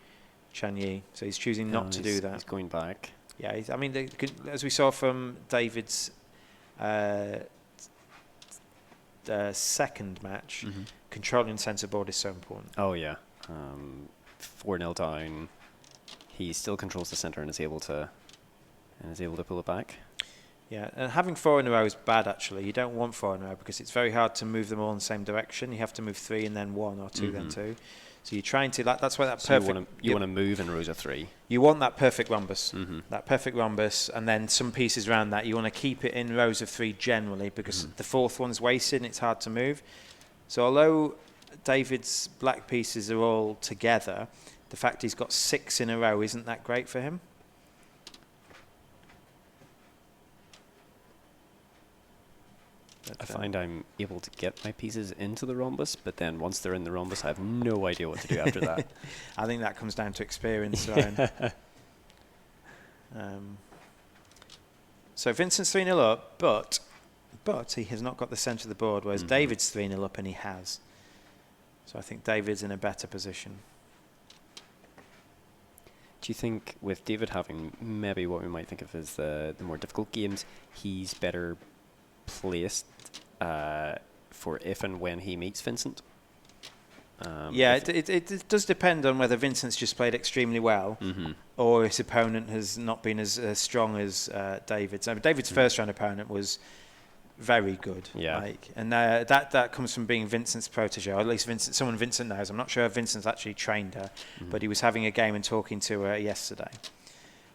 Chan-hee. So he's choosing not to do that. He's going back. Yeah, I mean, as we saw from David's second match, controlling the centre board is so important. Oh yeah, 4-0 down. He still controls the centre and is able to pull it back. Yeah, and having 4 in a row is bad, actually. You don't want 4 in a row because it's very hard to move them all in the same direction. You have to move 3 and then 1, or 2 then 2. So you're trying to, that's why that So perfect... you want to move in rows of 3. You want that perfect rhombus. Mm-hmm. That perfect rhombus, and then some pieces around that. You want to keep it in rows of 3 generally, because the fourth one's wasted and it's hard to move. So although David's black pieces are all together, the fact he's got 6 in a row isn't that great for him. I find I'm able to get my pieces into the rhombus, but then once they're in the rhombus, I have no idea what to do after that. I think that comes down to experience, Ryan. So Vincent's 3-0 up, but he has not got the centre of the board, whereas David's 3-0 up and he has. So I think David's in a better position. Do you think with David having maybe what we might think of as the more difficult games, he's better placed for if and when he meets Vincent? It does depend on whether Vincent's just played extremely well or his opponent has not been as strong as David's. David's first round opponent was very good. Yeah. And that comes from being Vincent's protege, or at least someone Vincent knows. I'm not sure if Vincent's actually trained her, but he was having a game and talking to her yesterday.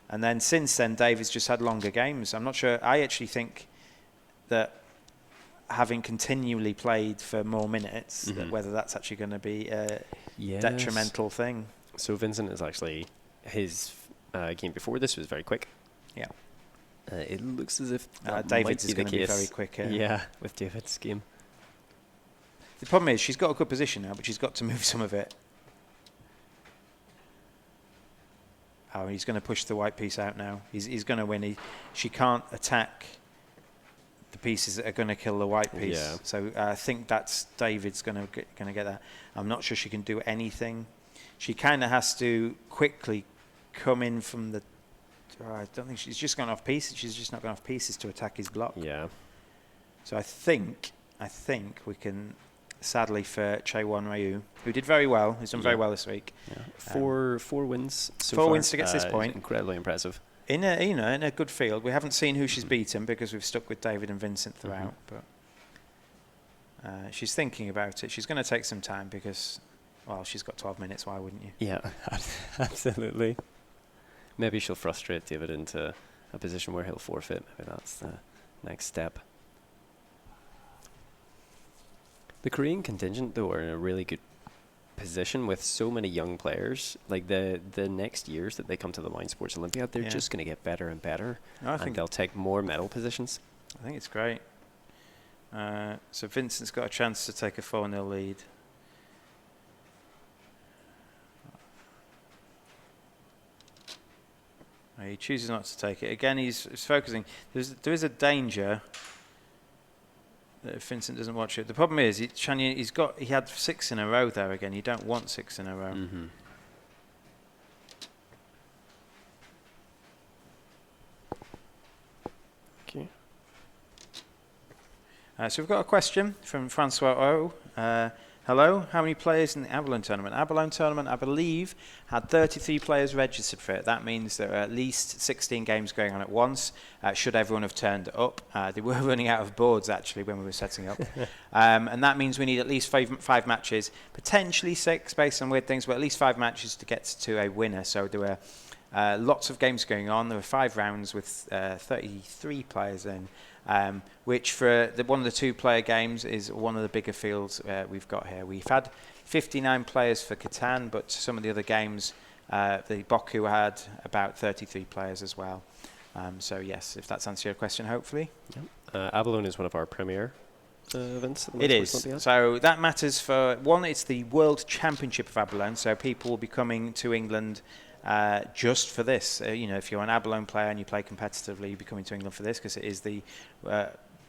And then since then, David's just had longer games. I'm not sure. I actually think that having continually played for more minutes, that whether that's actually going to be a detrimental thing. So Vincent is actually, his game before this was very quick. Yeah. It looks as if David's is going to be very quick. Yeah, with David's game. The problem is she's got a good position now, but she's got to move some of it. Oh, he's going to push the white piece out now. He's going to win. She can't attack the pieces that are going to kill the white piece. Yeah. So I think that's David's going to get that. I'm not sure she can do anything. She kind of has to quickly come in from the... I don't think she's just gone off pieces. She's just not gone off pieces to attack his block. Yeah. So I think we can, sadly for Chaewon Ryu, who did very well, who's done very well this week. Yeah. Four wins so 4 far. wins to get to this point. Incredibly impressive. In a good field. We haven't seen who she's beaten because we've stuck with David and Vincent throughout. But she's thinking about it. She's going to take some time because, well, she's got 12 minutes. Why wouldn't you? Yeah, absolutely. Maybe she'll frustrate David into a position where he'll forfeit. Maybe that's the next step. The Korean contingent, though, are in a really good position with so many young players. Like the next years that they come to the Wine Sports Olympiad, they're just going to get better and better. And they'll take more medal positions. I think it's great. So Vincent's got a chance to take a 4-0 lead. He chooses not to take it. Again, he's focusing. There is a danger that if Vincent doesn't watch it. The problem is, he had 6 in a row there again. You don't want 6 in a row. Okay. So we've got a question from Francois O. Hello, how many players in the Abalone tournament? Abalone tournament, I believe, had 33 players registered for it. That means there are at least 16 games going on at once. Should everyone have turned up? They were running out of boards, actually, when we were setting up. And that means we need at least five matches, potentially 6 based on weird things, but at least 5 matches to get to a winner. So there were lots of games going on. There were 5 rounds with 33 players in. Which for one of the 2-player games is one of the bigger fields we've got here. We've had 59 players for Catan, but some of the other games, the Boku had about 33 players as well. So yes, if that's answered your question, hopefully. Yep. Abalone is one of our premier events. It is. So that matters for, one, it's the World Championship of Abalone, so people will be coming to England just for this. If you're an Abalone player and you play competitively, you'll be coming to England for this because it is the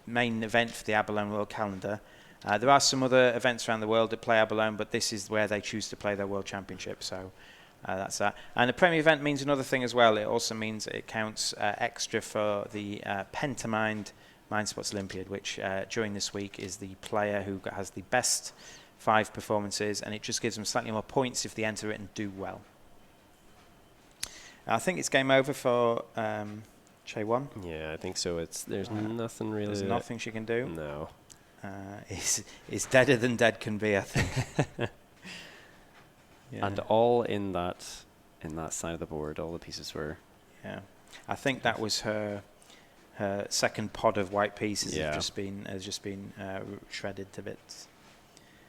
main event for the Abalone World Calendar. There are some other events around the world that play Abalone, but this is where they choose to play their World Championship. So that's that. And the Premier event means another thing as well. It also means it counts extra for the Penta Mind Sports Olympiad, which during this week is the player who has the best 5 performances, and it just gives them slightly more points if they enter it and do well. I think it's game over for Chaewon. Yeah, I think so. There's nothing really. There's nothing she can do. No. It's deader than dead can be, I think. Yeah. And all in that side of the board, all the pieces were. Yeah, I think that was her second pod of white pieces. Yeah. has just been shredded to bits.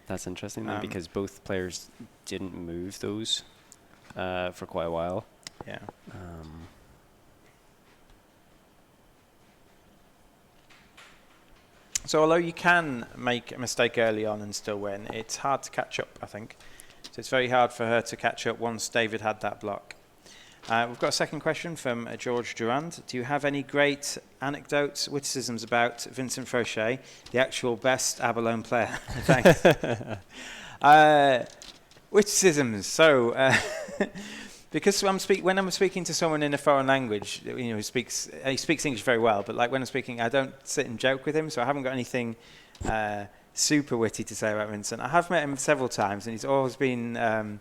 That's interesting then, because both players didn't move those for quite a while. Yeah. So although you can make a mistake early on and still win, it's hard to catch up, I think. So it's very hard for her to catch up once David had that block. We've got a second question from George Durand. Do you have any great anecdotes, witticisms about Vincent Fauché, the actual best Abalone player? Thanks. Witticisms. So, because when I'm speaking to someone in a foreign language, who speaks English very well, but like when I'm speaking, I don't sit and joke with him, so I haven't got anything super witty to say about Vincent. I have met him several times, and he's always been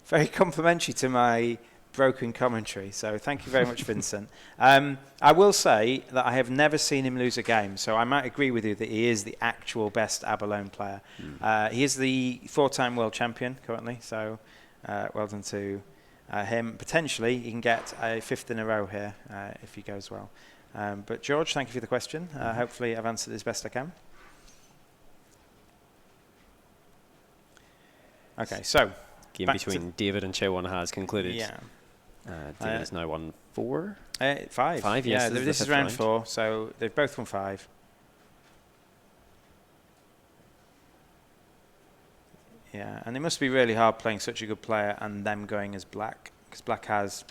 very complimentary to my broken commentary. So thank you very much, Vincent. I will say that I have never seen him lose a game, so I might agree with you that he is the actual best Abalone player. He is the 4-time world champion currently, so well done to him. Potentially, he can get a 5th in a row here if he goes well. But George, thank you for the question. Hopefully I've answered as best I can. Okay, so Game between David and Chewon has concluded. Yeah. David has now won 4. 5. 5, yes. Yeah, This is this the is fifth round round. 4, so they've both won 5. Yeah, and it must be really hard playing such a good player and them going as black, because black has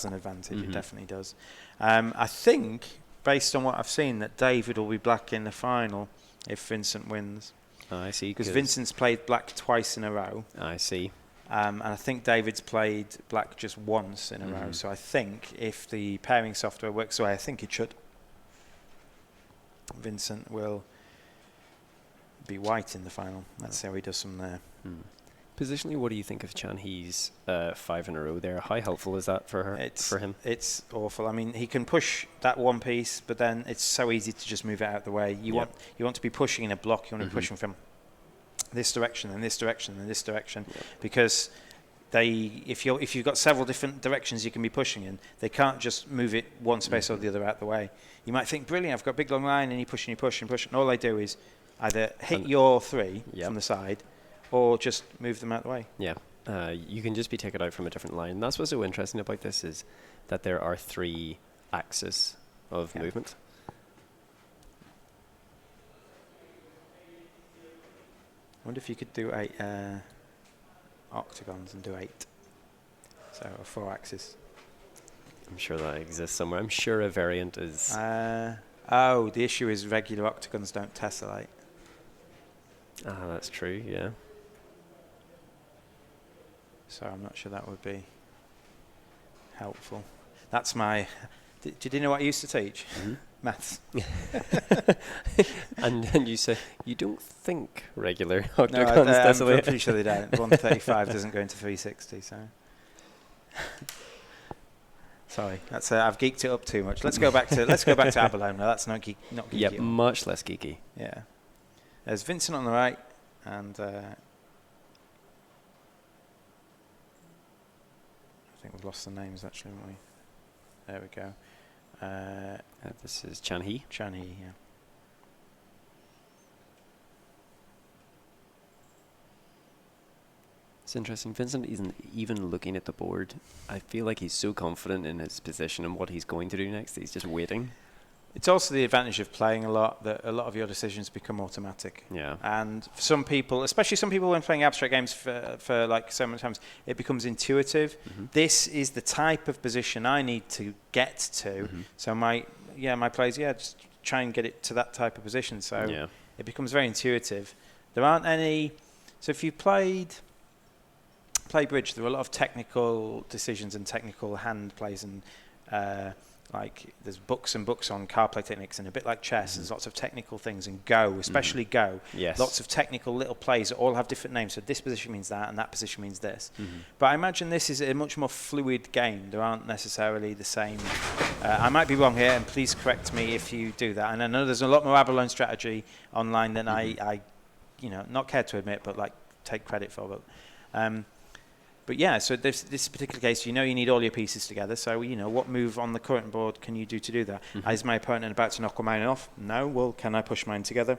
an advantage. It definitely does. I think, based on what I've seen, that David will be black in the final if Vincent wins. Oh, I see. Because Vincent's played black twice in a row. I see. And I think David's played black just once in a row. So I think if the pairing software works the way I think it should, Vincent will be white in the final. Let's see how he does from there. Positionally, what do you think of Chan Hee's 5 in a row there? How helpful is that for him? It's awful. I mean, he can push that one piece, but then it's so easy to just move it out of the way. You want to be pushing in a block. You want to be pushing from this direction and this direction and this direction, because if you've got several different directions you can be pushing in, they can't just move it one space or the other out the way. You might think, brilliant, I've got a big long line, and you push and you push and push, and all they do is either hit your 3 from the side or just move them out the way. Yeah. You can just be taken out from a different line. That's what's so interesting about this, is that there are 3 axes of movement. I wonder if you could do 8 octagons and do 8. So 4 axes. I'm sure that exists somewhere. I'm sure a variant is... The issue is regular octagons don't tessellate. that's true, yeah. So I'm not sure that would be helpful. That's my... Did you know what I used to teach? Maths. and you say, you don't think regular No, octagons I'm tessellate? pretty sure they don't. 135 doesn't go into 360, so... Sorry, that's I've geeked it up too much. Let's go back to Abalone. Now that's not geeky. Yep, much less geeky. Yeah. There's Vincent on the right, and I think we've lost the names actually, haven't we? There we go. This is Chan Hee. Chan Hee, yeah. It's interesting. Vincent isn't even looking at the board. I feel like he's so confident in his position and what he's going to do next that he's just waiting. It's also the advantage of playing a lot, that a lot of your decisions become automatic. Yeah. And for some people, especially some people when playing abstract games for like so many times, it becomes intuitive. This is the type of position I need to get to. So my players, just try and get it to that type of position. So it becomes very intuitive. There aren't any... So if you play bridge, there are a lot of technical decisions and technical hand plays, and like there's books and books on card play techniques, and a bit like chess, there's lots of technical things, and Go, especially Go, lots of technical little plays that all have different names. So this position means that, and that position means this. But I imagine this is a much more fluid game. There aren't necessarily the same. I might be wrong here, and please correct me if you do that. And I know there's a lot more Abalone strategy online than I not care to admit, but like take credit for. But But yeah, so this particular case, you need all your pieces together. So, what move on the current board can you do to do that? Is my opponent about to knock mine off? No. Well, can I push mine together?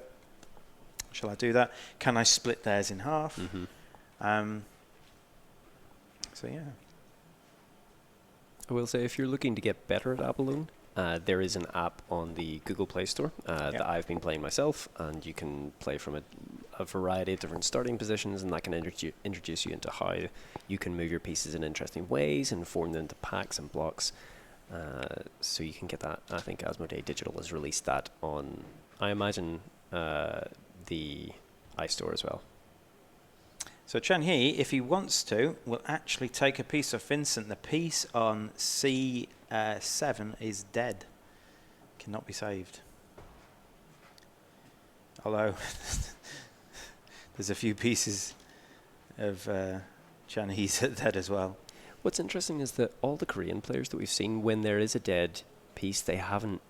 Shall I do that? Can I split theirs in half? So, yeah. I will say, if you're looking to get better at Abalone, there is an app on the Google Play Store that I've been playing myself, and you can play from a variety of different starting positions, and that can introduce you into how you can move your pieces in interesting ways and form them into packs and blocks. So you can get that. I think Asmodee Digital has released that on, I imagine, the iStore as well. So Chen He, if he wants to, will actually take a piece of Vincent. The piece on C7 is dead. Cannot be saved. Although there's a few pieces of Chen He's dead as well. What's interesting is that all the Korean players that we've seen, when there is a dead piece, they haven't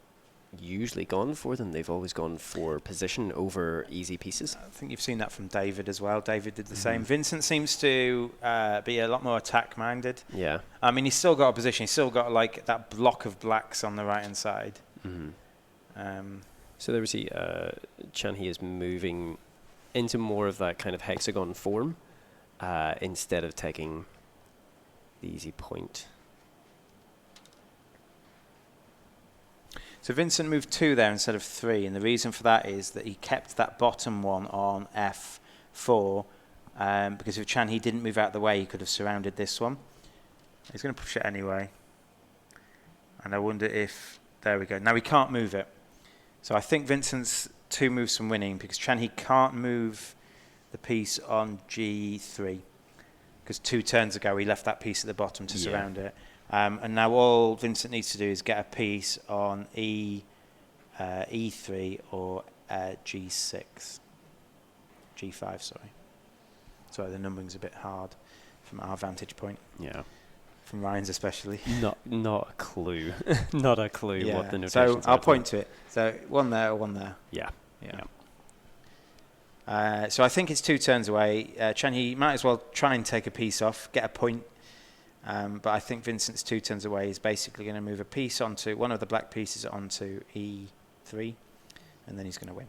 usually gone for them. They've always gone for position over easy pieces. I think you've seen that from David as well. David did the same. Vincent seems to be a lot more attack-minded. Yeah. I mean, he's still got a position. He's still got like that block of blacks on the right-hand side. So there we see Chan He is moving into more of that kind of hexagon form instead of taking the easy point. So Vincent moved 2 there instead of 3, and the reason for that is that he kept that bottom one on F4, because if Chan He didn't move out of the way, he could have surrounded this one. He's going to push it anyway. And I wonder if... There we go. Now he can't move it. So I think Vincent's 2 moves from winning, because Chan He can't move the piece on G3, because 2 turns ago he left that piece at the bottom to surround it. And now all Vincent needs to do is get a piece on E3 or G6. G5, sorry. Sorry, the numbering's a bit hard from our vantage point. Yeah. From Ryan's especially. Not a clue. Not a clue what the notations so are. I'll point to it. So 1 there, 1 there. Yeah. So I think it's 2 turns away. Chan He might as well try and take a piece off, get a point. But I think Vincent's 2 turns away is basically going to move a piece onto one of the black pieces onto E3, and then he's going to win.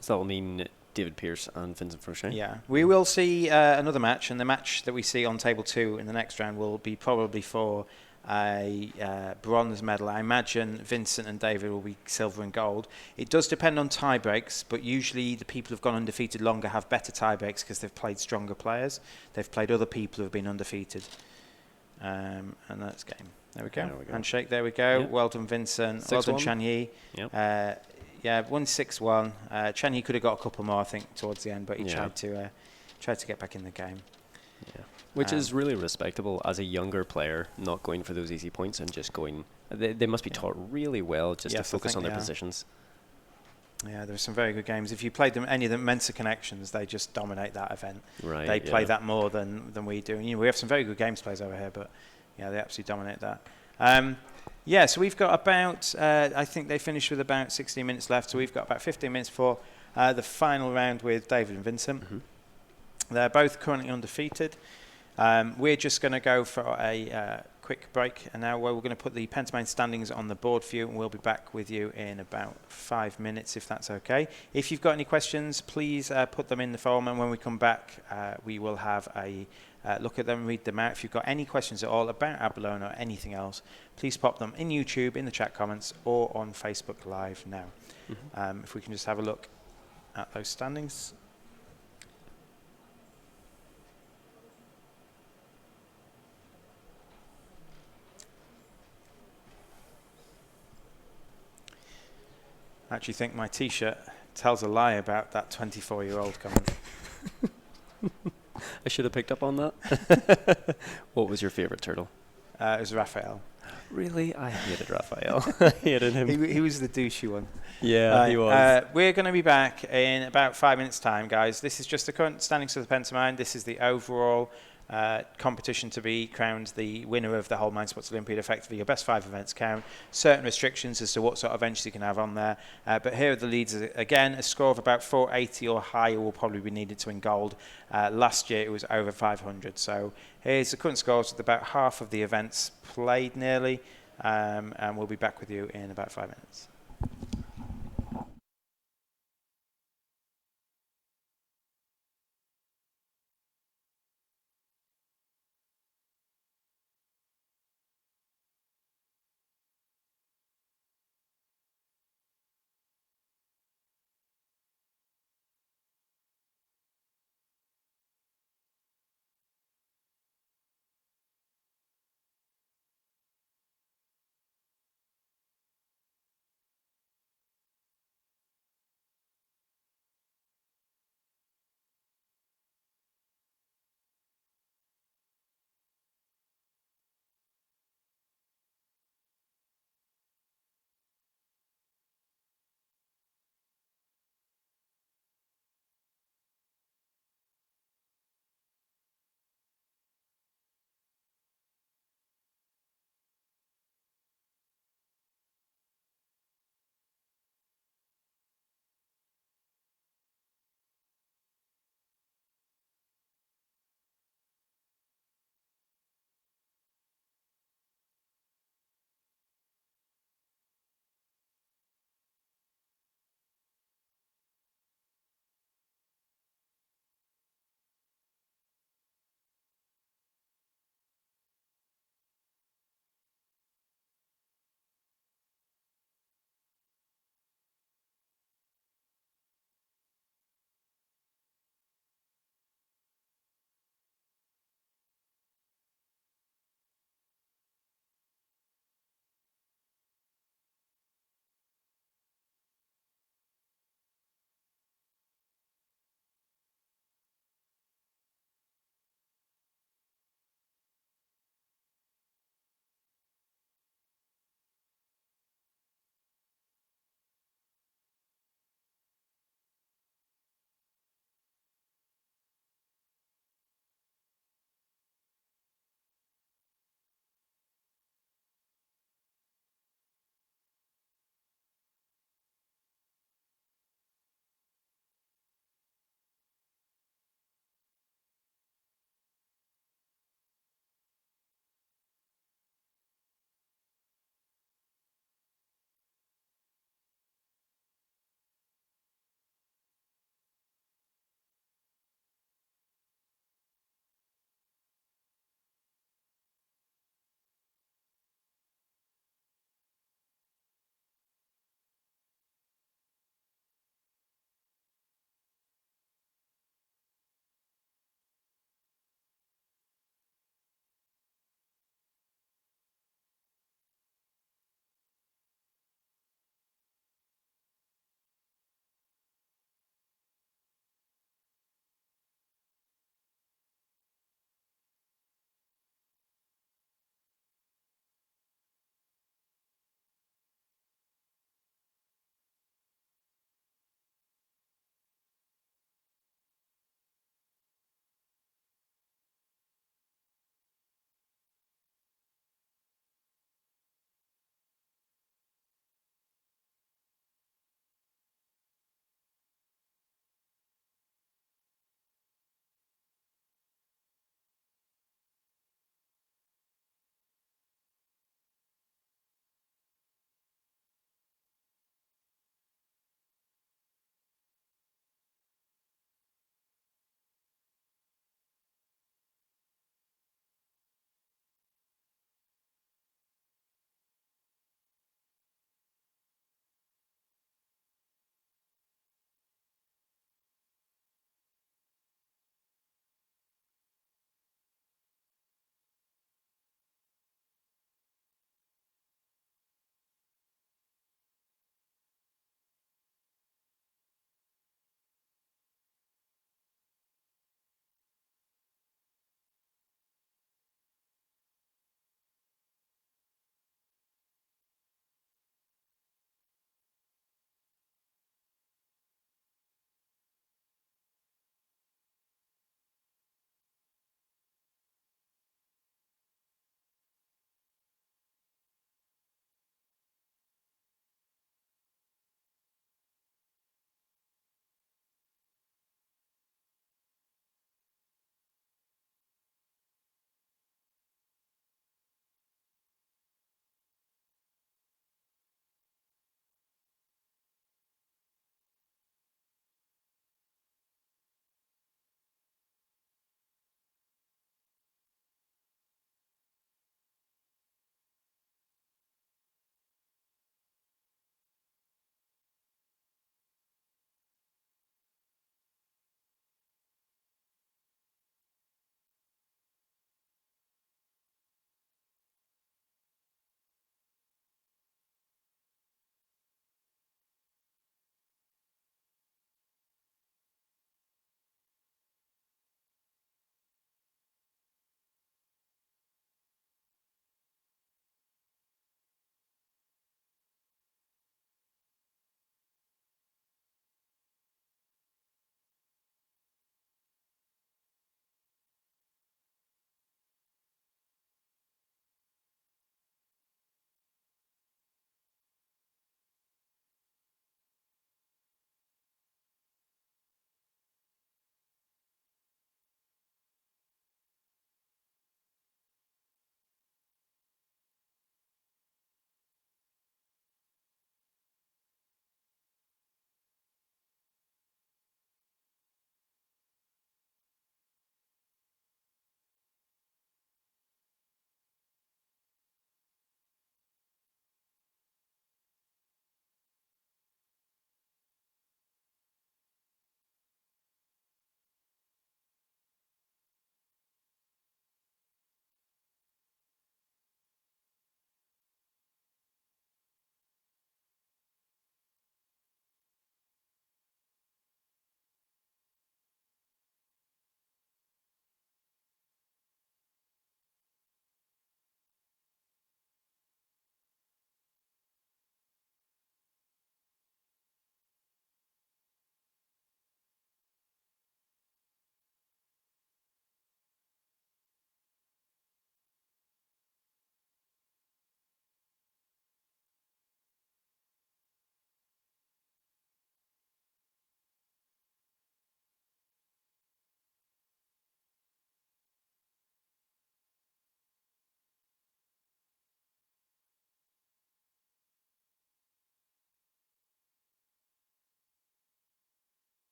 So that will mean David Pearce and Vincent Fauché. Yeah, we will see another match, and the match that we see on table 2 in the next round will be probably for a bronze medal. I imagine Vincent and David will be silver and gold. It does depend on tie breaks, but usually the people who've gone undefeated longer have better tie breaks because they've played stronger players. They've played other people who have been undefeated. And that's game. There we go. Handshake, there we go. Yep. Well done, Vincent. Well done, Chan He. Yep. 1-6-1. Chan He could have got a couple more, I think, towards the end, but he tried to get back in the game. Yeah. Which is really respectable as a younger player, not going for those easy points and just going... They must be taught really well just to focus on their positions. Yeah, there were some very good games. If you played them, any of the Mensa connections, they just dominate that event. Right. They play that more than we do. And we have some very good games players over here, but they absolutely dominate that. So we've got about, I think they finished with about 16 minutes left, so we've got about 15 minutes for the final round with David and Vincent. They're both currently undefeated. We're just going to go for a quick break, and now we're going to put the Penta standings on the board for you, and we'll be back with you in about 5 minutes, if that's okay. If you've got any questions, please put them in the forum, and when we come back, we will have a look at them, read them out. If you've got any questions at all about Abalone or anything else, please pop them in YouTube, in the chat comments, or on Facebook Live now. If we can just have a look at those standings. I actually think my T-shirt tells a lie about that 24-year-old comment. I should have picked up on that. What was your favourite turtle? It was Raphael. Really? I hated Raphael. I hated him. He was the douchey one. Yeah, he was. We're going to be back in about 5 minutes' time, guys. This is just the current standings of the Penta. This is the overall competition to be crowned the winner of the whole Mind Sports Olympiad. Effectively, your best 5 events count. Certain restrictions as to what sort of events you can have on there. But here are the leads again. A score of about 480 or higher will probably be needed to win gold. Last year it was over 500. So here's the current scores with about half of the events played nearly. And we'll be back with you in about 5 minutes.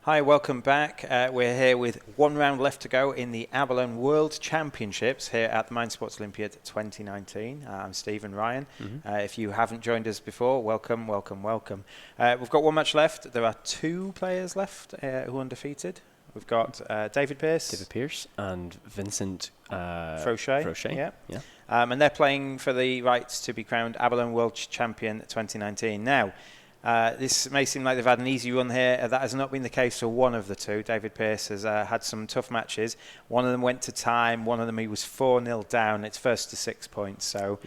Hi, welcome back. We're here with one round left to go in the Abalone World Championships here at the Mind Sports Olympiad 2019. I'm Stephen Ryan. If you haven't joined us before, welcome, welcome, welcome. We've got one match left. There are 2 players left who are undefeated. We've got David Pearce. And Vincent Frochet. Yeah. And they're playing for the rights to be crowned Abalone World Champion 2019. Now, this may seem like they've had an easy run here. That has not been the case for one of the 2. David Pearce has had some tough matches. One of them went to time. One of them he was 4-0 down. It's first to 6 points. So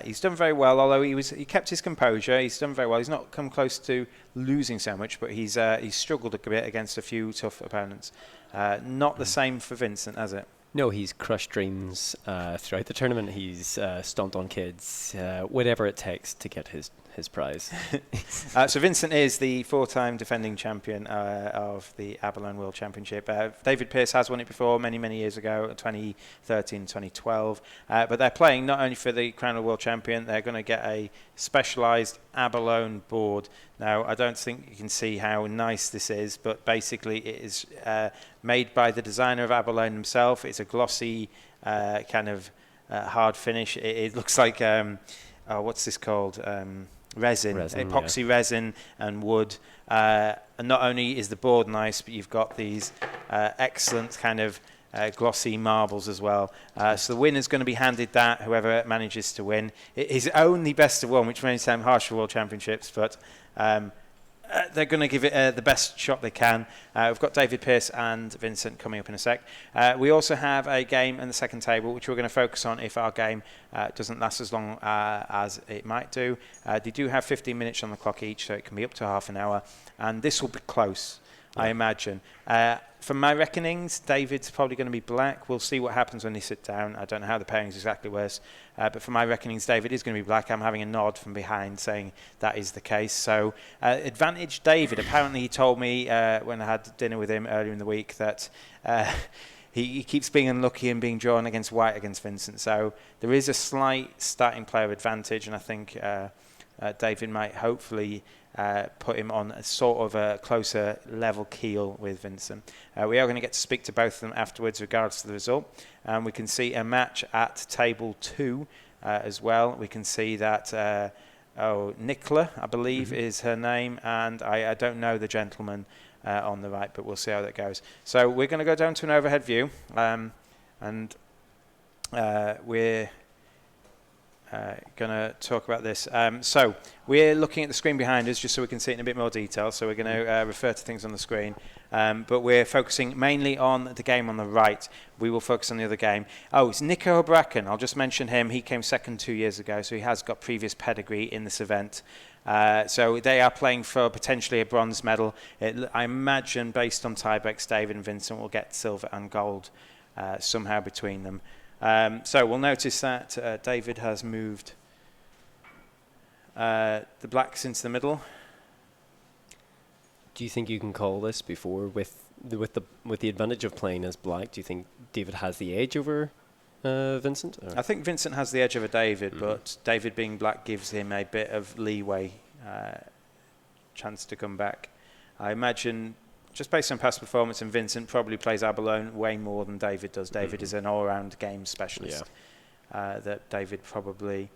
he's done very well. Although he kept his composure. He's done very well. He's not come close to losing so much, but he's struggled a bit against a few tough opponents. Not the same for Vincent, has it? No, he's crushed dreams throughout the tournament. He's stomped on kids, whatever it takes to get his prize. So Vincent is the 4-time defending champion of the Abalone World Championship. David Pearce has won it before, many, many years ago, 2013, 2012. But they're playing not only for the crown of world champion, they're going to get a specialised Abalone board. Now, I don't think you can see how nice this is, but basically it is made by the designer of Abalone himself. It's a glossy kind of hard finish. It looks like, what's this called? Resin, epoxy resin and wood. And not only is the board nice, but you've got these excellent kind of glossy marbles as well. So the winner's going to be handed that, whoever manages to win. It is only best of one, which may sound harsh for World Championships, but they're going to give it the best shot they can. We've got David Pearce and Vincent coming up in a sec. We also have a game in the second table, which we're going to focus on if our game doesn't last as long as it might do. They do have 15 minutes on the clock each, so it can be up to half an hour. And this will be close, I imagine. From my reckonings, David's probably going to be black. We'll see what happens when they sit down. I don't know how the pairings exactly works. But from my reckonings, David is going to be black. I'm having a nod from behind saying that is the case. So advantage David. Apparently he told me when I had dinner with him earlier in the week that he keeps being unlucky and being drawn against white against Vincent. So there is a slight starting player advantage, and I think David might hopefully put him on a sort of a closer level keel with Vincent. We are going to get to speak to both of them afterwards regards to the result. We can see a match at table 2 as well. We can see that Nicola, I believe, is her name, and I don't know the gentleman on the right, but we'll see how that goes. So we're going to go down to an overhead view, and we're going to talk about this. So we're looking at the screen behind us just so we can see it in a bit more detail. So we're going to refer to things on the screen. But we're focusing mainly on the game on the right. We will focus on the other game. It's Nico O'Bracken. I'll just mention him. He came second 2 years ago, so he has got previous pedigree in this event. So they are playing for potentially a bronze medal. I imagine, based on tiebreaks, David and Vincent will get silver and gold somehow between them. So we'll notice that David has moved the blacks into the middle. Do you think you can call this before with the advantage of playing as black? Do you think David has the edge over Vincent? Or? I think Vincent has the edge over David, but David being black gives him a bit of leeway, chance to come back. I imagine, just based on past performance, and Vincent probably plays Abalone way more than David does. David is an all-round game specialist. That David probably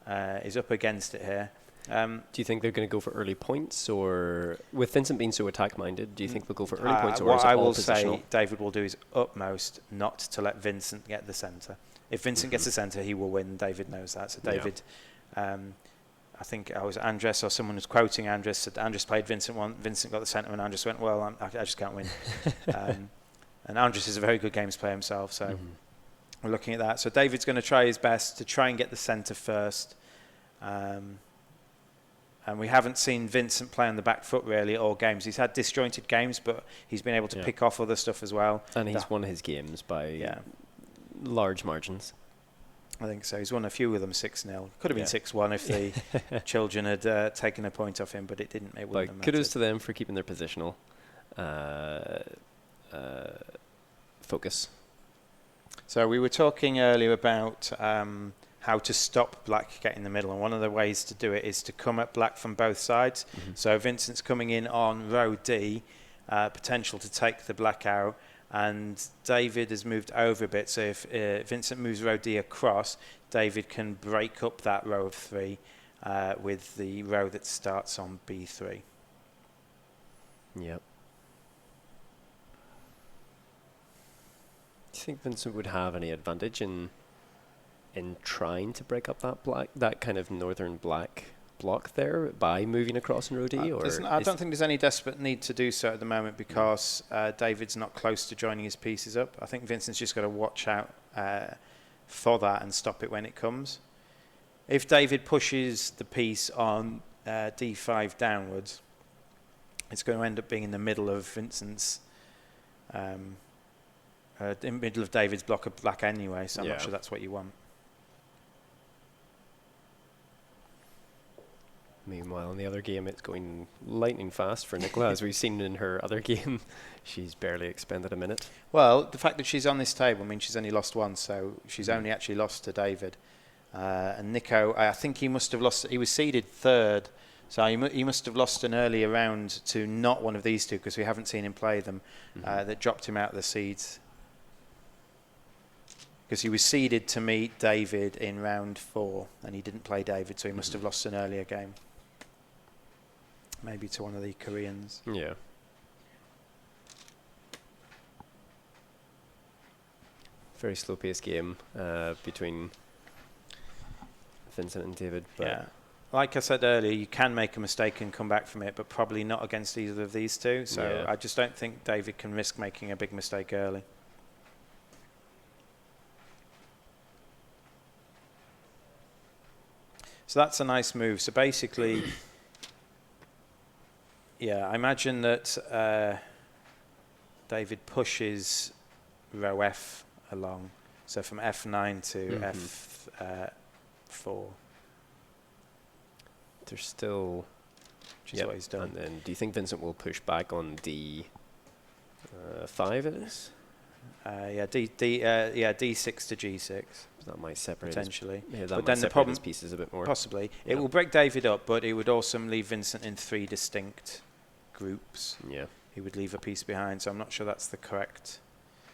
is up against it here. Do you think they're going to go for early points, or with Vincent being so attack-minded, do you think they'll go for early points, or what is it I all will positional? say David will do his utmost not to let Vincent get the centre. If Vincent gets the centre, he will win. David knows that. So David, I think I was Andres or someone was quoting Andres, said Andres played Vincent one, Vincent got the centre, and Andres went, well, I just can't win. And Andres is a very good games player himself, so we're looking at that. So David's going to try his best to try and get the centre first. And we haven't seen Vincent play on the back foot really all games. He's had disjointed games, but he's been able to pick off other stuff as well. And he's won his games by large margins. I think so. He's won a few of them 6-0. Could have been 6-1 if the children had taken a point off him, but it didn't. It wouldn't have mattered. Kudos to them for keeping their positional focus. So we were talking earlier about how to stop black getting in the middle, and one of the ways to do it is to come at black from both sides. So Vincent's coming in on row D, potential to take the black out, and David has moved over a bit, so if Vincent moves row D across, David can break up that row of 3 with the row that starts on B3. Yep. Do you think Vincent would have any advantage in trying to break up that kind of northern black block there by moving across in row D? I don't think there's any desperate need to do so at the moment because David's not close to joining his pieces up. I think Vincent's just got to watch out for that and stop it when it comes. If David pushes the piece on D5 downwards, it's going to end up being in the middle of Vincent's, in the middle of David's block of black anyway, so I'm not sure that's what you want. Meanwhile, in the other game, it's going lightning fast for Nicola. As we've seen in her other game, she's barely expended a minute. Well, the fact that she's on this table means she's only lost one, so she's only actually lost to David. And Nico, I think he must have lost. He was seeded 3rd, so he must have lost an earlier round to not one of these two because we haven't seen him play them. That dropped him out of the seeds. Because he was seeded to meet David in round 4, and he didn't play David, so he must have lost an earlier game. Maybe to one of the Koreans. Yeah. Very slow-paced game between Vincent and David. But yeah. Like I said earlier, you can make a mistake and come back from it, but probably not against either of these two. So I just don't think David can risk making a big mistake early. So that's a nice move. So basically, I imagine that David pushes row F along. So from F9 to F4. There's still... Which is what he's done. And then do you think Vincent will push back on D5 it is? D6 to G6. That might separate potentially. But then the problem, his pieces a bit more. Possibly. It will break David up, but it would also leave Vincent in 3 distinct groups. Yeah. He would leave a piece behind, so I'm not sure that's the correct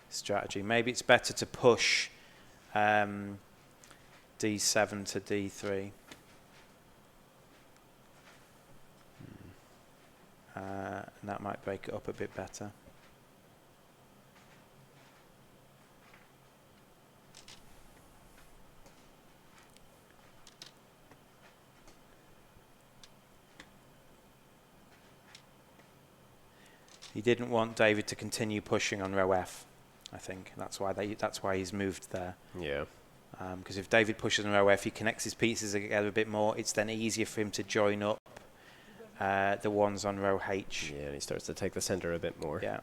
strategy. Maybe it's better to push D7 to D3. And that might break it up a bit better. He didn't want David to continue pushing on row F, I think. That's why he's moved there. Yeah. Because if David pushes on row F, he connects his pieces together a bit more. It's then easier for him to join up the ones on row H. Yeah, and he starts to take the centre a bit more. Yeah.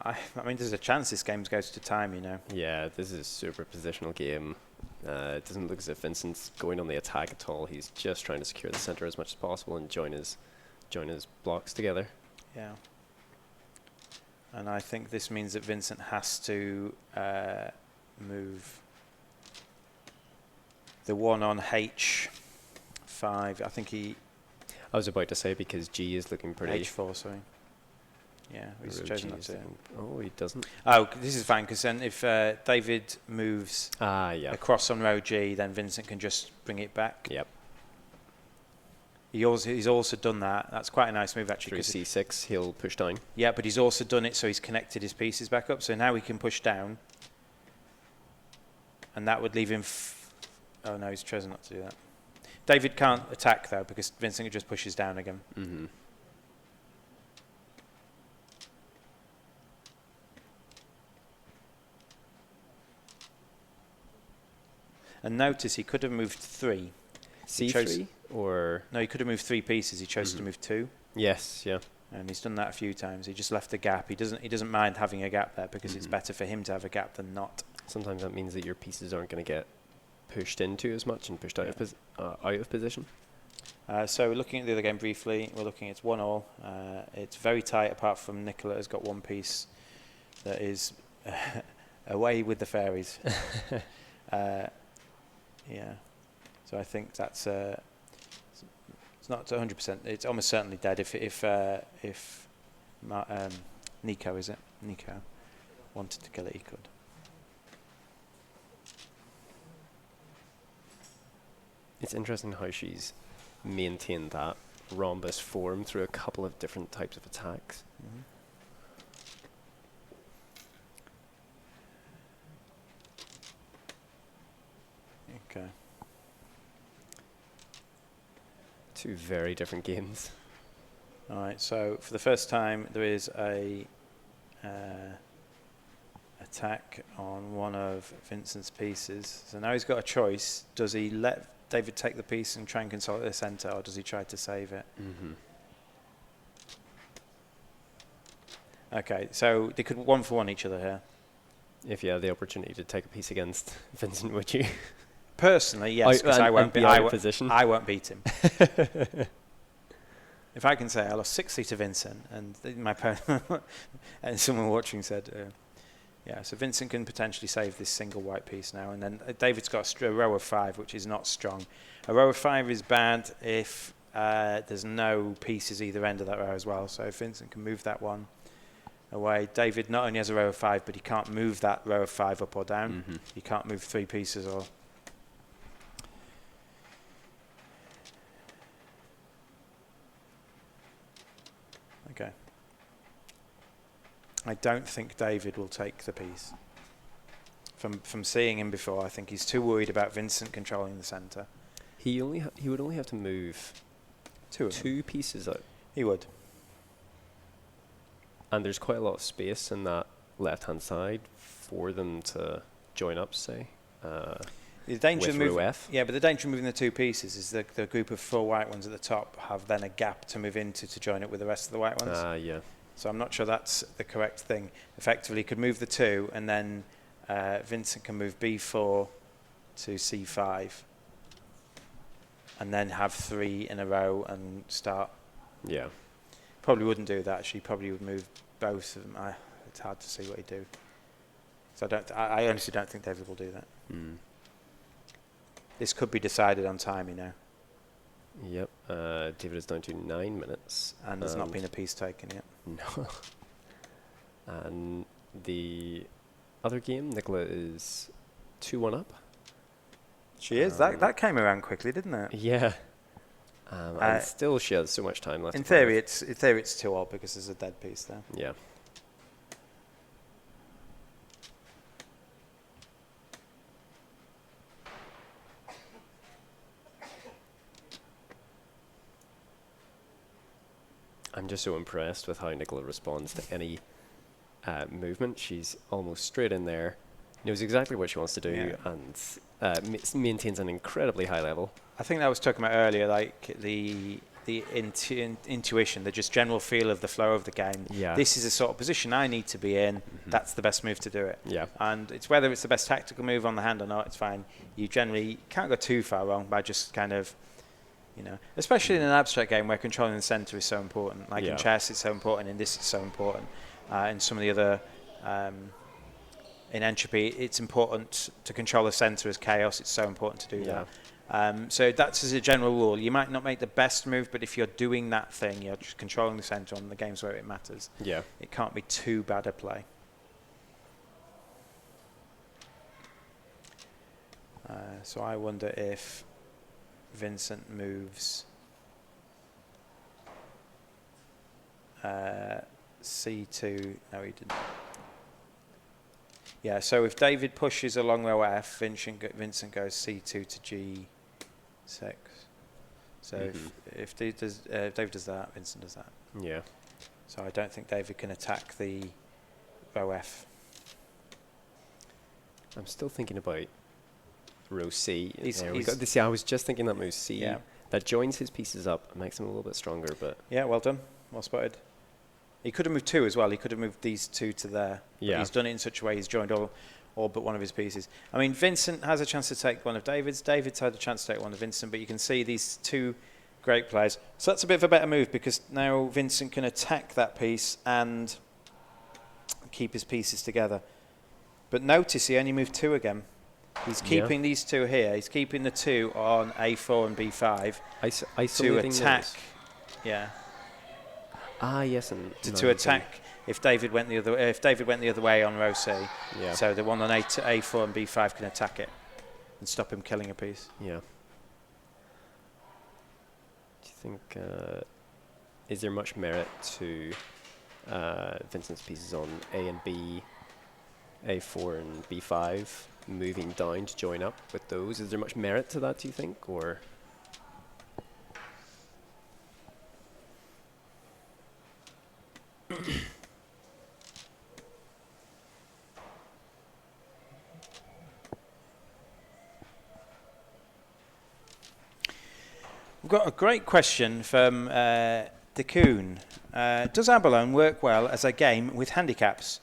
I mean, there's a chance this game goes to time, you know. Yeah, this is a super positional game. It doesn't look as if Vincent's going on the attack at all. He's just trying to secure the centre as much as possible and join his blocks together. Yeah. And I think this means that Vincent has to move the one on H5. I think he... I was about to say because G is looking pretty... H4, sorry. Yeah, he's chosen not to. Oh, he doesn't. Oh, this is fine, because then if David moves across on row G, then Vincent can just bring it back. Yep. He's also done that. That's quite a nice move, actually. Through C6, he'll push down. Yeah, but he's also done it so he's connected his pieces back up. So now he can push down. And that would leave him... oh, no, he's chosen not to do that. David can't attack, though, because Vincent just pushes down again. Mm-hmm. And notice he could have moved 3. C3 or... No, he could have moved 3 pieces. He chose to move 2. Yes, yeah. And he's done that a few times. He just left a gap. He doesn't mind having a gap there because it's better for him to have a gap than not. Sometimes that means that your pieces aren't going to get pushed into as much and pushed out of position. So we're looking at the other game briefly. We're looking at 1-1. It's very tight apart from Nicola has got one piece that is away with the fairies. Yeah. So I think that's it's not 100%. It's almost certainly dead if Nico, is it? Nico wanted to kill it, he could. It's interesting how she's maintained that rhombus form through a couple of different types of attacks. Mm-hmm. Okay. Two very different games. All right, so for the first time, there is a attack on one of Vincent's pieces. So now he's got a choice. Does he let David take the piece and try and consolidate the centre, or does he try to save it? Mm-hmm. Okay, so they could 1-for-1 each other here. If you had the opportunity to take a piece against Vincent, would you? Personally, yes, because I won't be I won't beat him. If I can say I lost 6-3 to Vincent, and my and someone watching said, yeah, so Vincent can potentially save this single white piece now, and then David's got a row of 5, which is not strong. A row of 5 is bad if there's no pieces either end of that row as well. So if Vincent can move that one away, David not only has a row of 5, but he can't move that row of 5 up or down. Mm-hmm. He can't move 3 pieces or. Okay. I don't think David will take the piece. From seeing him before, I think he's too worried about Vincent controlling the centre. He would only have to move two pieces out. He would. And there's quite a lot of space in that left-hand side for them to join up, say. The danger with row F. Yeah, but the danger of moving the 2 pieces is the group of 4 white ones at the top have then a gap to move into to join it with the rest of the white ones. Yeah. So I'm not sure that's the correct thing. Effectively, he could move the 2, and then Vincent can move B4 to C5, and then have 3 in a row and start. Yeah. Probably wouldn't do that. She probably would move both of them. It's hard to see what he'd do. So I honestly don't think David will do that. Mm. This could be decided on time, you know. Yep. David is down to 9 minutes. And there's not been a piece taken yet. No. And the other game, Nicola is 2-1 up. She is. That came around quickly, didn't it? Yeah. And still she has so much time left. In theory, it's 2-all because there's a dead piece there. Yeah. I'm just so impressed with how Nicola responds to any movement. She's almost straight in there, knows exactly what she wants to do, and maintains an incredibly high level. I think that was talking about earlier, like the intuition, the just general feel of the flow of the game. Yeah. This is the sort of position I need to be in. Mm-hmm. That's the best move to do it. Yeah. And it's whether it's the best tactical move on the hand or not, it's fine. You generally can't go too far wrong by just kind of, you know, especially in an abstract game where controlling the centre is so important. Like in chess, it's so important. In this, it's so important. In some of the other, in entropy, it's important to control the centre as chaos. It's so important to do that. So that's as a general rule. You might not make the best move, but if you're doing that thing, you're just controlling the centre on the games where it matters. Yeah. It can't be too bad a play. So I wonder if Vincent moves C2. No, he didn't. Yeah, so if David pushes along row F, Vincent goes C2 to G6. So if David does that, Vincent does that. Yeah. So I don't think David can attack the row F. I'm still thinking about row C. See, I was just thinking that move C. Yeah. That joins his pieces up and makes him a little bit stronger. But yeah, well done. Well spotted. He could have moved 2 as well. He could have moved these 2 to there. Yeah. He's done it in such a way he's joined all but one of his pieces. I mean, Vincent has a chance to take one of David's. David's had a chance to take one of Vincent, but you can see these 2 great players. So that's a bit of a better move because now Vincent can attack that piece and keep his pieces together. But notice he only moved 2 again. He's keeping these 2 here. He's keeping the 2 on A4 and B5 isolating to attack. those. Yeah. Yes, and to attack if David went the other way on row C. Yeah. So the one on A4 and B5 can attack it and stop him killing a piece. Yeah. Do you think is there much merit to Vincent's pieces on A and B, A4 and B5 moving down to join up with those? Is there much merit to that, do you think, or? We've got a great question from Coon. Does Abalone work well as a game with handicaps?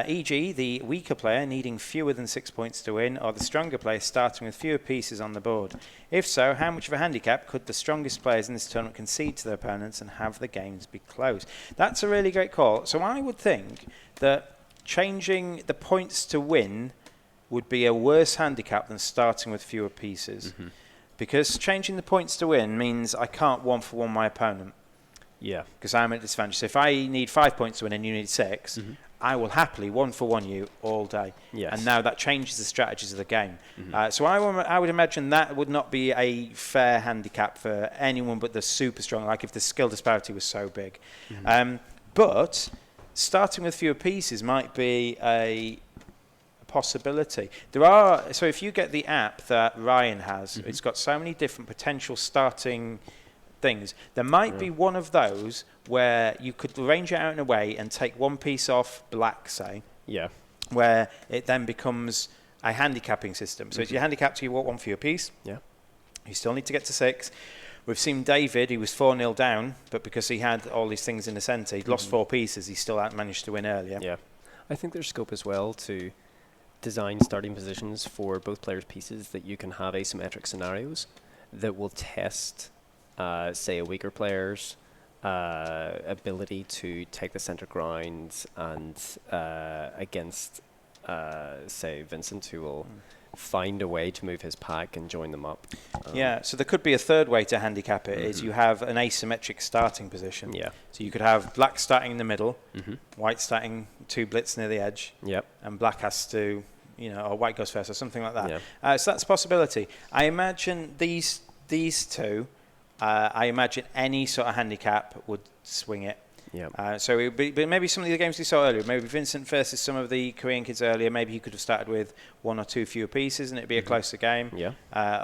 E.g., the weaker player needing fewer than 6 points to win, or the stronger player starting with fewer pieces on the board? If so, how much of a handicap could the strongest players in this tournament concede to their opponents and have the games be close? That's a really great call. So I would think that changing the points to win would be a worse handicap than starting with fewer pieces. Mm-hmm. Because changing the points to win means I can't 1-for-1 my opponent. Yeah. Because I'm at a disadvantage. So if I need 5 points to win and you need 6, mm-hmm. I will happily 1-for-1 you all day. Yes. And now that changes the strategies of the game. Mm-hmm. So I would imagine that would not be a fair handicap for anyone but the super strong, like if the skill disparity was so big. Mm-hmm. But starting with fewer pieces might be a possibility. So if you get the app that Ryan has, mm-hmm. it's got so many different potential starting things. There might be one of those where you could arrange it out in a way and take one piece off black, say. Yeah. Where it then becomes a handicapping system. So if you handicap to you want one for your piece. Yeah. You still need to get to 6. We've seen David, he was 4-0 down, but because he had all these things in the centre, he'd lost 4 pieces, he still managed to win earlier. Yeah. I think there's scope as well to design starting positions for both players' pieces that you can have asymmetric scenarios that will test, say, a weaker player's ability to take the centre ground and against, say, Vincent, who will find a way to move his pack and join them up. Yeah, so there could be a third way to handicap it, is you have an asymmetric starting position. Yeah. So you could have black starting in the middle, mm-hmm. white starting 2 blitz near the edge, yep. and black has to, or white goes first or something like that. Yeah. So that's a possibility. I imagine these two, I imagine any sort of handicap would swing it. Yeah. So it would be, but maybe some of the games we saw earlier, maybe Vincent versus some of the Korean kids earlier, maybe he could have started with 1 or 2 fewer pieces and it'd be a closer game. Yeah.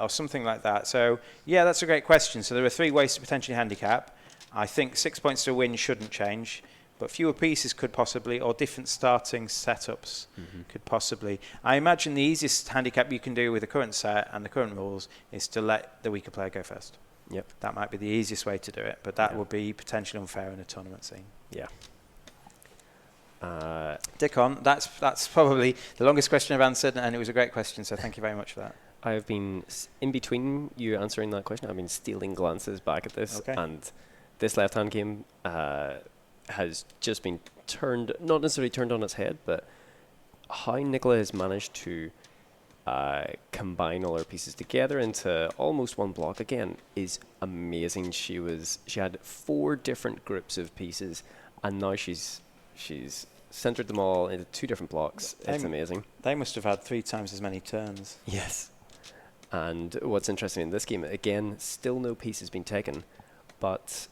Or something like that. So, yeah, that's a great question. So there are 3 ways to potentially handicap. I think 6 points to win shouldn't change, but fewer pieces could possibly, or different starting setups could possibly. I imagine the easiest handicap you can do with the current set and the current rules is to let the weaker player go first. Yep. That might be the easiest way to do it, but that would be potentially unfair in a tournament scene. Yeah. Dickon, that's probably the longest question I've answered, and it was a great question, so thank you very much for that. I have been, in between you answering that question, I've been stealing glances back at this, and this left-hand game has just been turned, not necessarily turned on its head, but how Nicola has managed to combine all her pieces together into almost one block again is amazing. She had 4 different groups of pieces, and now she's centered them all into 2 different blocks. It's amazing. They must have had 3 times as many turns. Yes. And what's interesting in this game, again, still no piece has been taken, but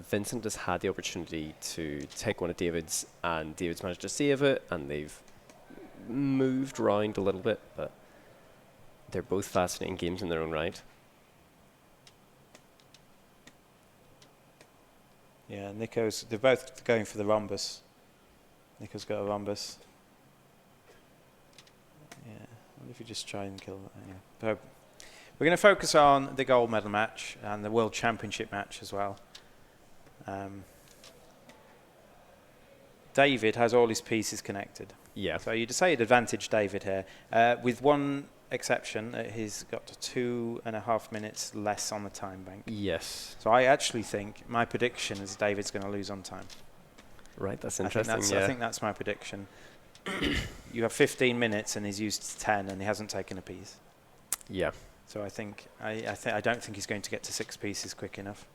Vincent has had the opportunity to take one of David's, and David's managed to save it, and they've moved around a little bit, but they're both fascinating games in their own right. Yeah, they're both going for the rhombus. Nico's got a rhombus. Yeah, I wonder if you just try and kill that. Yeah. So we're going to focus on the gold medal match and the World Championship match as well. David has all his pieces connected. Yeah. So you'd say you'd advantage David here. With one exception, he's got 2.5 minutes less on the time bank. Yes. So I actually think my prediction is David's going to lose on time. Right, that's interesting. I think that's my prediction. You have 15 minutes and he's used 10 and he hasn't taken a piece. Yeah. So I don't think he's going to get to 6 pieces quick enough.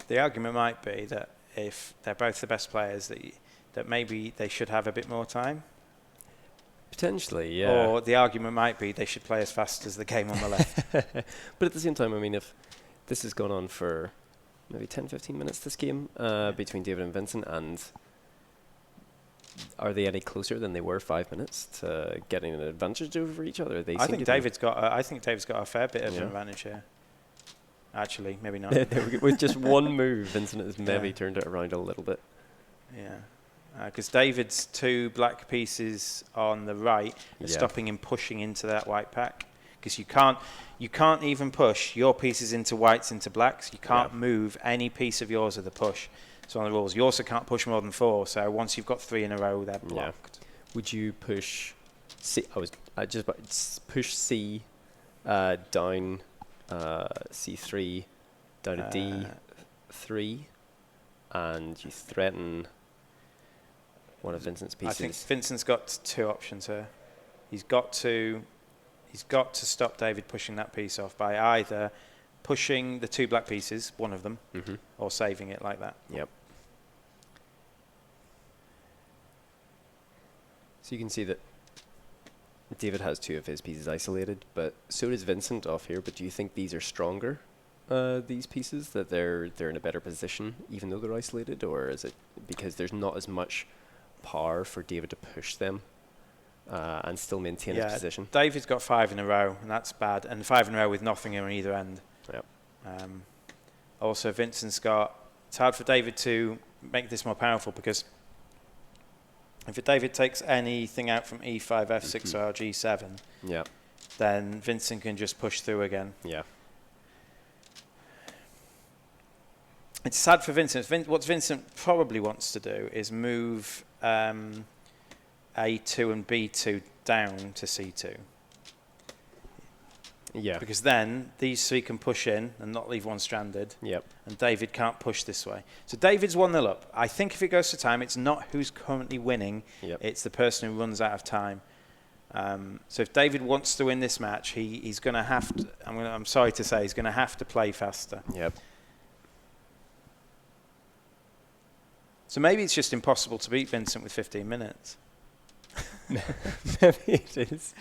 The argument might be that if they're both the best players, that maybe they should have a bit more time. Potentially, yeah. Or the argument might be they should play as fast as the game on the left. But at the same time, I mean, if this has gone on for maybe 10, 15 minutes, this game, between David and Vincent, and are they any closer than they were 5 minutes to getting an advantage over each other? I think David's got a fair bit of an advantage here. Actually, maybe not. With just one move, Vincent has maybe turned it around a little bit. Yeah. Because David's 2 black pieces on the right are stopping him pushing into that white pack. Because you can't even push your pieces into whites into blacks. You can't move any piece of yours with a push. So on the rules, you also can't push more than 4. So once you've got 3 in a row, they're blocked. Would you push C? Push C down C3 down to D3, and you threaten one of Vincent's pieces. I think Vincent's got 2 options here. He's got to stop David pushing that piece off by either pushing the 2 black pieces, one of them, or saving it like that. Yep. So you can see that David has 2 of his pieces isolated, but so does Vincent off here. But do you think these are stronger, these pieces, that they're in a better position even though they're isolated, or is it because there's not as much power for David to push them and still maintain his position? David's got 5 in a row, and that's bad, and 5 in a row with nothing on either end. Yep. Also, Vincent's got. It's hard for David to make this more powerful because if David takes anything out from E5, F6, or G7, then Vincent can just push through again. Yeah. It's sad for Vincent. What Vincent probably wants to do is move A2 and B2 down to C2. Yeah. Because then these 3 can push in and not leave one stranded. Yep. And David can't push this way. So David's 1-0 up. I think if it goes to time, it's not who's currently winning. Yep. It's the person who runs out of time. So if David wants to win this match, he's going to have to. I'm sorry to say, he's going to have to play faster. Yep. So maybe it's just impossible to beat Vincent with 15 minutes. Maybe it is.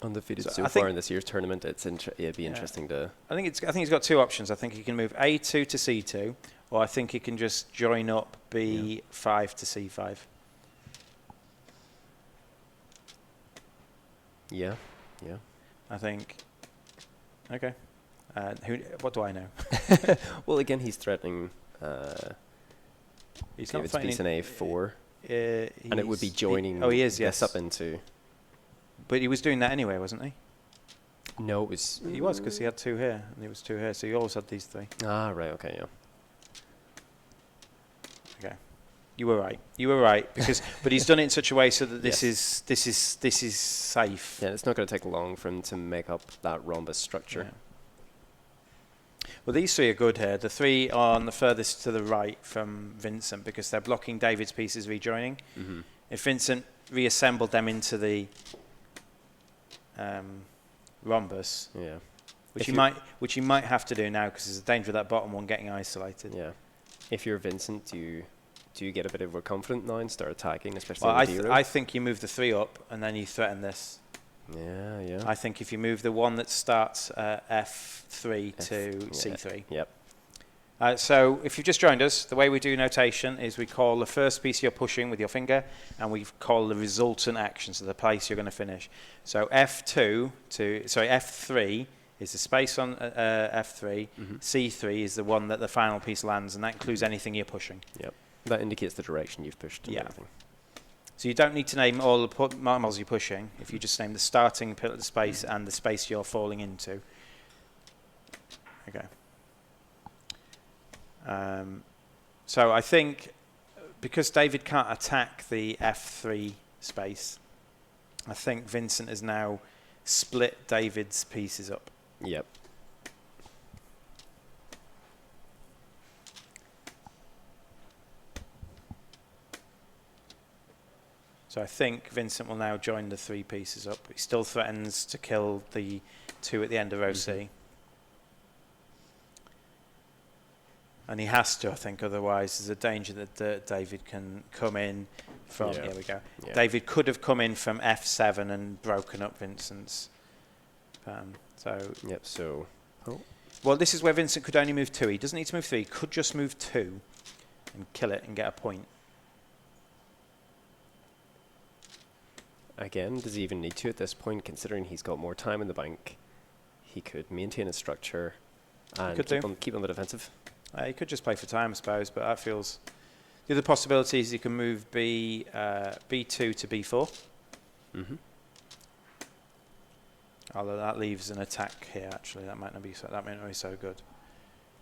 Undefeated so far in this year's tournament, it'd be interesting to. I think he's got 2 options. I think he can move A2 to C2, or I think he can just join up B5 to C5. Yeah. I think. Okay. What do I know? Well, again, he's threatening. He's David's not piece in A4, and it would be joining. He is. Yes, up into. But he was doing that anyway, wasn't he? No, it was. He was, because he had 2 here, and there was 2 here, so he always had these 3. Ah, right. Okay, yeah. Okay, you were right, because but he's done it in such a way so that this is safe. Yeah, it's not going to take long for him to make up that rhombus structure. Yeah. Well, these 3 are good here. The 3 on the furthest to the right from Vincent, because they're blocking David's pieces rejoining. If Vincent reassembled them into the rhombus, which he might have to do now because there's a danger of that bottom one getting isolated. Yeah. If you're Vincent, do you get a bit overconfident now and start attacking, especially? Well, I think you move the 3 up and then you threaten this. Yeah. I think if you move the one that starts F3 to C3. Yep. So if you've just joined us, the way we do notation is we call the first piece you're pushing with your finger, and we call the resultant action, so the place you're going to finish. So F3 is the space on F3. C3 is the one that the final piece lands, and that includes anything you're pushing. Yep. That indicates the direction you've pushed. Yeah. So you don't need to name all the marbles you're pushing. If you just name the starting space and the space you're falling into. Okay. So I think because David can't attack the F3 space, I think Vincent has now split David's pieces up. Yep. So I think Vincent will now join the 3 pieces up. He still threatens to kill the 2 at the end of row C. And he has to, I think, otherwise there's a danger that David can come in from, Yeah. here we go. Yeah. David could have come in from F7 and broken up Vincent's. Yep. So. Oh. Well, this is where Vincent could only move 2. He doesn't need to move 3. He could just move 2 and kill it and get a point. Again, does he even need to at this point, considering he's got more time in the bank? He could maintain his structure and keep on the defensive. He could just play for time, I suppose, but that feels... The other possibility is he can move B2 to B4. Mm-hmm. Although that leaves an attack here, actually. That might not be so good.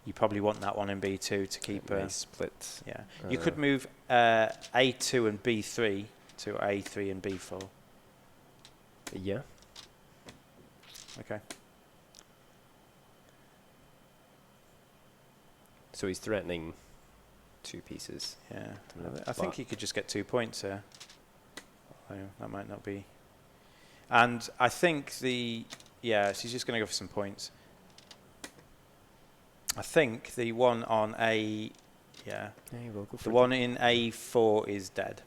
You probably want that one in B2 to keep... Nice split. Yeah. You could move A2 and B3 to A3 and B4. Yeah. Okay. So he's threatening 2 pieces. Yeah. I think he could just get 2 points here. That might not be... And I think so he's just going to go for some points. I think the one on the one in A4 is dead.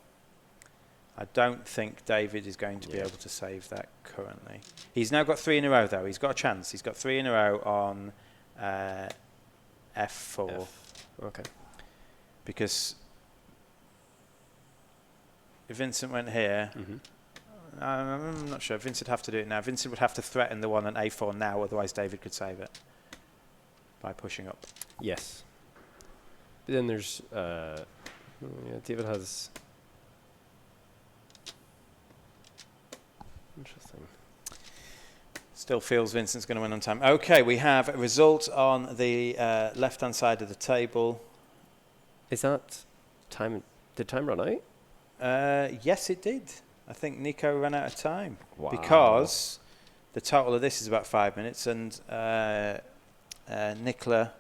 I don't think David is going to be able to save that currently. He's now got 3 in a row, though. He's got a chance. He's got 3 in a row on F4. Okay. Because if Vincent went here... Mm-hmm. I'm not sure. Vincent would have to do it now. Vincent would have to threaten the one on A4 now, otherwise David could save it by pushing up. Yes. But then there's... David has... Interesting. Still feels Vincent's going to win on time. Okay, we have a result on the left-hand side of the table. Is that time... Did time run out? Yes, it did. I think Nico ran out of time. Wow. Because the total of this is about 5 minutes, and Nico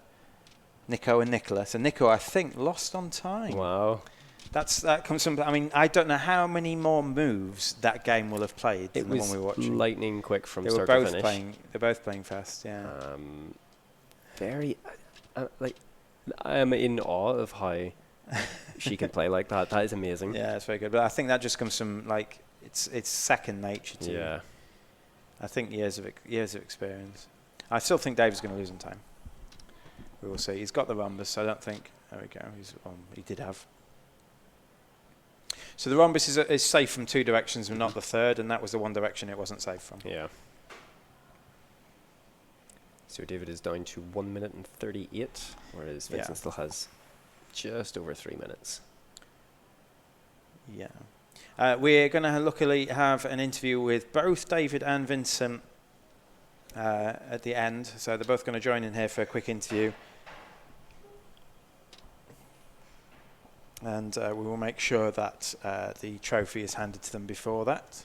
and Nicola. So Nico, I think, lost on time. Wow. That comes from... I mean, I don't know how many more moves that game will have played than the one we were watching. Lightning quick from They start were to both finish. playing. They're both playing fast. Yeah. Very... I am in awe of how she can play like that. That is amazing. Yeah, it's very good. But I think that just comes from it's second nature to Yeah. you. I think years of experience. I still think David's going to lose in time. We will see. He's got the rhombus, so I don't think... There we go. He did have. So the rhombus is safe from 2 directions, but not the third, and that was the one direction it wasn't safe from. Yeah. So David is down to 1 minute and 38, whereas Vincent still has just over 3 minutes. Yeah. We're going to luckily have an interview with both David and Vincent at the end. So they're both going to join in here for a quick interview. And we will make sure that the trophy is handed to them before that.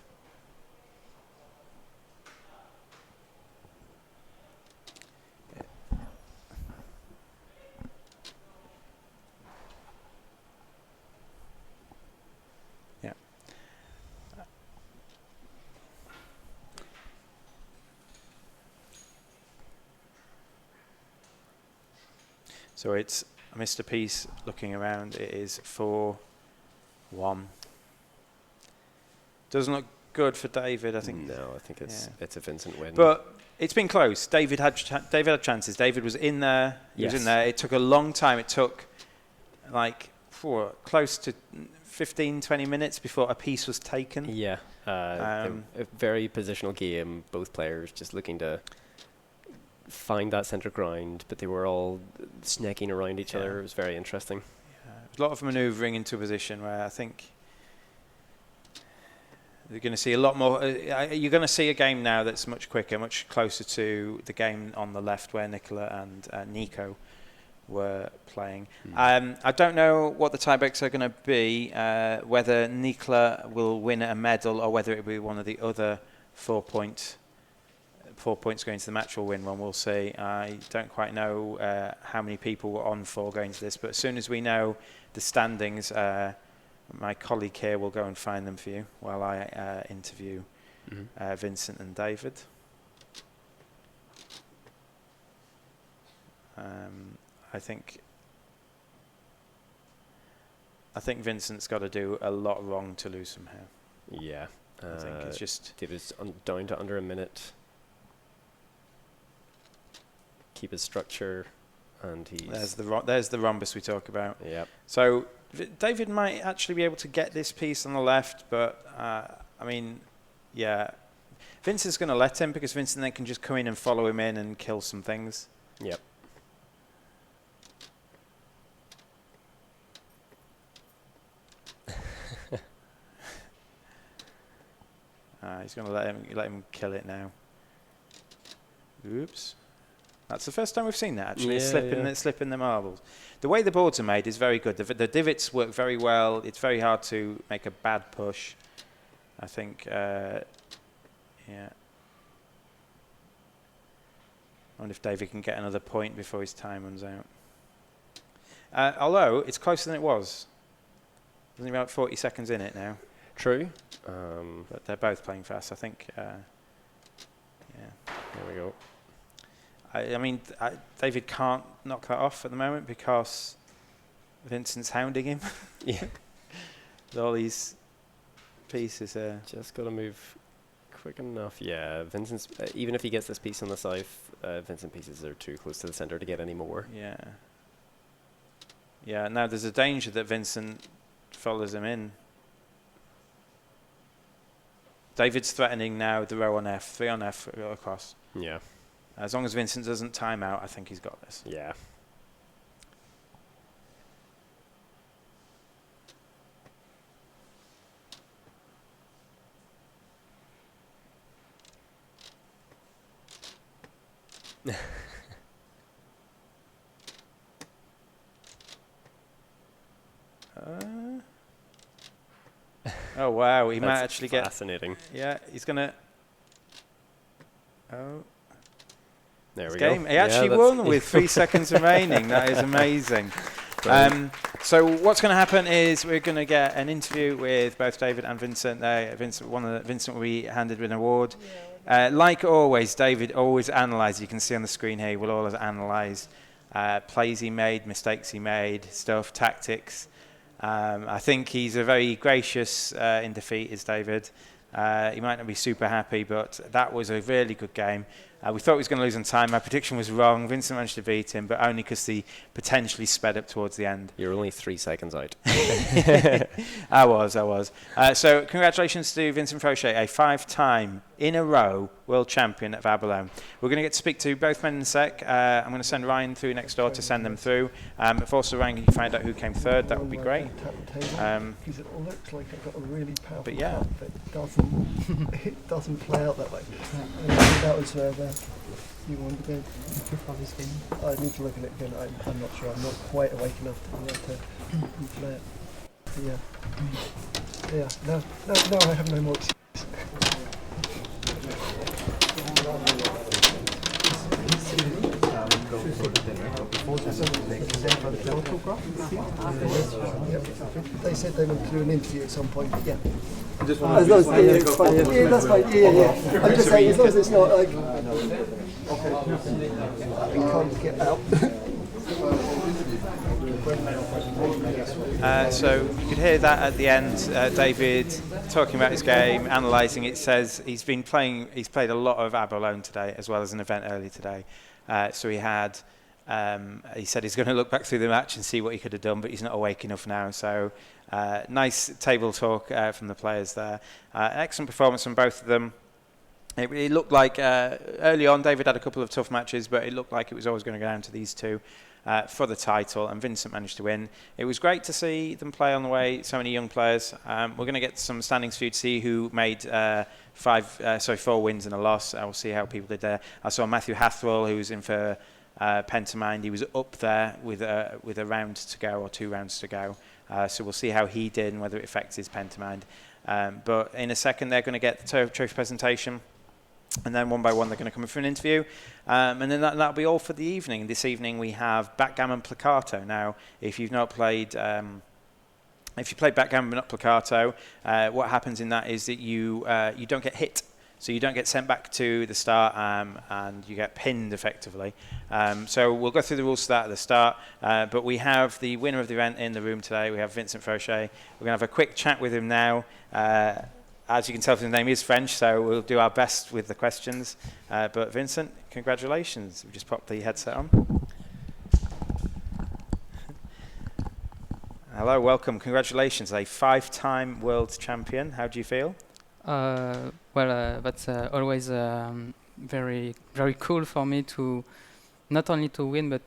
So it's Mr. Peace looking around. It is 4-1. Doesn't look good for David, I think. No, I think it's a Vincent win. But it's been close. David had chances. David was in there. He was in there. It took a long time. It took close to 15, 20 minutes before a piece was taken. Yeah. A very positional game. Both players just looking to find that centre ground, but they were all snaking around each other. It was very interesting. Yeah. A lot of manoeuvring into a position where I think you're going to see a lot more. You're going to see a game now that's much quicker, much closer to the game on the left where Nicola and Nico were playing. I don't know what the tiebreaks are going to be, whether Nicola will win a medal or whether it will be one of the other 4 points going to the match will win one. We'll see. I don't quite know how many people were on 4 going to this, but as soon as we know the standings, my colleague here will go and find them for you while I interview Vincent and David. I think I think Vincent's got to do a lot wrong to lose somehow. Yeah. I think it's just... David's down to under a minute. Keep his structure, and he's... There's the rhombus we talk about. Yep. So David might actually be able to get this piece on the left, but, I mean, yeah. Vincent's going to let him, because Vincent then can just come in and follow him in and kill some things. Yep. He's going to let him kill it now. Oops. That's the first time we've seen that, actually. Yeah, It's slipping the marbles. The way the boards are made is very good. The divots work very well. It's very hard to make a bad push. I think, yeah. I wonder if David can get another point before his time runs out. Although, it's closer than it was. There's only about 40 seconds in it now. True. But they're both playing fast, I think. Yeah. There we go. I mean, David can't knock that off at the moment because Vincent's hounding him. Yeah. With all these pieces. Just got to move quick enough. Yeah, Vincent's... even if he gets this piece on the south, Vincent pieces are too close to the center to get any more. Yeah. Yeah, now there's a danger that Vincent follows him in. David's threatening now the row on F, 3 on F across. Yeah. As long as Vincent doesn't time out, I think he's got this. Yeah. Oh wow, he might That's actually get... fascinating. Yeah, he's gonna... Oh. There we Game. go. He actually won with 3 seconds remaining. That is amazing. So what's going to happen is we're going to get an interview with both David and Vincent. Vincent will be handed with an award. Like always, David always analyses. You can see on the screen here. He will always analyse plays he made, mistakes he made, stuff, tactics. I think he's a very gracious in defeat, is David. He might not be super happy, but that was a really good game. We thought he was going to lose on time. My prediction was wrong. Vincent managed to beat him, but only because he potentially sped up towards the end. You're only 3 seconds out. I was. So congratulations to Vincent Fauché, a 5-time in a row world champion of Abalone. We're going to get to speak to both men in a sec. I'm going to send Ryan through next door to send them through. If also Ryan can find out who came third, that would be great. Because it looks like I've got a really powerful but yeah. but it doesn't play out that way. That was where you wanted to go. I need to look at it again. I'm not sure. I'm not quite awake enough to be able to play it. But yeah. No, I have no more excuses. They said they would do an interview at some point, but yeah. As long as it's fine. Yeah, that's fine. Yeah. I'm just saying, as long as it's not like we can't get out. So you could hear that at the end, David talking about his game, analysing it. Says he's played a lot of Abalone today, as well as an event early today. So he said he's going to look back through the match and see what he could have done, but he's not awake enough now. So nice table talk from the players there. Excellent performance from both of them. It looked like early on David had a couple of tough matches, but it looked like it was always going to go down to these two for the title, and Vincent managed to win. It was great to see them play on the way, so many young players. We're going to get some standings for you to see who made 4 wins and a loss. We'll see how people did there. I saw Matthew Hathwell, who was in for Penta. He was up there with a round to go or 2 rounds to go. So we'll see how he did and whether it affects his Penta. But in a second, they're going to get the trophy presentation. And then one by one, they're going to come in for an interview. And then that'll be all for the evening. This evening, we have Backgammon Plicato. Now, if you've not played... if you play Backgammon but not Plicato, what happens in that is that you don't get hit. So you don't get sent back to the start and you get pinned effectively. So we'll go through the rules of that at the start. But we have the winner of the event in the room today. We have Vincent Fauchet. We're going to have a quick chat with him now. As you can tell from the name, he is French, so we'll do our best with the questions. But Vincent, congratulations. We just popped the headset on. Hello, welcome. Congratulations. A 5-time world champion. How do you feel? That's always very, very cool for me to not only to win, but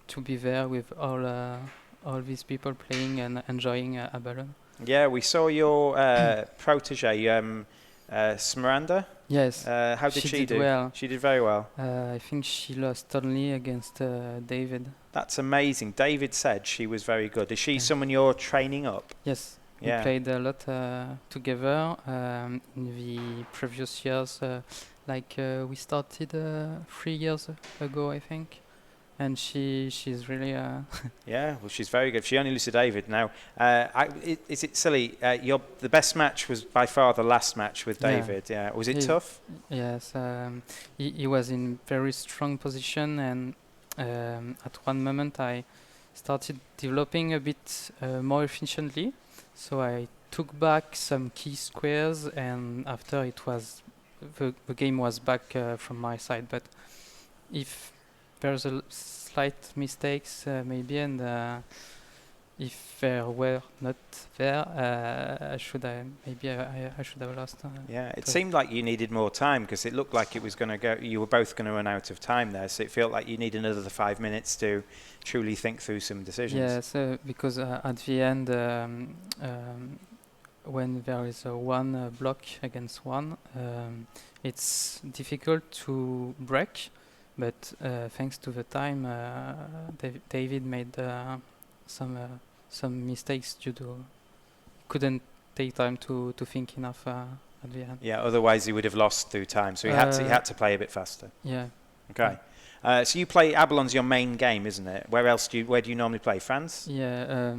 to be there with all these people playing and enjoying Abalone. Yeah, we saw your protege, Smiranda. Yes. How did she do? Well. She did very well. I think she lost only against David. That's amazing. David said she was very good. Is she someone you're training up? Yes. Yeah. We played a lot together in the previous years. We started 3 years ago, I think. And she's really... Yeah, well, she's very good. She only loses to David now. Is it silly? The best match was by far the last match with David. Yeah. Was it tough? Yes. He was in very strong position, and at one moment I started developing a bit more efficiently. So I took back some key squares, and after it was... The game was back from my side. But if there's a slight mistakes maybe, and if there were not there, I should have lost. Yeah, it seemed like you needed more time because it looked like it was going to go. You were both going to run out of time there, so it felt like you need another 5 minutes to truly think through some decisions. Yes, because at the end, when there is one block against one, it's difficult to break. But thanks to the time, David made some mistakes due to couldn't take time to think enough at the end. Yeah, otherwise he would have lost through time. So he had to play a bit faster. Yeah. Okay. So you play Abalone's your main game, isn't it? Where do you normally play? France? Yeah.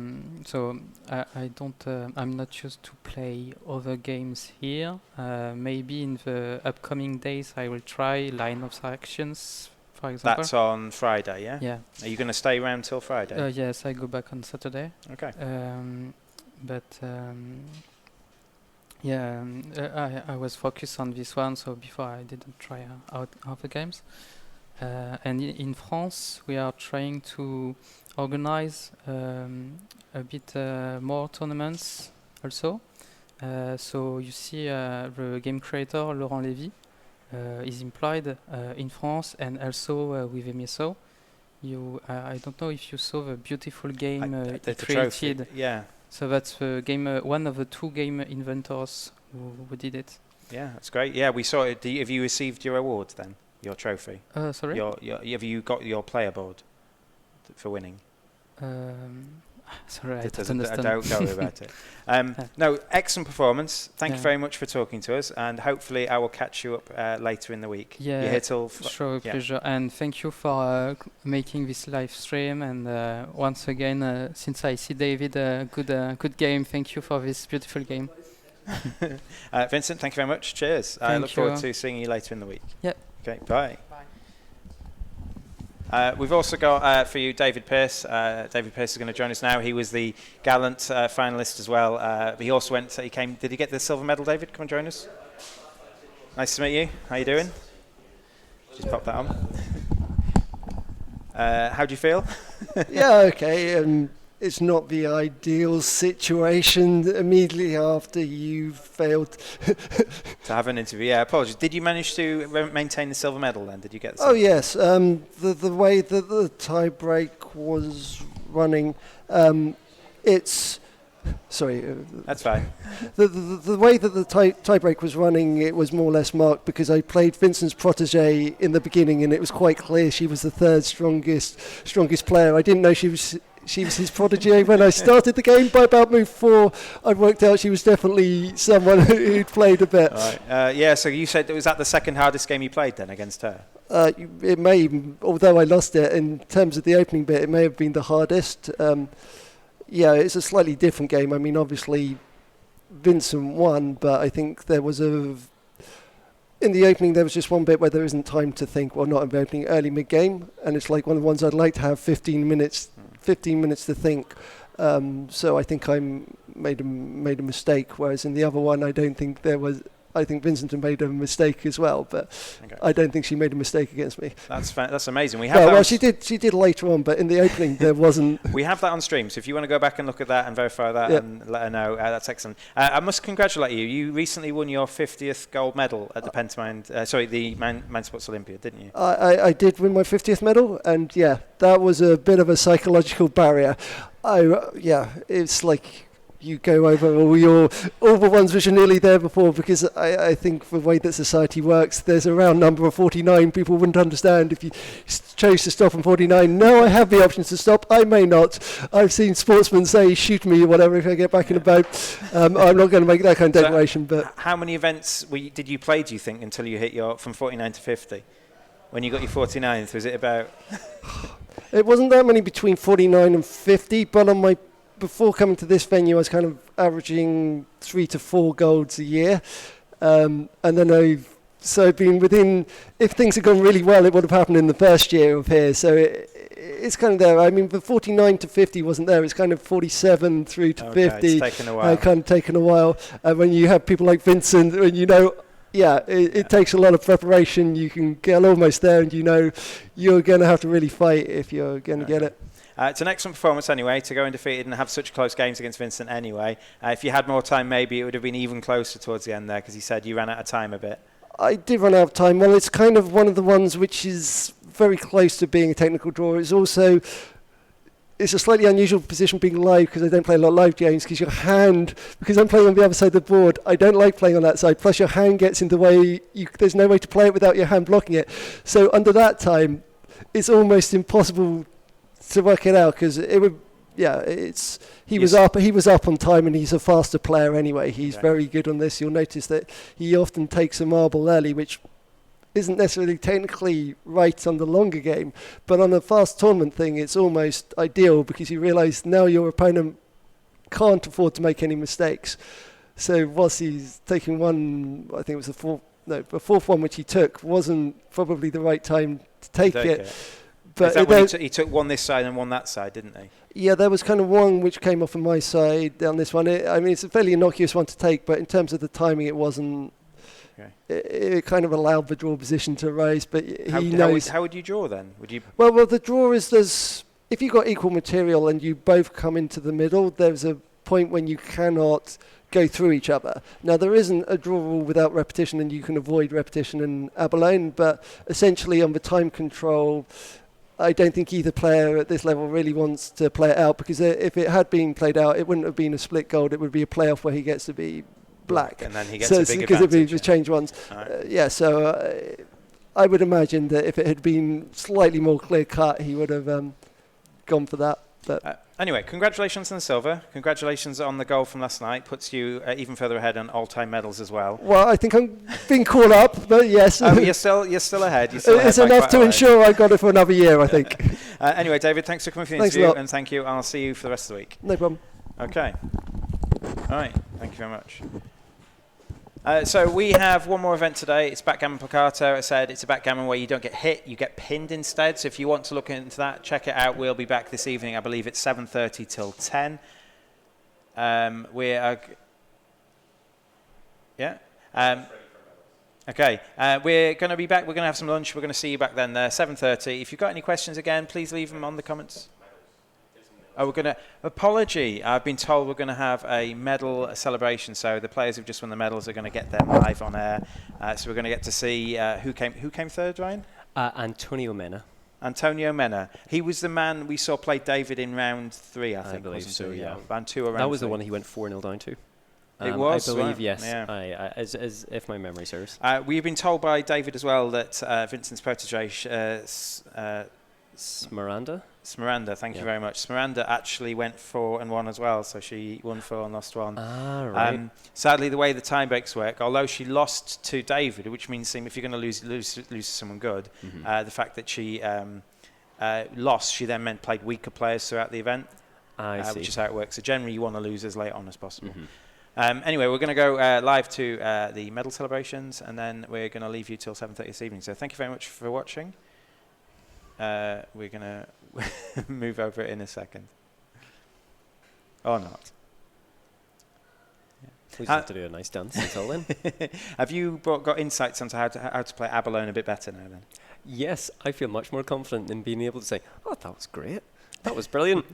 So I don't. I'm not used to play other games here. Maybe in the upcoming days I will try Line of Actions, for example. That's on Friday, yeah? Yeah. Are you going to stay around till Friday? Yes, I go back on Saturday. Okay. I was focused on this one, so before I didn't try out other games. And in France, we are trying to organize a bit more tournaments also. So you see the game creator, Laurent Lévy, is employed in France and also with MSO. I don't know if you saw the beautiful game he created. Trophy. Yeah. So that's the game, one of the 2 game inventors who did it. Yeah, that's great. Yeah, we saw it. Have you received your award then? Your trophy? Sorry? Have you got your player board for winning? Sorry, I don't Don't understand. worry about it. No, excellent performance. Thank you very much for talking to us, and hopefully I will catch you up later in the week. Yeah, you're here till sure, pleasure. And thank you for making this live stream. And once again, since I see David, good game. Thank you for this beautiful game. Vincent, thank you very much. Cheers. I look forward to seeing you later in the week. Yeah. Okay, bye. We've also got for you David Pearce. David Pearce is going to join us now. He was the gallant finalist as well. But he also came. Did he get the silver medal, David? Come and join us. Nice to meet you. How you doing? Just pop that on. How do you feel? Yeah, okay. It's not the ideal situation immediately after you failed to have an interview. Yeah, apologies. Did you manage to maintain the silver medal then? Did you get the silver? Oh, yes. The way that the tie-break was running, that's fine. The way that the tie-break was running, it was more or less marked because I played Vincent's protege in the beginning, and it was quite clear she was the third strongest player. I didn't know she was his protege when I started the game. By about move 4, I worked out she was definitely someone who'd played a bit. Right. Yeah, so you said, was that the second hardest game you played then against her? It may even, although I lost it, in terms of the opening bit, it may have been the hardest. Yeah, it's a slightly different game. I mean, obviously, Vincent won, but I think there was in the opening there was just one bit where there isn't time to think. Well, not in the opening, early mid-game, and it's like one of the ones I'd like to have 15 minutes to think. So I think I made a mistake, whereas in the other one I don't think there was. I think Vincent made a mistake as well, but I don't think she made a mistake against me. That's amazing. We have well, she did later on, but in the opening there wasn't. We have that on stream, so if you want to go back and look at that and verify that and let her know, that's excellent. I must congratulate you. You recently won your 50th gold medal at the Penta the Man Sports Olympiad, didn't you? I did win my 50th medal, and that was a bit of a psychological barrier. It's like you go over all the ones which are nearly there before, because I think the way that society works, there's a round number of 49. People wouldn't understand if you chose to stop on 49. No, I have the option to stop. I may not. I've seen sportsmen say, shoot me or whatever if I get back in the boat. I'm not going to make that kind of declaration. But how many events did you play, do you think, until you hit from 49 to 50? When you got your 49th, was it about... It wasn't that many between 49 and 50, but before coming to this venue, I was kind of averaging 3 to 4 golds a year. And then I've been within, if things had gone really well, it would have happened in the first year of here. So it's kind of there. I mean, the 49 to 50 wasn't there. It's kind of 47 through to 50. It's taken a while. Kind of taken a while. And when you have people like Vincent, and it takes a lot of preparation. You can get almost there, and you're going to have to really fight if you're going to get it. It's an excellent performance anyway, to go undefeated and have such close games against Vincent anyway. If you had more time, maybe it would have been even closer towards the end there, because he said you ran out of time a bit. I did run out of time. Well, it's kind of one of the ones which is very close to being a technical draw. It's a slightly unusual position being live, because I don't play a lot of live games, because your hand, because I'm playing on the other side of the board, I don't like playing on that side, plus your hand gets in the way, there's no way to play it without your hand blocking it. So under that time, it's almost impossible to work it out, because it would, he was up on time, and he's a faster player anyway. He's very good on this. You'll notice that he often takes a marble early, which isn't necessarily technically right on the longer game, but on a fast tournament thing, it's almost ideal, because you realise now your opponent can't afford to make any mistakes. So whilst he's taking one, I think it was the fourth one which he took wasn't probably the right time to take it. But he took one this side and one that side, didn't he? Yeah, there was kind of one which came off on my side down this one. It's a fairly innocuous one to take, but in terms of the timing, it wasn't. Okay. It kind of allowed the draw position to rise, but he knows. How would you draw then? Would you? Well, the draw is if you've got equal material and you both come into the middle, there's a point when you cannot go through each other. Now, there isn't a draw rule without repetition, and you can avoid repetition in Abalone, but essentially on the time control, I don't think either player at this level really wants to play it out, because if it had been played out, it wouldn't have been a split gold. It would be a playoff where he gets to be black. And then he gets a big advantage. Because it would be the change ones. Right. So I would imagine that if it had been slightly more clear cut, he would have gone for that. But anyway, congratulations on the silver. Congratulations on the gold from last night. Puts you even further ahead on all-time medals as well. Well, I think I'm being caught up, but yes. You're still ahead. It's enough to ensure I got it for another year, I think. Anyway, David, thanks for coming for the interview, and thank you. I'll see you for the rest of the week. No problem. Okay. All right. Thank you very much. So we have one more event today. It's backgammon Placato. I said it's a backgammon where you don't get hit, you get pinned instead. So if you want to look into that, check it out. We'll be back this evening. I believe it's 7:30 till 10. Okay. We're going to be back. We're going to have some lunch. We're going to see you back then. 7:30. If you've got any questions again, please leave them on the comments. We're going to... Apology. I've been told we're going to have a medal celebration. So the players who've just won the medals are going to get them live on air. So we're going to get to see who came third, Ryan? Antonio Mena. Antonio Mena. He was the man we saw play David in round 3, I think. I believe so, yeah. Round 2 or round That was 3. the one he went 4-0 down to. It was, I believe, right? yes. Yeah. As if my memory serves. We've been told by David as well that Vincent's protege, Smiranda, thank you very much. Smiranda actually went 4-1 as well, so she won 4 and lost 1. Right. Sadly, the way the tie breaks work, although she lost to David, which means if you're going to lose to someone good, the fact that she lost, she then played weaker players throughout the event, I see. which is how it works. So generally, you want to lose as late on as possible. Anyway, we're going to go live to the medal celebrations, and then we're going to leave you till 7:30 this evening. So thank you very much for watching. We're going to move over in a second. Or not. We just have to do a nice dance until then. Have you got insights into how to play Abalone a bit better now then? Yes, I feel much more confident in being able to say, "Oh, that was great. That was brilliant."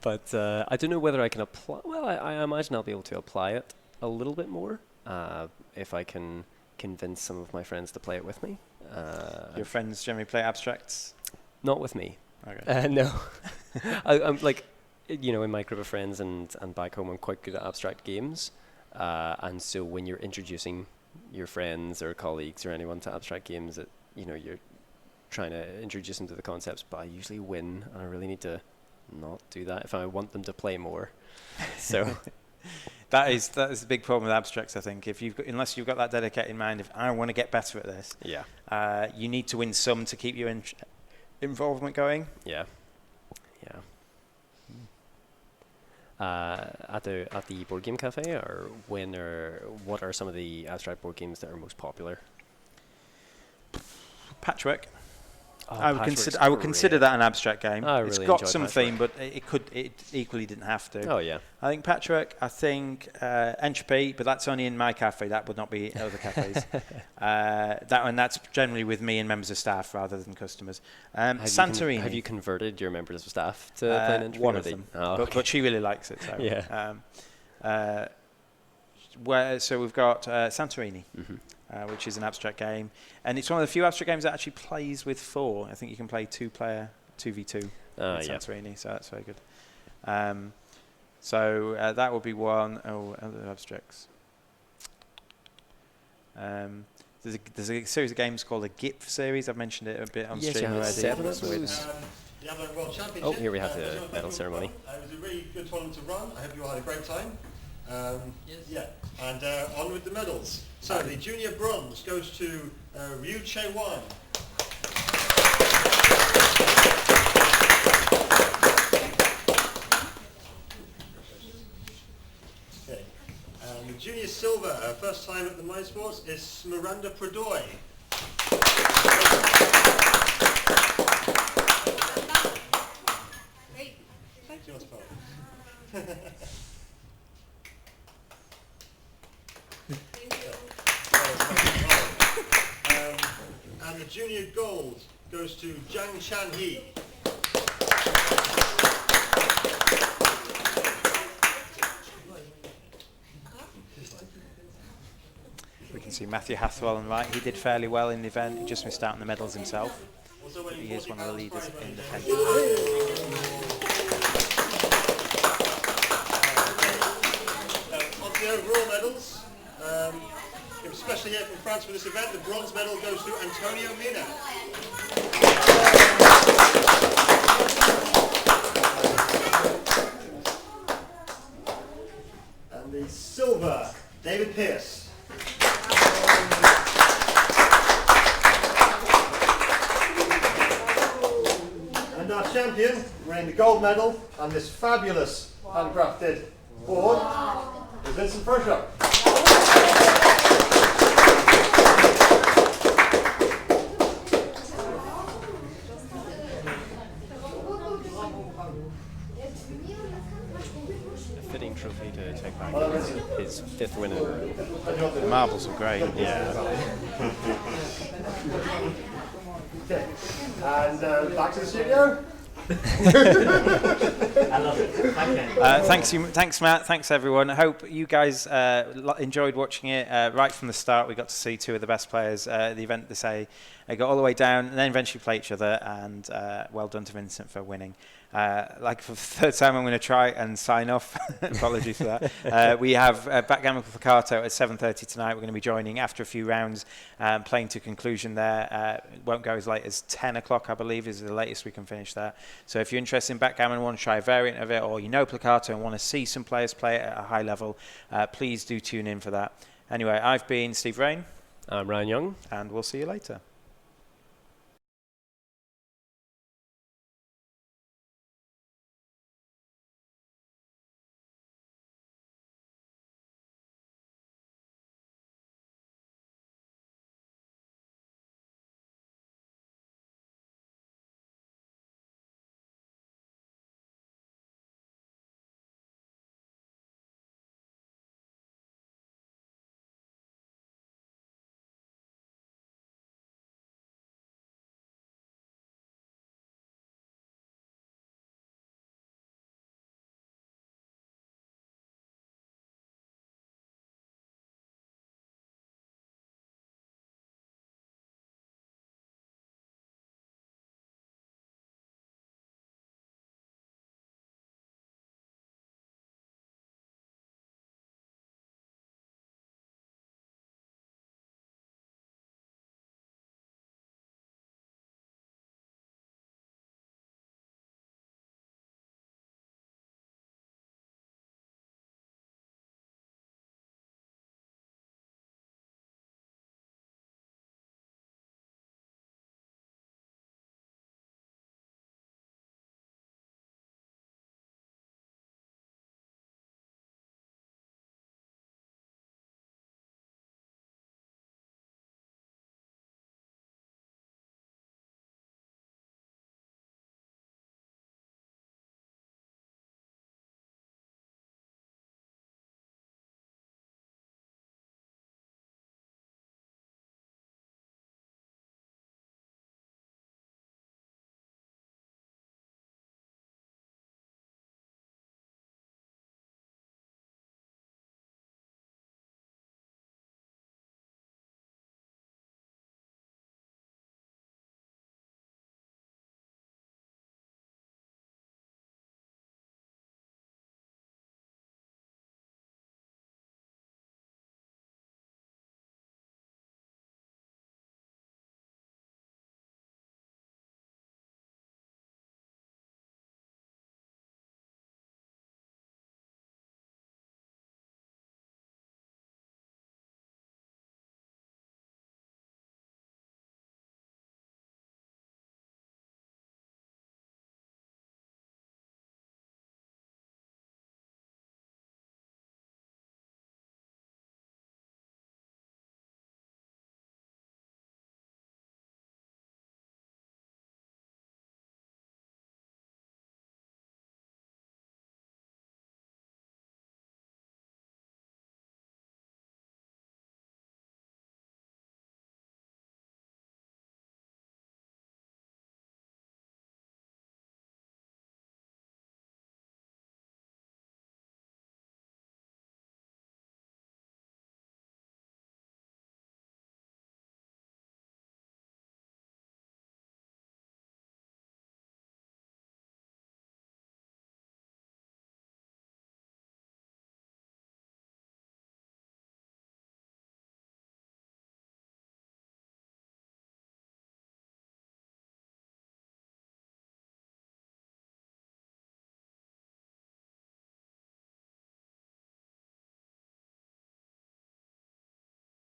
But I don't know whether I can apply. Well, I imagine I'll be able to apply it a little bit more if I can convince some of my friends to play it with me. Your friends generally play abstracts? Not with me. Okay. No. I'm like, in my group of friends and back home, I'm quite good at abstract games. And so when you're introducing your friends or colleagues or anyone to abstract games, you're trying to introduce them to the concepts, but I usually win, and I really need to not do that if I want them to play more. So that is the big problem with abstracts, I think. Unless you've got that dedicated mind, if I want to get better at this, you need to win some to keep your involvement going. Yeah. At the board game cafe, or what are some of the abstract board games that are most popular? Patchwork. Oh, I would consider that an abstract game. It's got some Patchwork. theme, but it equally didn't have to. Oh yeah. I think Patchwork. I think Entropy, but that's only in my cafe. That would not be at other cafes. That's generally with me and members of staff rather than customers. Santorini. Have you converted your members of staff to playing Entropy? One of them, but she really likes it. So. Yeah. So we've got Santorini. Mm-hmm. Which is an abstract game, and it's one of the few abstract games that actually plays with 4. I think you can play 2-player 2v2 in Santorini, so that's very good. That would be one. Oh, other abstracts. There's a series of games called the GIF series. I've mentioned it a bit on stream already. 7 of those. The Abalone World Championship. Oh, here we have the medal ceremony. It was a really good tournament to run. I hope you all had a great time. Yes. Yeah, and on with the medals. So the junior bronze goes to Ryu Chae-won. Okay. The junior silver, first time at the Mind Sports, is Miranda Pradoy. Great. Thank you. And the junior gold goes to Zhang Chan-hee. We can see Matthew Hathwell on the right. He did fairly well in the event. He just missed out on the medals himself. He is one of the leaders in the Penta. On to the overall medals. Especially here from France for this event, the bronze medal goes to Antonio Mina. And the silver, David Pearce. And our champion, winning the gold medal and this fabulous handcrafted board, is Vincent Pershaw. Fitting trophy to take back his 5th win in a row. The marbles are great. Yeah. Okay. And back to the studio. I love it. Thanks, Matt. Thanks, everyone. I hope you guys enjoyed watching it right from the start. We got to see 2 of the best players at the event. They got all the way down and then eventually play each other. And well done to Vincent for winning. Like for the 3rd time, I'm going to try and sign off. Apologies for that. We have Backgammon with Placato at 7:30 tonight. We're going to be joining after a few rounds, playing to conclusion there. It won't go as late as 10 o'clock, I believe, is the latest we can finish that. So if you're interested in Backgammon and want to try a variant of it, or you know Placato and want to see some players play it at a high level, please do tune in for that. Anyway, I've been Steve Rain. I'm Ryan Young. And we'll see you later.